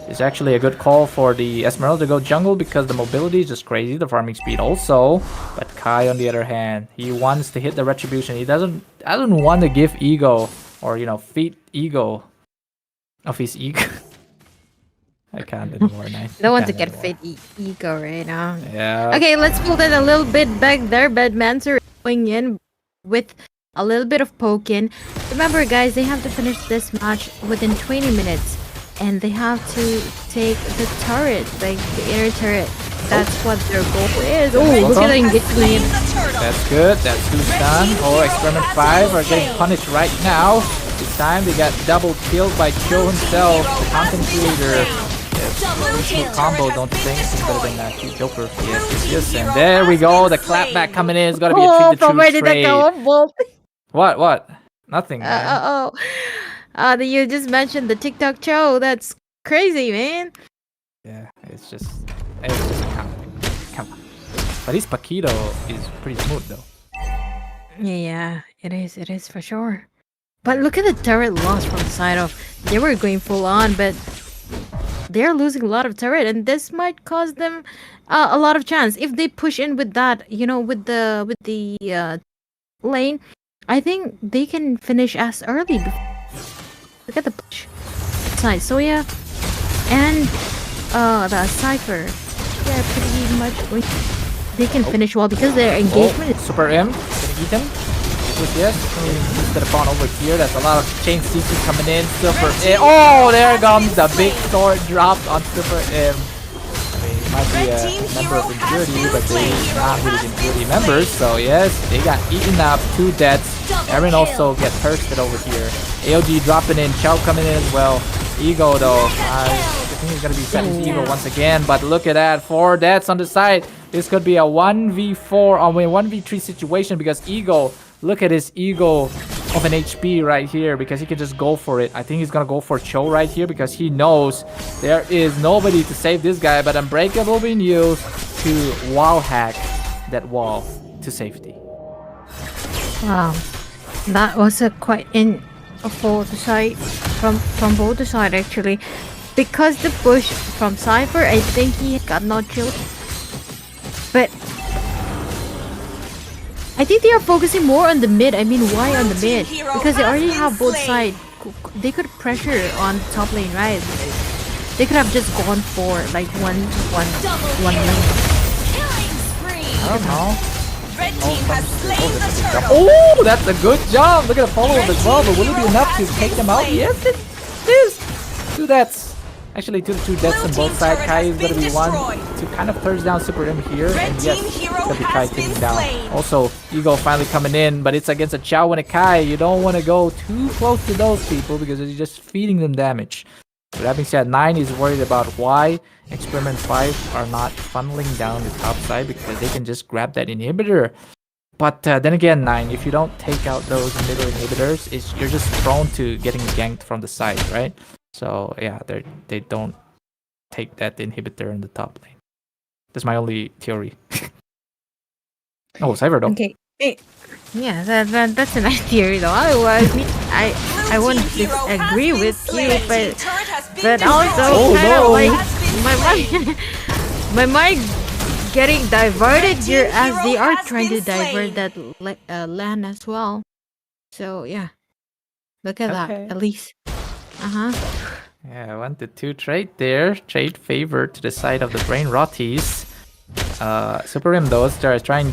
It's actually a good call for the Esmeralda to go jungle because the mobility is just crazy, the farming speed also. But Kai on the other hand, he wants to hit the retribution. He doesn't want to give Ego, or feed Ego of his ego. I can't anymore. Nice.
don't want to get fit ego right now.
Yeah.
Okay, let's pull that a little bit back there. Bedmancer going in with a little bit of poking. Remember, guys, they have to finish this match within 20 minutes. And they have to take the turret, like the inner turret. That's what their goal is. Oh, look at the engagement.
That's good. That's good done. Oh, Experiment 5 are getting punished right now. This time they got double killed by Cho himself, the content creator. Yes, new combo, don't you think? It's better than Cute Joker. Yes. And there we go. The clapback coming in. It's gotta be a treat the
from where
true
did that
trade.
go? Bolt.
What? Nothing, man.
You just mentioned the TikTok Cho. That's crazy, man.
Yeah, it's just come on. But his Paquito is pretty smooth though.
Yeah, it is for sure. But look at the turret loss from the side of. They were going full on, but they're losing a lot of turret, and this might cause them a lot of chance if they push in with that. With the lane. I think they can finish as early. Look at the push side. So yeah, and the Cypher. Yeah, pretty much. They can finish well because their engagement is.
Super M, gonna eat him. Yes, instead of pawn over here, there's a lot of chain CC coming in. Super M. Oh, there comes the big sword dropped on Super M. I mean, it might be a member of impurity, but they're not really impurity members. So yes, they got eaten up. 2 deaths. Aaron also get thirsted over here. AOG dropping in. Chow coming in as well. Ego though. I think he's gonna be setting his ego once again. But look at that, 4 deaths on the side. This could be a 1v4, 1v3 situation because Ego. Look at his ego of an HP right here because he can just go for it. I think he's gonna go for Cho right here because he knows there is nobody to save this guy, but Unbreakable being used to wall hack that wall to safety.
Wow, that was a quite a full side from both the side actually. because the push from Cypher, I think he got no shield. But I think they are focusing more on the mid. I mean, why on the mid? Because they already have both sides. They could pressure on top lane, right? They could have just gone for like one lane.
I don't know.
Red team has slain the turtle.
Oh, that's a good job. Look at the follow-up as well, but will it be enough to take them out? Yes, it is. 2 deaths. Actually, 2 deaths on both sides. Kai is going to be one to kind of thirst down Super M here. And yes, it's going to be Kai taking down. Also, Eagle finally coming in, but it's against a Chao and a Kai. You don't want to go too close to those people because you're just feeding them damage. With that being said, 9 is worried about why Experiment 5 are not funneling down the top side because they can just grab that inhibitor. But then again, 9, if you don't take out those middle inhibitors, you're just prone to getting ganked from the side, right? So yeah, they don't take that inhibitor in the top lane. That's my only theory. Oh, Cypher though.
Okay. Yeah, that's a nice theory though. Otherwise, I wouldn't disagree with you, but also kind of like my mind getting diverted here as they are trying to divert that land as well. So yeah, look at that at least.
Yeah, 1-2 trade there. Trade favor to the side of the brain rotties. Super Rim though is trying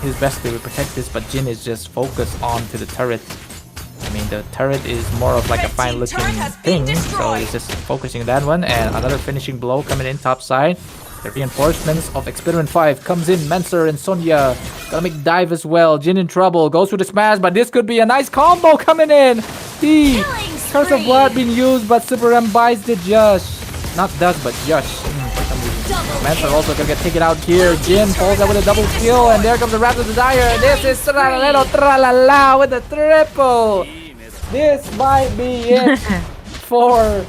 his best to protect this, but Jin is just focused on to the turret. I mean, the turret is more of like a fine looking thing, so he's just focusing on that one. And another finishing blow coming in top side. The reinforcements of Experiment 5 comes in. Mancer and Sonya gonna make dive as well. Jin in trouble, goes for the smash, but this could be a nice combo coming in. The Curse of Blood being used, but Super M buys the Jush. Not does, but Jush. For some reason. Mancer also gonna get taken out here. Jin falls out with a double kill, and there comes the Raptor Desire. This is Tralero Tralala with a triple. This might be it for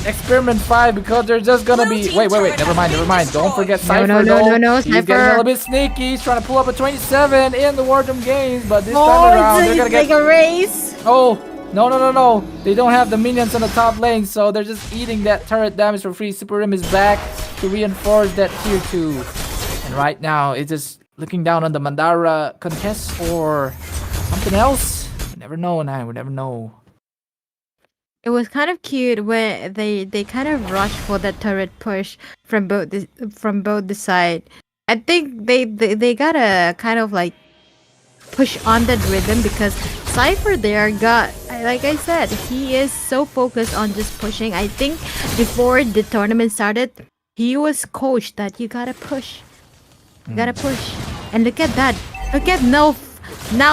Experiment 5 because they're just gonna be... Wait, never mind. Don't forget Cypher
No,
He's getting a little bit sneaky. He's trying to pull up a 27 in the Warzone games, but this time around they're gonna get...
like a race.
Oh, no. They don't have the minions on the top lane, so they're just eating that turret damage for free. Super Rim is back to reinforce that tier 2. And right now, it's just looking down on the Mandara contest or something else. We never know, we never know.
It was kind of cute when they kind of rushed for the turret push from both the side. I think they gotta kind of like push on that rhythm because Cypher there got, like I said, he is so focused on just pushing. I think before the tournament started, he was coached that you gotta push. You gotta push. And look at that. Look at now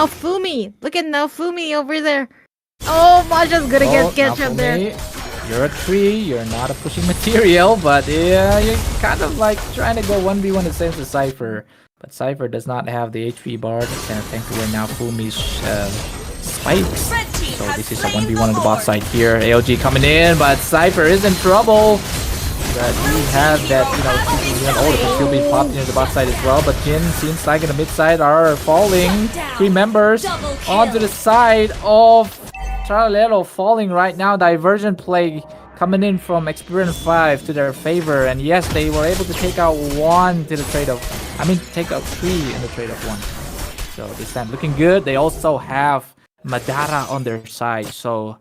Fumi. Look at now Fumi over there. Oh, Masha's gonna get up there.
You're a tree, you're not a pushing material, but yeah, you're kind of like trying to go 1v1 the same as Cypher. But Cypher does not have the HP bar, and thankfully now Fumi's spikes. So this is a 1v1 on the bot side here. AOG coming in, but Cypher is in trouble. But he has that, ult can still be popped into the bot side as well. But Jin seems like in the mid side are falling. 3 members onto the side of Tralero falling right now. Diversion play coming in from Experiment 5 to their favor. And yes, they were able to take out 1 to the trade of... take out 3 in the trade of 1. So this time looking good. They also have Madara on their side. So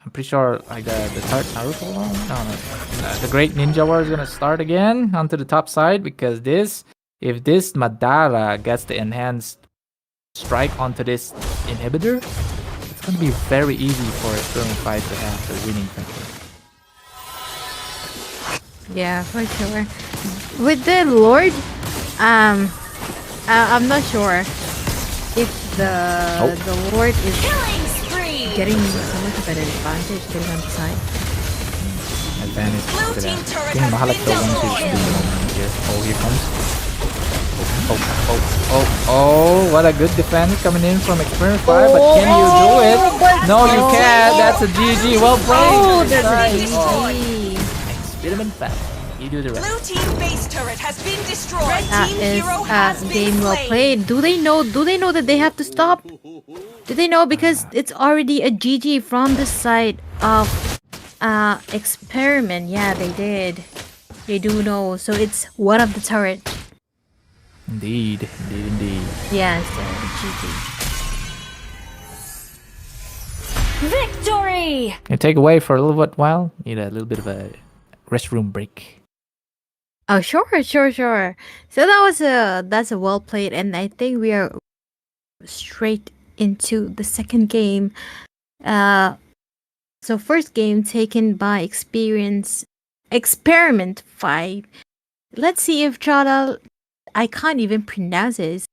I'm pretty sure like the third Naruto one? No. The Great Ninja War is gonna start again onto the top side because if this Madara gets the enhanced strike onto this inhibitor, it's gonna be very easy for Experiment 5 to have the winning control.
Yeah, for sure. With the Lord, I'm not sure if the Lord is getting so much of an advantage getting on the side.
Advantage to that. I think Mahalak the one who's doing here. Oh, here comes. Oh, what a good defense coming in from Experiment 5, but can you do it? No, you can't. That's a GG. Well played.
That's a GG.
Experiment 5. You do the rest.
Blue team base turret has been destroyed.
That
Team
is
hero has
a
been
game well
slain.
played. Do they know that they have to stop? Do they know because it's already a GG from the side of Experiment. Yeah, they did. They do know. So it's one of the turret.
Indeed.
Yes, GG.
Victory!
You take away for a little bit while. Need a little bit of a restroom break.
Oh, sure. So that's a well played, and I think we are straight into the second game. So first game taken by Experiment 5. Let's see if I can't even pronounce it. It's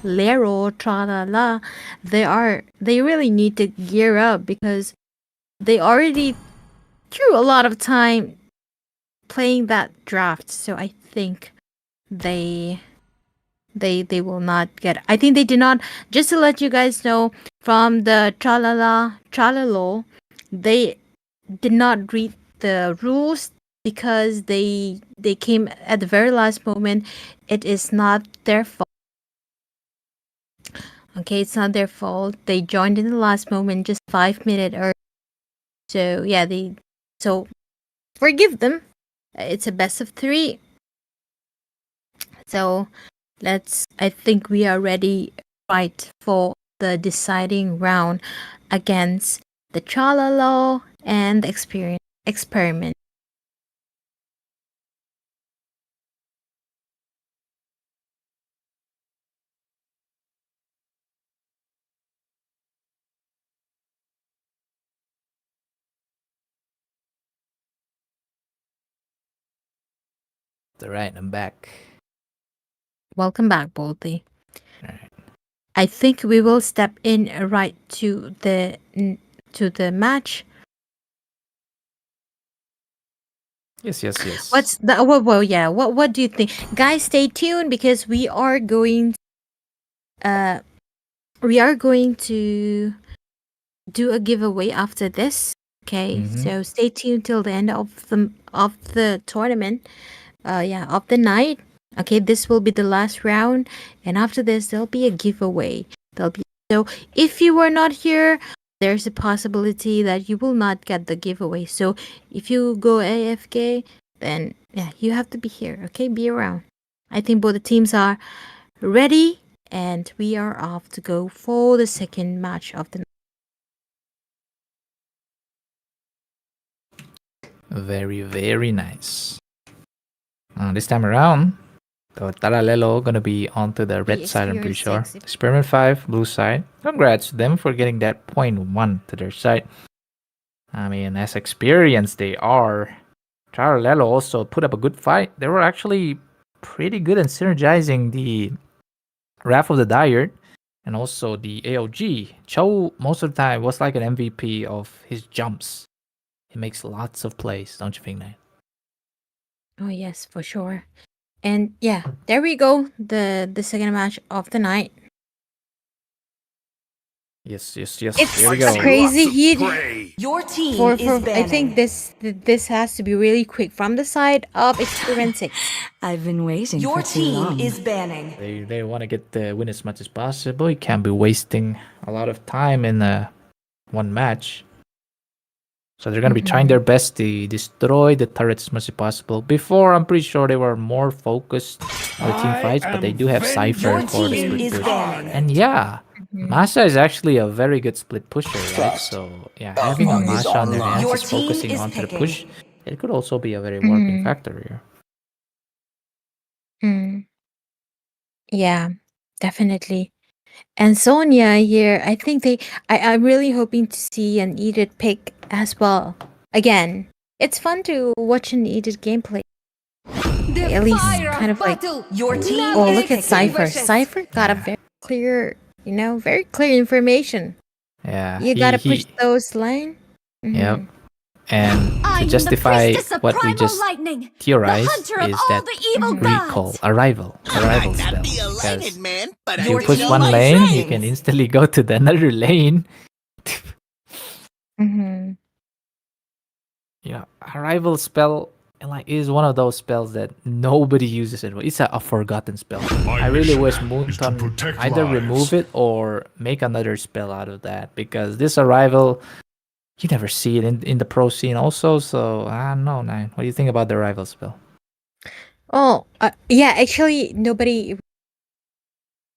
Lero, Tralala. They really need to gear up because they already threw a lot of time playing that draft. So I think they will not get. I think they did not. Just to let you guys know, from the Tralalo, they did not read the rules because they came at the very last moment. It is not their fault. Okay, it's not their fault. They joined in the last moment, just 5 minutes early. So yeah, so forgive them. It's a best of 3. So I think we are ready right for the deciding round against the Chalalo and the experiment.
Alright, I'm back.
Welcome back, Bolty.
Alright.
I think we will step in right to the match.
Yes.
What's the well yeah, what do you think? Guys, stay tuned because we are going to do a giveaway after this. Okay, so stay tuned till the end of the tournament. Of the night. Okay, this will be the last round, and after this, there'll be a giveaway. So if you were not here, there's a possibility that you will not get the giveaway. So if you go AFK, then yeah, you have to be here. Okay, be around. I think both the teams are ready, and we are off to go for the second match of the night.
Very nice. This time around, the Taralelo gonna be onto the red side, I'm pretty sure. Experiment 5, blue side. Congrats to them for getting that 0.1 to their side. I mean, as experienced they are, Taralelo also put up a good fight. They were actually pretty good in synergizing the Wrath of the Dire and also the AOG. Cho, most of the time, was like an MVP of his jumps. He makes lots of plays, don't you think, Nate?
Oh yes, for sure. And yeah, there we go. The second match of the night.
Yes.
It's
Here we go.
crazy heat.
Your team
For
is banning.
I think this has to be really quick from the side of Experiment 6.
I've been waiting
Your
for too
team
long.
is banning.
They want to get the win as much as possible. You can't be wasting a lot of time in one match. So they're going to be trying their best to destroy the turrets as much as possible. Before, I'm pretty sure they were more focused on the team fights, but they do have Cypher
Your
for the
team
split
is
push.
banning.
And yeah, Masha is actually a very good split pusher, right? So yeah, having a Masha on their hands
Your
is
team
focusing
is
onto the
picking.
push. It could also be a very working factor here.
Yeah, definitely. And Sonia here, I think I'm really hoping to see an Edith pick as well. Again, it's fun to watch an Edith gameplay. At least kind of like,
Your team
oh,
is
look at
picking.
Cypher. Cypher got a very clear, very clear information.
Yeah,
You gotta push those line.
Yep. And to justify what we just theorized is that recall, arrival spell. Because if you push one lane, you can instantly go to the another lane. Yeah, arrival spell is one of those spells that nobody uses it. It's a forgotten spell. I really wish Moonton either remove it or make another spell out of that, because this arrival you never see it in the pro scene also. So I don't know, Nine. What do you think about the rivals, Bill?
Oh, yeah, actually, nobody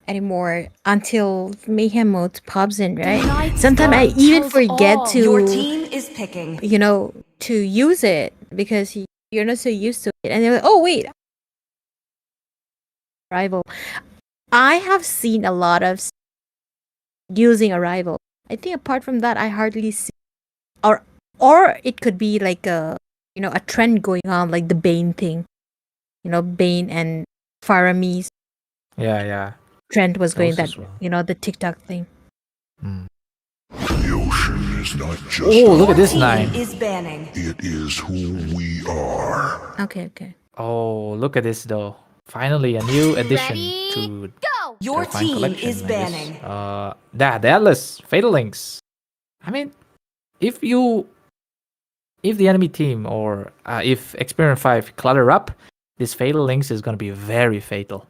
anymore until Mayhem mode pops in, right? Sometimes I even forget to,
Your team is picking.
to use it because you're not so used to it. And they're like, oh, wait, rival. I have seen a lot of using a rival. I think apart from that, I hardly see, or it could be like a trend going on, like the Bane thing. Bane and Faramis
Yeah.
trend was going
Those
that,
as well.
the TikTok thing.
The ocean is not just
Oh, look at this
Team
Nine.
is banning.
it is who we are.
Okay.
Oh, look at this though. Finally, a new addition to
Your
Terrifying
team
collection,
is
I guess.
banning.
The Atlas Fatal Links. I mean, if the enemy team or if Experiment 5 clutter up, this Fatal Links is gonna be very fatal.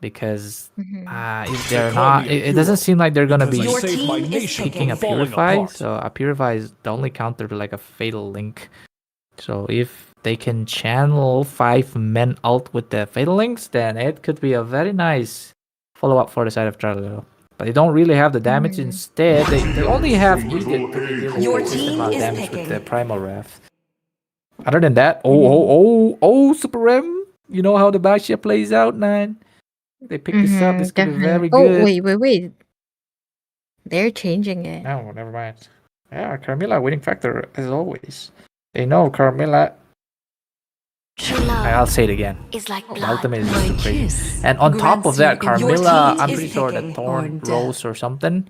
Because if they're
call
not,
me a
it doesn't
hero
seem like they're gonna
because
be
I
Your
saved my
team is
nation
picking.
picking a
from falling
Purify.
apart.
So a Purify is the only counter to like a Fatal Link. So if they can channel 5 men ult with the Fatal Links, then it could be a very nice follow-up for the side of Charlie. But they don't really have the damage. Instead, they only have Idiot to be dealing
Your
with a decent
team
amount of
is
damage with
picking.
the Primal Wrath. Other than that, oh, Super M. You know how the Basha plays out, man. They pick this up. This could be very
Oh,
good.
wait. They're changing it.
No, never mind. Yeah, Carmilla winning factor as always. They know Carmilla.
True love
I'll say it again.
is like
The
blood.
ultimate is
My
just crazy.
kiss
And on top of
grants you
that, Carmilla,
team
I'm
is
pretty sure that
picking
Thorn
or death.
Rose or something.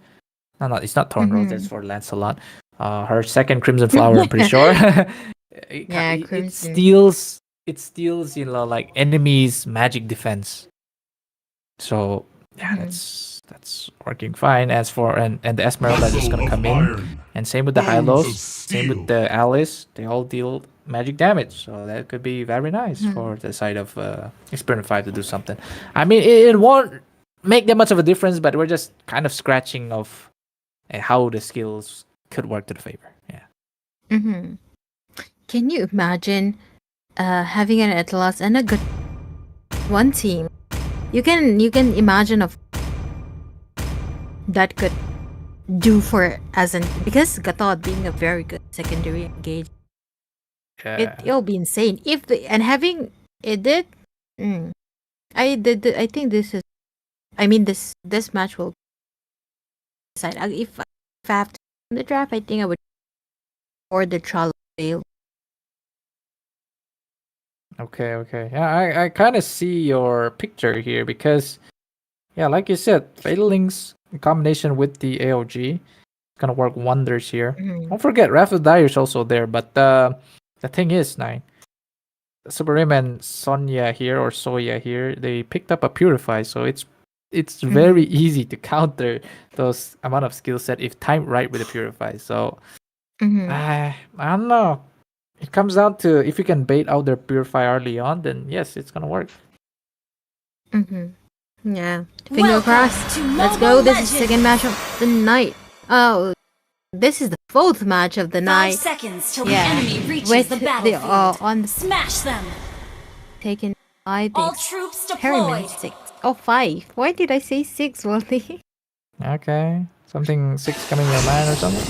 No, it's not Thorn Rose. That's for Lancelot. Her second Crimson Flower, I'm pretty sure.
Yeah,
it
Crimson.
steals. It steals, like enemies' magic defense. So yeah, that's working fine. As for and the Esmeralda is just gonna come in, and same with the Hylos, same with the Alice. They all deal magic damage, so that could be very nice for the side of Experiment 5 to do something. I mean, it won't make that much of a difference, but we're just kind of scratching of how the skills could work to the favor. Yeah.
Can you imagine having an Atlas and a good one team? You can imagine of that could do for because Gathod being a very good secondary engage. It'll be insane if having it did. I think this is. I mean this match will decide. If I have to win the draft, I think I would or the trial fail.
Okay. Yeah, I kind of see your picture here because, yeah, like you said, Fatal Links in combination with the AOG is gonna work wonders here. Don't forget, Wrath of Dire is also there, but the thing is, Nine, Super Rim and Sonya here or Soya here, they picked up a Purify, so it's very easy to counter those amount of skill set if timed right with the Purify. So I don't know. It comes down to if you can bait out their Purify early on, then yes, it's gonna work.
Yeah. Finger crossed. Let's go. This is the second match of the night. Oh, this is the fourth match of the
5
night.
seconds till
Yeah.
the enemy reaches
With
the
the
battlefield.
on
Smash them.
taken by
All
the
troops
Perryman
deployed.
6. Oh, 5. Why did I say 6, Wally?
Okay, something 6 coming in your mind or something.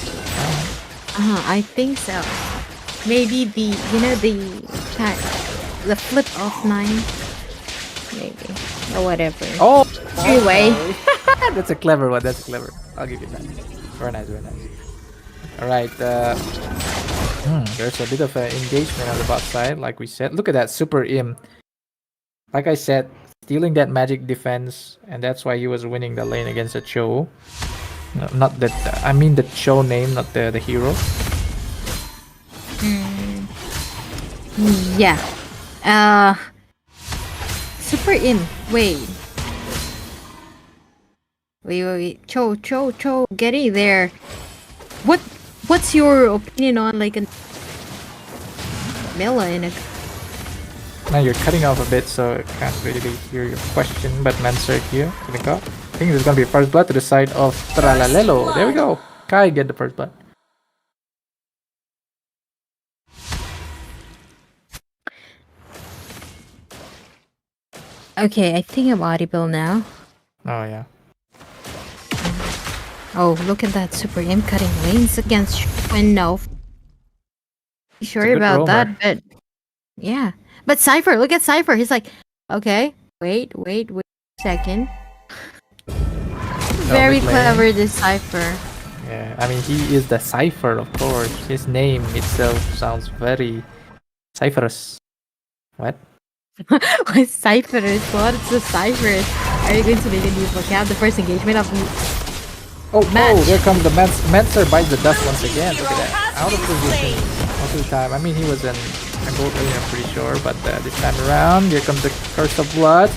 I think so. Maybe the flip of 9. Maybe. Or whatever.
Oh,
Anyway.
that's a clever one. I'll give you that. Very nice. All right. There's a bit of an engagement on the bot side, like we said. Look at that Super Im. Like I said, stealing that magic defense, and that's why he was winning the lane against the Cho. No, not that. I mean the Cho name, not the hero.
Yeah. Super in. Wait. Cho, getting there. What's your opinion on like a Mela in a
Now you're cutting off a bit, so I can't really hear your question. But Manser here, I think there's gonna be first blood to the side of Tralalelo. There we go. Kai get the first blood.
Okay, I think I'm audible now.
Oh yeah.
Oh, look at that super imp cutting lanes against and no. Sure
good
about that,
roamer.
but yeah. But Cypher, look at Cypher. He's like, okay, wait a second. Very
mid lane.
clever, this Cypher.
Yeah, I mean he is the Cypher, of course. His name itself sounds very cypherous. What?
What Cypher is? What's the Cypher? Are you going to make a new vocab? The first engagement of
Oh,
Match.
oh, there comes the Mancer bites the dust once again. Look at
Hero
that.
has
Out of
been
position
slain.
most of the time. I mean, he was in a gold lane, I'm pretty sure. But this time around, here comes the Curse of Blood.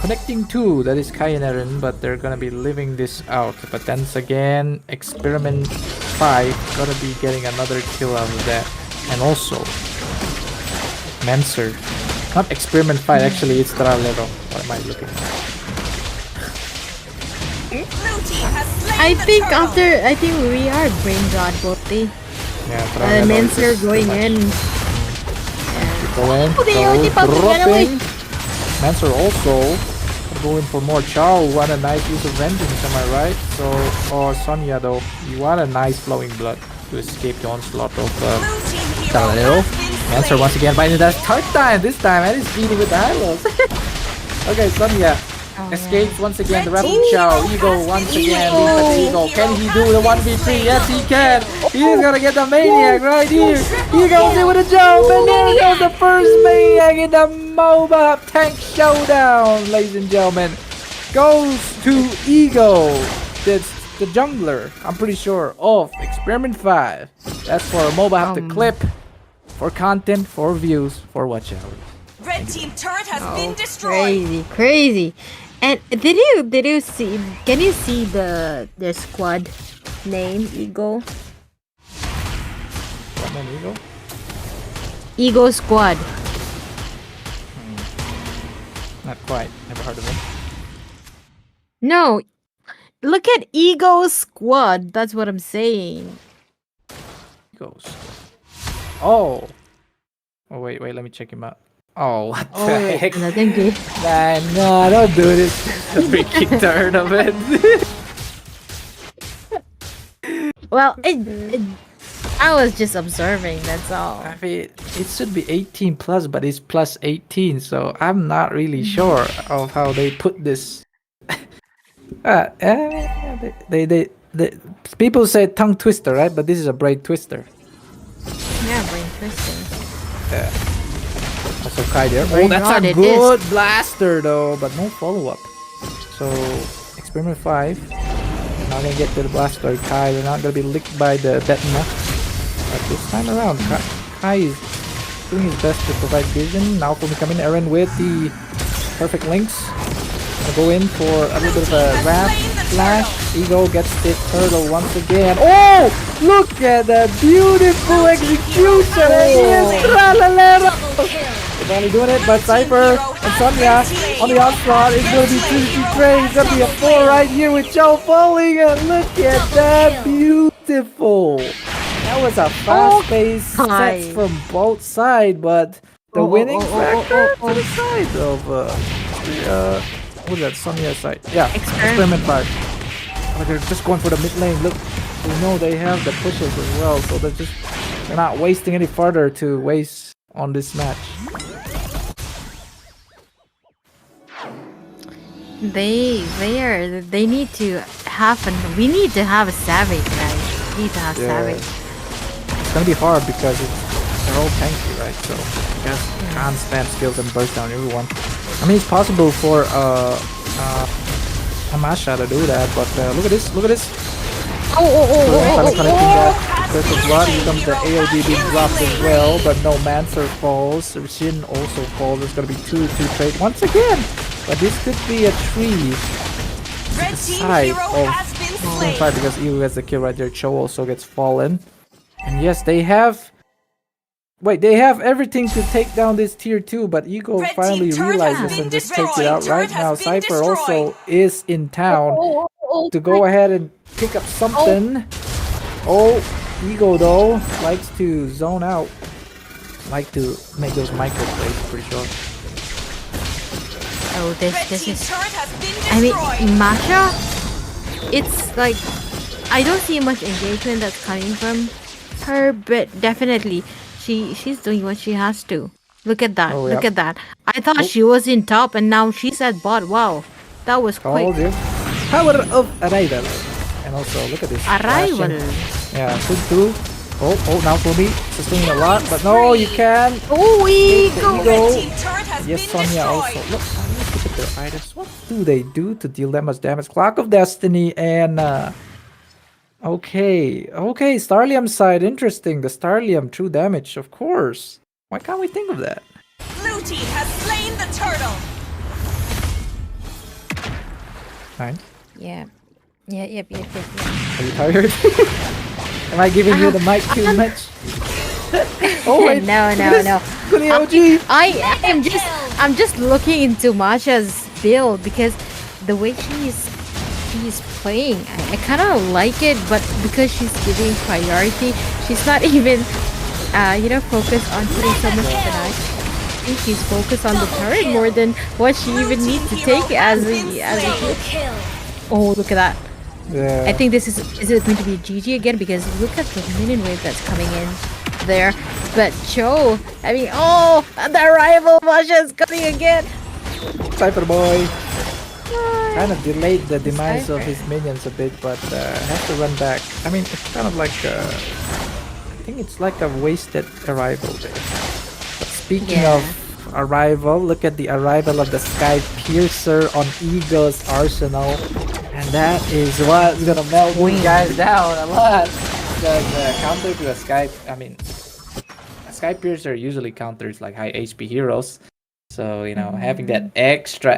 Connecting two, that is Kai and Eren, but they're gonna be living this out. But then again, Experiment 5 gonna be getting another kill out of that. And also, Mancer. Not Experiment 5, actually, it's Tralero. What am I looking at?
Blue team has slain
I
the
think
turtle.
I think we are brain god both.
Yeah, Tralero is
Mancer
just too
going
much.
in.
Go in,
Oh, they already
go
popped the getaway.
dropping. Mancer also going for more Chow. What a nice use of vengeance, am I right? So, or Sonya though, you want a nice flowing blood to escape the onslaught of
Blue team hero
Taladero.
has been
Mancer
slain.
once again biting that third time this time, and he's beating with the high lows. Okay, Sonya escapes once again. The Rapid Chow. Ego once again. Leads with Ego. Can he do the 1v3? Yes, he can. He's gonna get the Maniac right here. He goes in with a jump, and there goes the first Maniac in the Moba Tank Showdown, ladies and gentlemen. Goes to Ego. That's the jungler, I'm pretty sure, of Experiment 5. That's for a Moba have to clip. For content, for views, for watch hours.
Red team turret has been destroyed.
Crazy. And did you see? Can you see the squad name? Eagle.
What name, Ego?
Eagle Squad.
Not quite. Never heard of him.
No, look at Eagle Squad. That's what I'm saying.
Goes. Oh. Oh wait, let me check him out. Oh, what the heck?
No, thank you.
Man, no, don't do this. The freaking tournament.
Well, I was just observing. That's all.
I mean, it should be 18 plus, but it's plus 18, so I'm not really sure of how they put this. They people say tongue twister, right? But this is a brain twister.
Yeah, brain twisting.
Also Kai there.
My
Oh, that's
God,
a
it
good blaster though, but no follow-up. So, Experiment 5. Not gonna get to the blaster. Kai, they're not gonna be licked by the Detna. But this time around, Kai is doing his best to provide vision. Now for me coming Eren with the perfect links. Gonna go in for a little bit of a ramp flash. Ego gets the turtle once again. Oh! Look at that beautiful execution! Yes, Tralalero! Finally doing it, but Cypher and Sonya on the onslaught. It's gonna be 2 trade. It's gonna be a 4 right here with Chow falling, and look at that, beautiful. That was a fast-paced
Kai.
set from both sides, but the winning factor to the side of what is that? Sonya's side. Yeah, Experiment 5. But they're just going for the mid lane. Look, we know they have the pushes as well, so they're not wasting any further to waste on this match.
They need to have we need to have a savage, guys. We need to have savage.
It's gonna be hard because they're all tanky, right? So you guys can't spam skills and burst down everyone. I mean, it's possible for Tamasha to do that, but look at this, connecting that. There's a blood, here comes the AOD being dropped as well, but no, Mancer falls, Shin also falls. There's gonna be 2 trade once again, but this could be a 3
Red team
side
hero
of
has been slain.
5 because Ego gets the kill right there. Cho also gets fallen, and yes, they have. Wait, they have everything to take down this tier 2, but Ego
Red
finally
team turret has
realizes
been
and just
destroyed.
takes it out right
Turret has
now.
been
Cypher also
destroyed.
is in town to go ahead and pick up something. Oh, Ego though likes to zone out, like to make those micro plays, pretty sure.
Oh,
Red
this
team's
is.
turret has been
I mean,
destroyed.
Masha. It's like I don't see much engagement that's coming from her, but definitely she's doing what she has to. Look at that!
Oh,
Look
yeah.
at that! I thought
Oh.
she was in top, and now she's at bot. Wow, that was quick.
Told you. Power of Arrival. And also, look at this.
Arrival.
flashing. Yeah, two. Oh, now for me. Sustaining a lot, but no, you can.
Oh,
Ego.
ego.
Red team turret has
Yes,
been
Sonya
destroyed.
also. Look at their items. What do they do to deal that much damage? Clock of Destiny and okay. Starlium side, interesting. The Starlium true damage, of course. Why can't we think of that?
Blue team has slain the turtle.
Fine.
Yeah. Yep.
Are you tired? Am I giving you the mic too much? Oh wait.
No.
Good OG.
I'm just looking into Masha's build because the way she's playing, I kind of like it, but because she's giving priority, she's not even focused on putting so much damage. I think she's focused on the turret more than what she even needs to take as a
Double kill.
Oh, look at that.
Yeah.
I think this is it going to be GG again because look at the minion wave that's coming in there. But Cho, I mean, oh, the rival Masha is coming again.
Cypher boy. Kind of delayed the demise of his minions a bit, but has to run back. I mean, it's kind of like I think it's like a wasted arrival there. But speaking
Yeah.
of arrival, look at the arrival of the Sky Piercer on Eagle's arsenal, and that is what's gonna melt you guys down a lot. Because counter to a Sky Piercer usually counters like high HP heroes. So, having that extra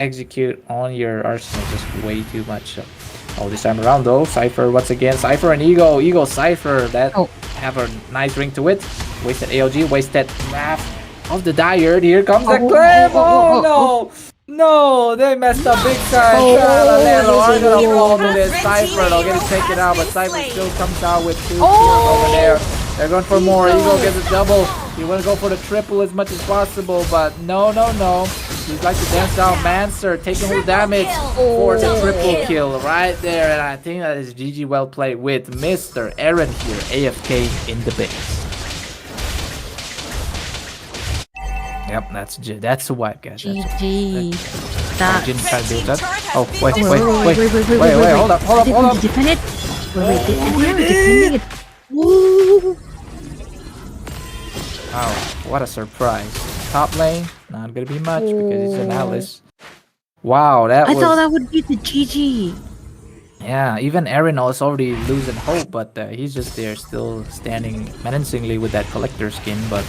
execute on your arsenal is just way too much. Oh, this time around though, Cypher once again. Cypher and Eagle Cypher that have a nice ring to it. Wasted AOG, wasted Wrath of the Dire. Here comes the clip! Oh no! No, they messed up big time. Tralalero are gonna fall to this. Cypher, they'll get it taken out, but Cypher still comes out with 2 kills over there. They're going for more. Eagle gets a double. You want to go for the triple as much as possible, but no. He'd like to dance out Mancer, taking full damage for the triple kill right there. And I think that is GG well played with Mr. Aaron here, AFK in the base. Yep, that's a wipe, guys.
GG.
Jin
That.
trying to do that.
Has
Oh,
been
wait,
destroyed.
hold up.
Did we defend it? Wait, they are defending it. Ooh.
Wow, what a surprise. Top lane, not gonna be much because it's an Alice. Wow,
I
was...
thought that would be the GG.
Yeah, even Aaron is already losing hope, but he's just there still standing menacingly with that collector skin, but...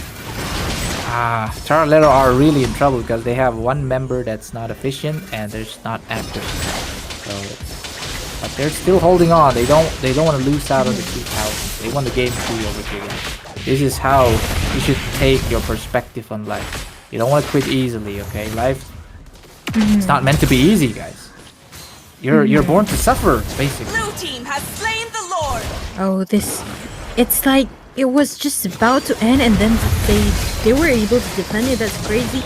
Charlero are really in trouble because they have one member that's not efficient and there's not active. So, but they're still holding on. They don't want to lose out on the 2,000. They want the game 3 over here, guys. This is how you should take your perspective on life. You don't want to quit easily, okay? Life, it's not meant to be easy, guys. You're born to suffer, basically.
Blue team has slain the Lord.
Oh, it's like it was just about to end and then they were able to defend it. That's crazy.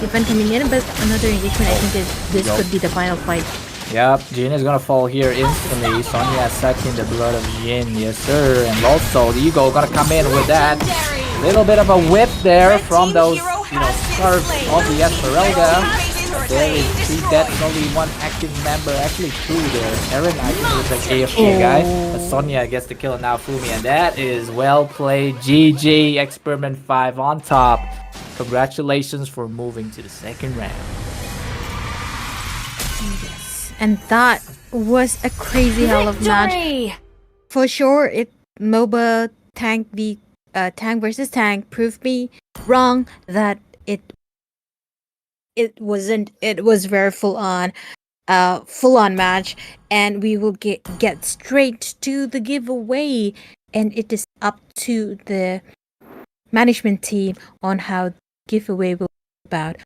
Defend coming in, but another engagement. I think this could be the final fight.
Yep, Jin is gonna fall here instantly. Sonya sucking the blood of Jin, yes sir. And also the Eagle gonna come in with that. Little bit of a whip there from those, scarves of the Esmeralda. There is 3 deaths, only 1 active member, actually 2 there. Aaron, I think it was like AFK guy, but Sonya gets the kill and now Fumi, and that is well played. GG, Experiment 5 on top. Congratulations for moving to the second round.
And that was a crazy hell of match.
Victory!
For sure, MOBA tank versus tank proved me wrong that it was very full on match, and we will get straight to the giveaway, and it is up to the management team on how the giveaway will be about.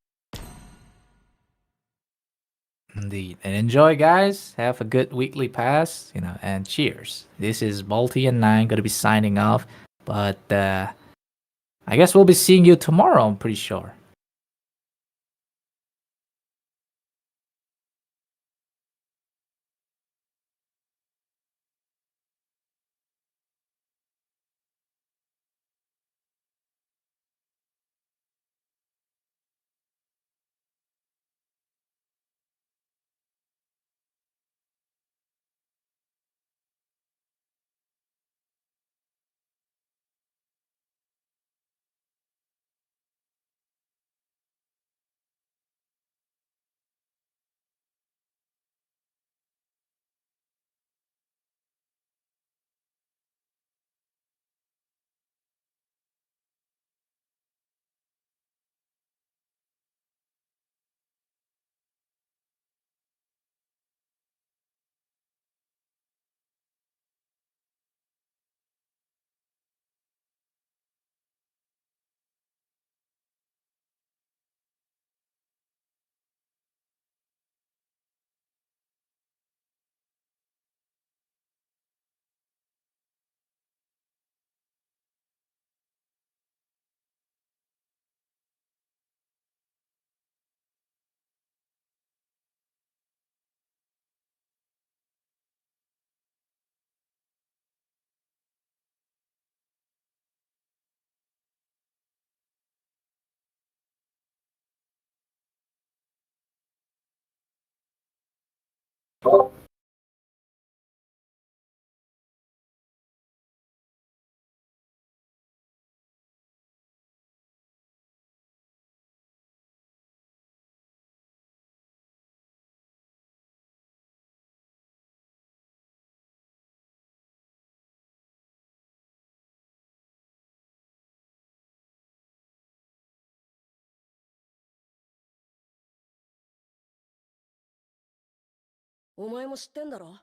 Indeed. And enjoy, guys. Have a good weekly pass, and cheers. This is Multi and 9 going to be signing off. But I guess we'll be seeing you tomorrow, I'm pretty sure.
お前も知ってんだろ？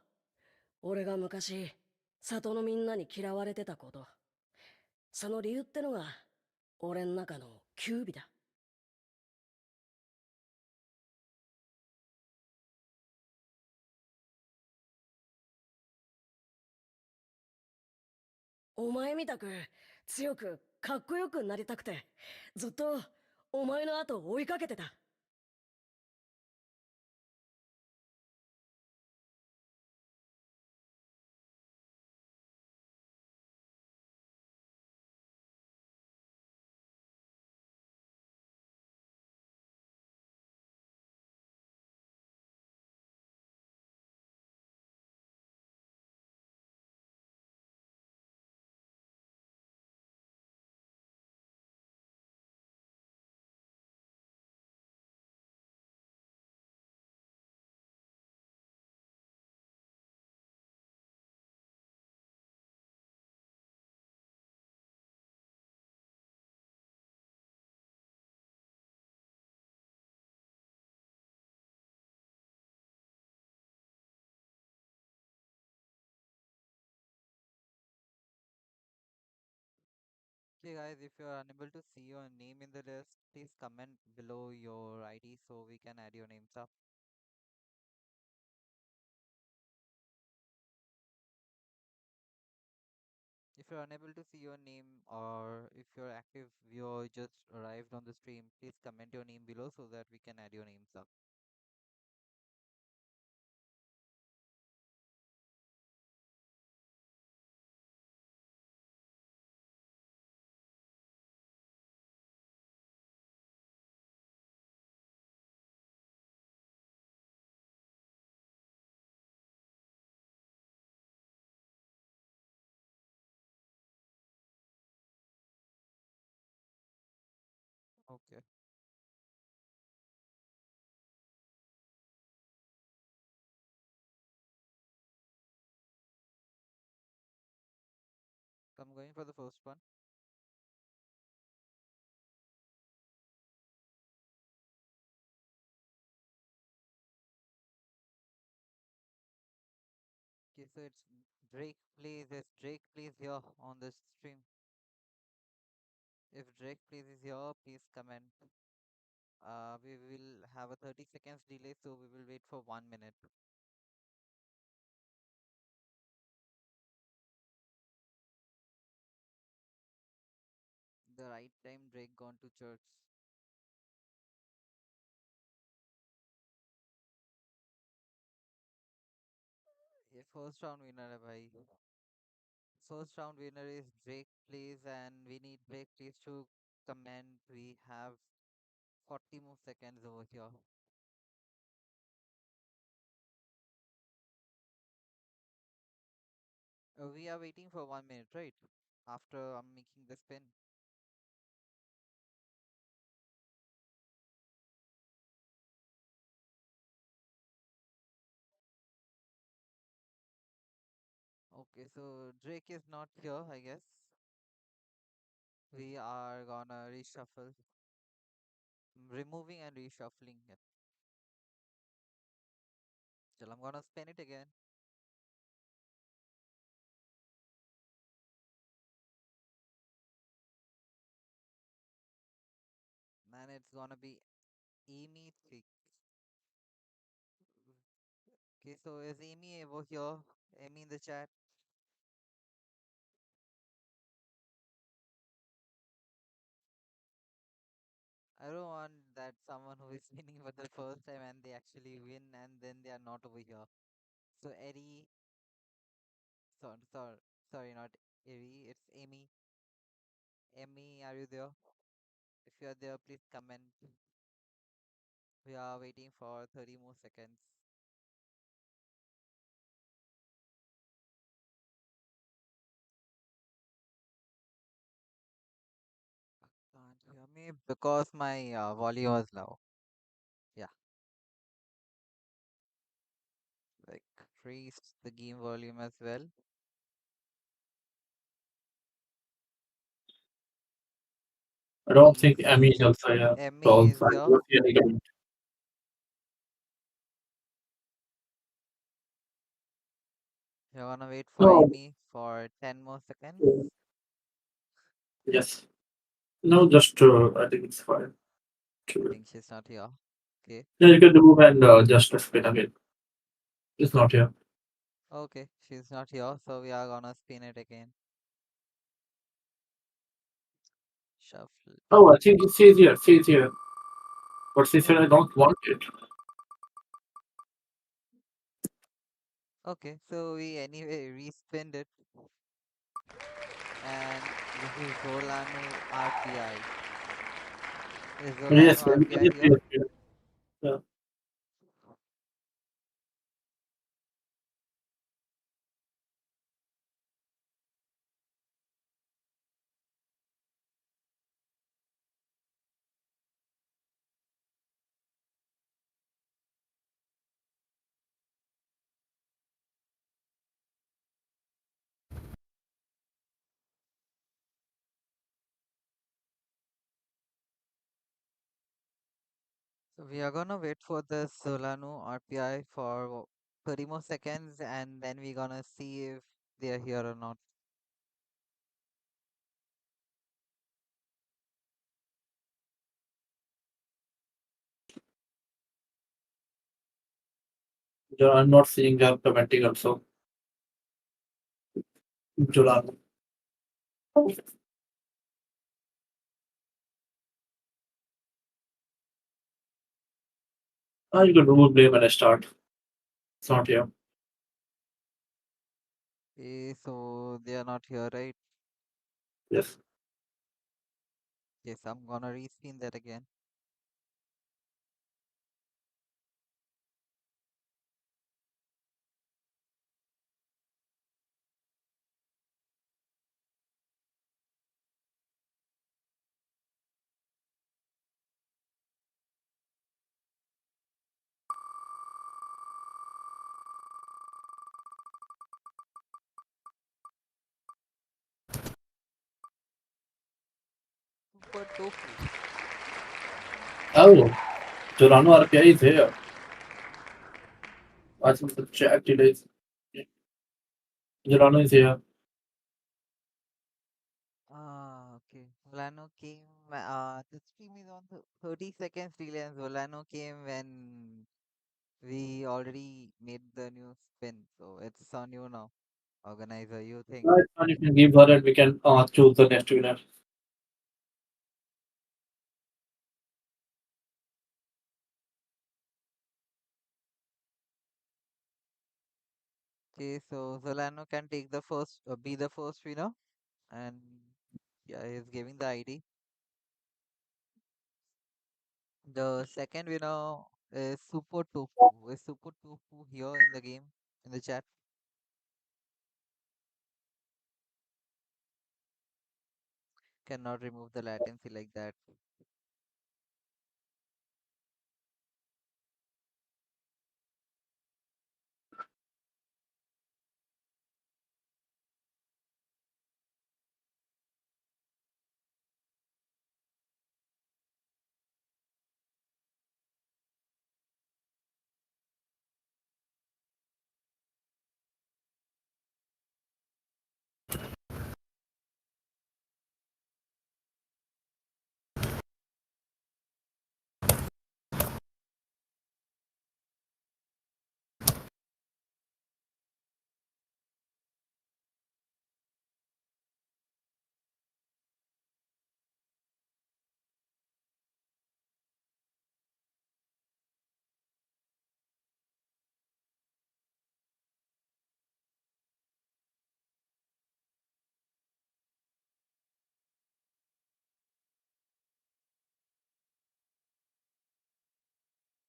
俺が昔里のみんなに嫌われてたこと。その理由ってのが俺ん中のキュービだ。お前みたく強くかっこよくなりたくてずっとお前の後を追いかけてた。
Okay, guys, if you are unable to see your name in the list, please comment below your ID so we can add your names up. If you're unable to see your name or if you're active viewer just arrived on the stream, please comment your name below so that we can add your names up. Okay. So I'm going for the first one. Okay, so it's Drake plays. Is Drake plays here on the stream? If Drake plays is here, please comment. We will have a 30 seconds delay, so we will wait for 1 minute. The right time Drake gone to church. ये first round winner है भाई. First round winner is Drake please, and we need Drake please to comment. We have 40 more seconds over here. We are waiting for 1 minute, right? After I'm making the spin. Okay, so Drake is not here, I guess. We are gonna reshuffle, removing and reshuffling it. Still, I'm gonna spin it again. And it's gonna be Amy 3. Okay, so is Amy over here? Amy in the chat. I don't want that someone who is winning for the first time and they actually win and then they are not over here. So Eddie, sorry, not Eddie, it's Amy. Amy, are you there? If you are there, please comment. We are waiting for 30 more seconds. Maybe because my volume was low. Yeah, like raise the game volume as well.
I don't
Please,
think Emmy is also here.
Emmy
So
is
I
here.
don't see any comment.
You're gonna wait for
No,
Emmy for 10 more seconds.
yes. No, just I think it's fine.
I
Sure.
think she's not here. Okay.
Yeah, you can remove and just spin again. It's not here.
Okay, she's not here, so we are gonna spin it again. Shuffle.
Oh, I think it says here. Says here. But she said I
Okay.
don't want it.
Okay, so we anyway respinned it. And this is Zolano RPI. Is Zolano
Yes, we can
RPI
just
here?
yeah.
So we are gonna wait for the Solano RPI for 30 more seconds and then we're gonna see if they're here or not.
Yeah, I'm not seeing her commenting also. Jolan. You can remove blame and start. It's not here.
Okay, so they are not here, right?
Yes.
Yes, I'm gonna respin that again. Super tofu.
Oh, Jolano RPI is here. I think the chat delays. Jolano is here.
Ah, okay. Solano came, the stream is on 30 seconds delay and Solano came when we already made the new spin. So it's on you now, organizer. You think.
Right, and you can give her and we can choose the next winner.
Okay, so Solano can take the first, be the first winner, and yeah, he's giving the ID. The second winner is Super Tofu. Is Super Tofu here in the game, in the chat? Cannot remove the latency like that.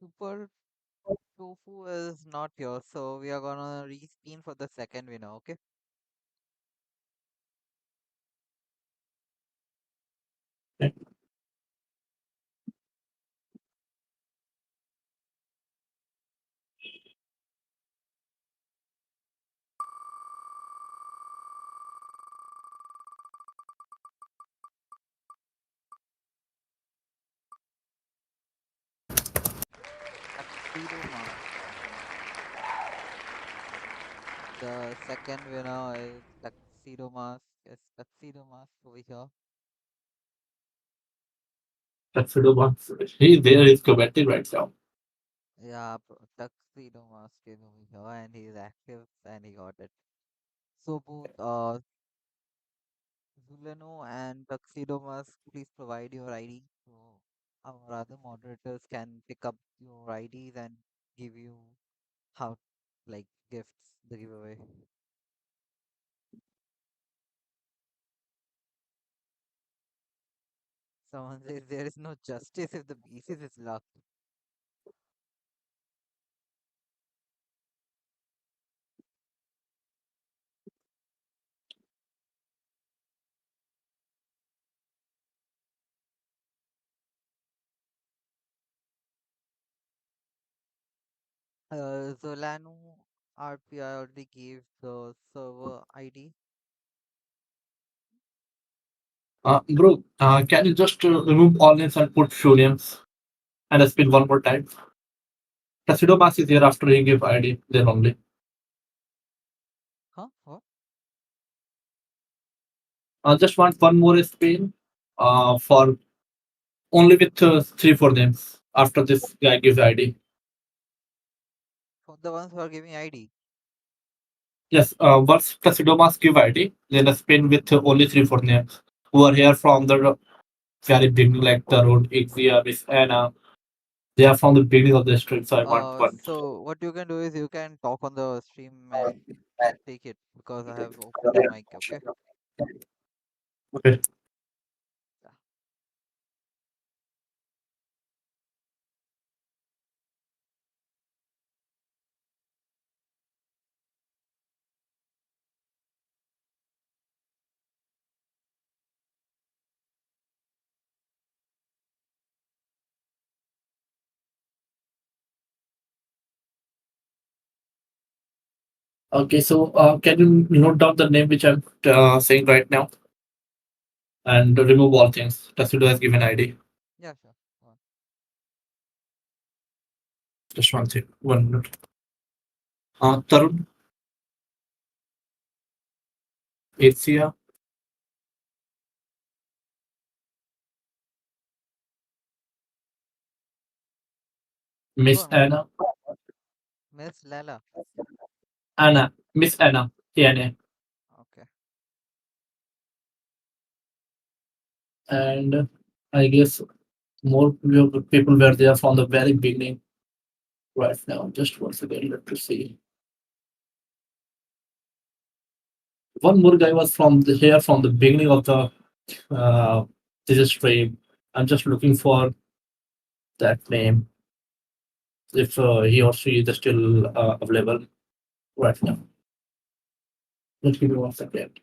Super Tofu is not here, so we are gonna respin for the second winner, okay? Tuxedo Mask. The second winner is Tuxedo Mask. Yes, Tuxedo Mask over here.
Tuxedo Mask. He's there. He's commenting right now.
Yeah, Tuxedo Mask is over here and he's active and he got it. So both Zulano and Tuxedo Mask, please provide your ID so our other moderators can pick up your IDs and give you how like gifts the giveaway. Someone says there is no justice if the pieces is locked. Zolano RPI already gave the server ID.
Bro, can you just remove all names and put few names and I spin one more time? Tuxedo Mask is here after you give ID, then only.
Huh? What?
Just want one more spin for only with three, four names after this guy gives ID.
For the ones who are giving ID.
Yes, once Tuxedo Mask give ID, then a spin with only three, four names who are here from the very beginning, like the road, Ixia, Miss Anna. They are from the beginning of the stream, so I want one.
So what you can do is you can talk on the stream and take it because I have opened the mic. Okay.
Okay.
Yeah.
Okay, so can you note down the name which I'm saying right now and remove all things? Tuxedo has given ID.
Yeah, sure. Go on.
Just one thing, 1 minute. Tarun, Ixia,
Go
Miss
on, go on.
Anna,
Miss Lala.
Miss Anna, ANA,
Okay.
and I guess more people were there from the very beginning. Right now, just once again, let us see. One more guy was from here from the beginning of the uh, this stream. I'm just looking for that name if he or she is still available right now. Just give me 1 second.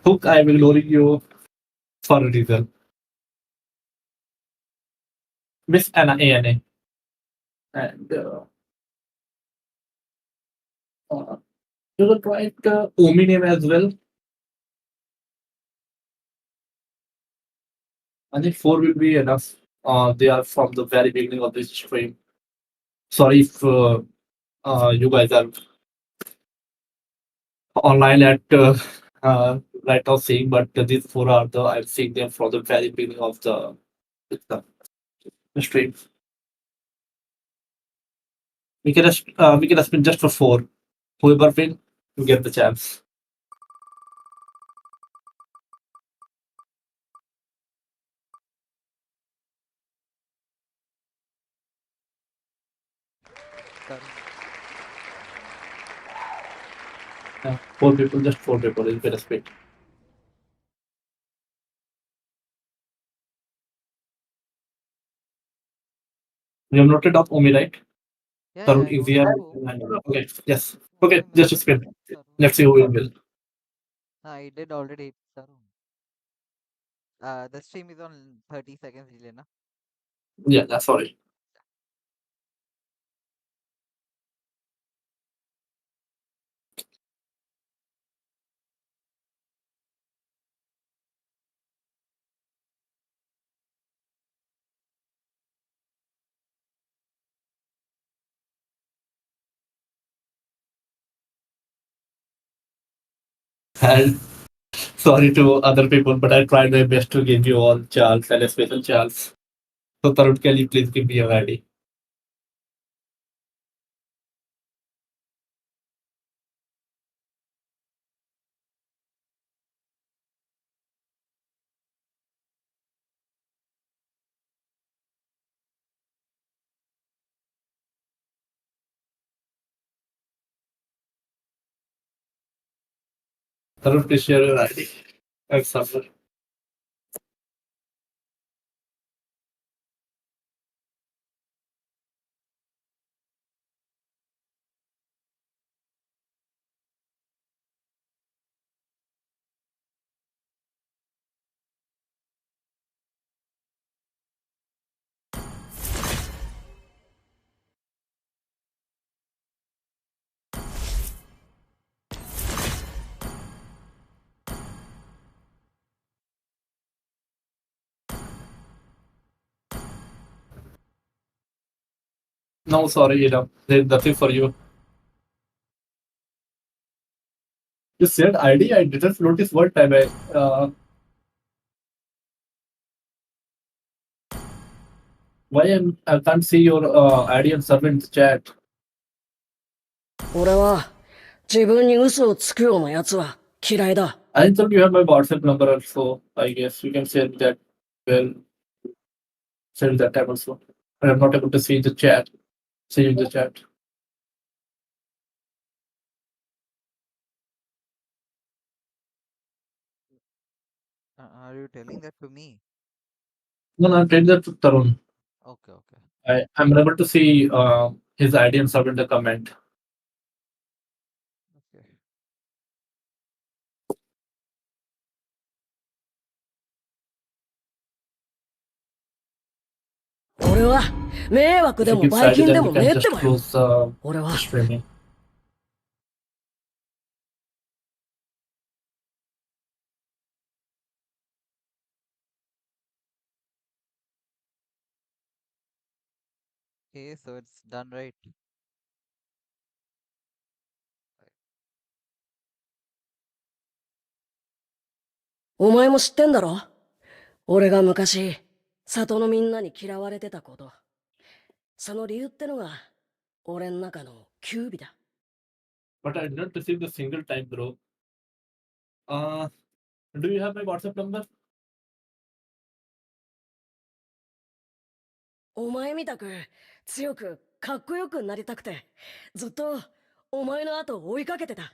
Hook, I'm ignoring you for a reason. Miss Anna ANA. And you will write Omi name as well. I think four will be enough. They are from the very beginning of this stream. Sorry if you guys are online at right now seeing, but these four are the I'm seeing them from the very beginning of the stream. We can spin just for four. Whoever win, you get the chance.
Tarun.
Four people, just four people. You can spin. You have noted up Omi, right?
Yeah,
Tarun
I
is
noted
here.
up Omi.
Okay, yes. Okay,
Only
just
missing
spin.
Tarun.
Let's see who will.
I did already hit Tarun. The stream is on 30 seconds delay, na?
Yeah, that's sorry. And sorry to other people, but I tried my best to give you all chance and a special chance. So Tarun, can you please give me your ID? Tarun, please share your ID. And Summer. No, sorry, there's nothing for you. You said ID, I didn't notice what time I can't see your ID and server in the chat.
俺は自分に嘘をつくような奴は嫌いだ。
I thought you have my WhatsApp number also. I guess you can share that. Well, share that time also. But I'm not able to see the chat. See you in the chat.
Are you telling that to me?
No, no, I'm telling that to Tarun.
Okay, okay.
I'm unable to see his ID and server in the comment.
Okay.
俺は迷惑
If
で
you
も
give
バイ
ID,
キン
then
で
we
も
can
ねえって
just
ばよ。
close
俺は
the streaming.
Okay, so it's done, right?
お前も知ってんだろ、俺が昔里のみんなに嫌われてたこと。その理由ってのが俺の中のキュービだ。
But I did not receive the single time, bro. Do you have my WhatsApp number?
お前みたく強くかっこよくなりたくてずっとお前の後を追いかけてた。